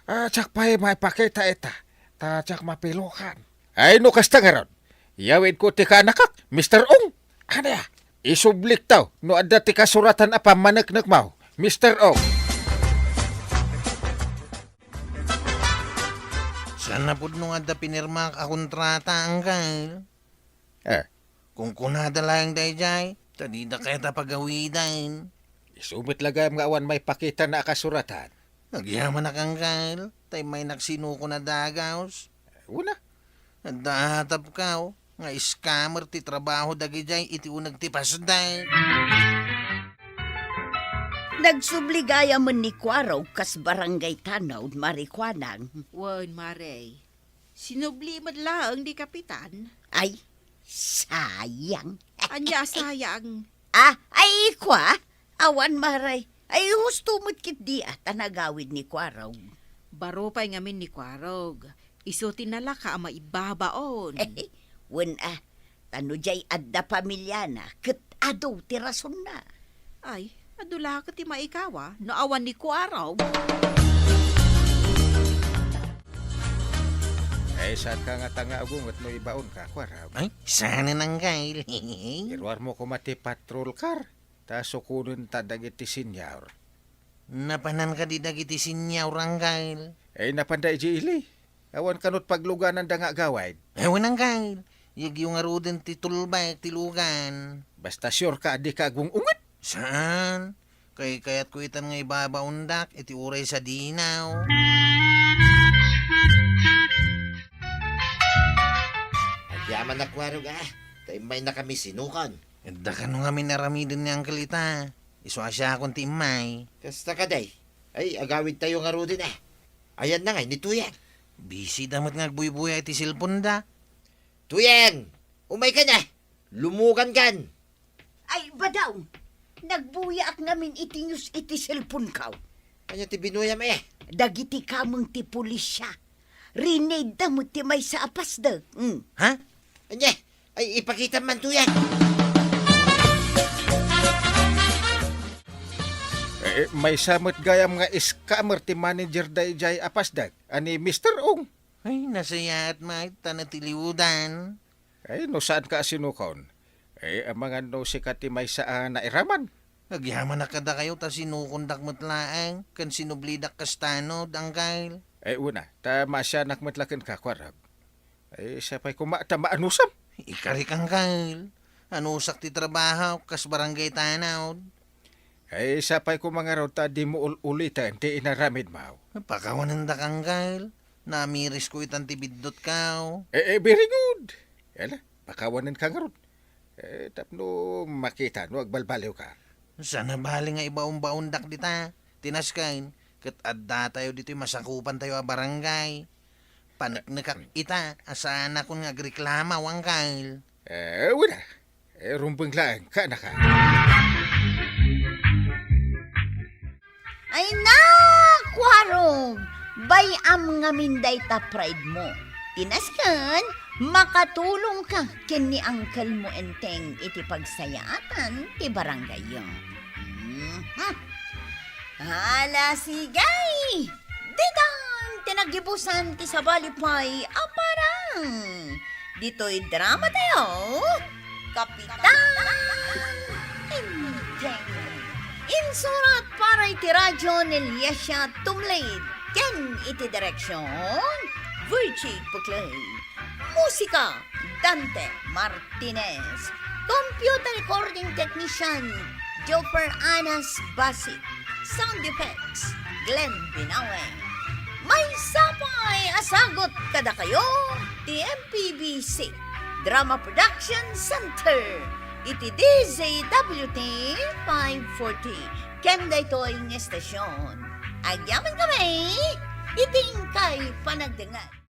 Tsak pa'y maipakita ita, tsak mapilukan. Ay, no kasta nga ron. Yawid ko ti kanakak, Mr. Ong. Ano ya? Isublik taw, no adda ti kasuratan apa manaknak mau, Mr. Ong. Sana po nung adda pinirma ka kontrata, Uncle. Kung kunada lang dayjay, tadi na kaya tapagawidan. Isubit lagam nga awan may pakita na kasuratan. Nagyaman na kang Uncle, tay may nagsinuko na dagaws. Una. Nadahatap ka, nga scammer ti trabaho dagijay iti unag ti pasday. Nagsubligaya man ni Kwaraw kas barangay Tanaw, Marikwanang. Wan, Mare. Sinubli man lang di kapitan. Ay, sayang. Anya sayang. Ay, kwa? Awan, Maray. Ay, husto mo't kit di tanagawid ni Kwaraw. Baro pa'y ngamin ni Kwarog. Iso tinala ka ama ibabaon. Wen tano jay adda pamilya na, ket ado ti rason na. Ay, adula ka ti maikawa, no awan ni Kwarog. Ay, saan ka nga tanga agungot no ibaon ka, Kwarab? Ay, sana nang Uncle. Irwar mo kumati patrol car, ta sukunun ta dagiti sinyaw. Napanan ka di dagiti sinyaw, Uncle. Ay, napanday ji ili. Awan kanot pagluganan da nga gawaid. Ewan, Uncle. Yag yung aruden ti tulbay, ti lugan. Basta sure ka, di ka agung ungat. Saan? Kaya't ko itan nga ibabaundak, iti uray sa dinaw. Yaman na Kwarog Tay may na kami sinukan. Edda ka nung kami naramidin ni Uncle ita. Iso asya akong ti imay. Kasta ka day. Ay, agawid tayo nga rodin Ayan na nga, ni Tuyang. Busy damat nga agbuy-buya iti silpon da. Tuyang! Umay ka na! Lumugan kan! Ay, badaw. Nagbuyak namin iti news iti cellphone kaw. Kanya ti binuyam Dagiti kamong ti pulisya. Rinaid da mo ti may sa apas da. Ha? Anya, ay ipakita man Tuyang. May samot gayam nga scammer ti manager dayjay apasdag. Ani Mr. Ong. Ay, nasaya at may tanatiliudan. Ay, no saan ka sinukon? Ay, ang mga no sikat ti may saan na iraman. Nagyaman na kada kayo ta sinukundak matlaang kan sinublidak kastanod, Uncle. Ay, una, tama siya nakmatlakan ka, Kwarag. Ay, siya pa'y kumata maanusam. Ikarik, Uncle. Anusak ti trabaho kas barangay Tanaw. Ay, siya pa'y kumangaraw ta di mo ulitan ti inaramid mo. Pakawanan da, Uncle. Namiris ko itan ti bidot kaw. Very good. Yala, pakawanan ka nga ron. Tapno makita, no, agbalbaliw ka. Sana bali nga ibaon-baondak dita. Tinaskain, kat adda tayo dito'y masakupan tayo a barangay. Panaknakak ita, asana kung agreklama, Uncle. Wala. Rumbang lang, ka na ka. Ay na, Kwarog! Bayam nga minday ta pride mo. Tinaskan, makatulong ka ken ni Uncle mo Enteng iti pagsayatan ti barangay yo. Hala sigay! Ditang tinagibusan ti sabalipay aparang. Dito'y drama tayo. Kapitan Enteng. Insurat para iti radyo ni Liesya Tumlaid. Ken iti direksyon, Virgie Puclay. Musika, Dante Martinez. Computer recording technician, Joper Anas Basit. Sound effects, Glenn Binawe. May sapay asagot kada kayo, TMPBC, Drama Production Center. Iti DZWT 540. Kenda ito ang estasyon. Agyaman kami, iting kay panagdangan.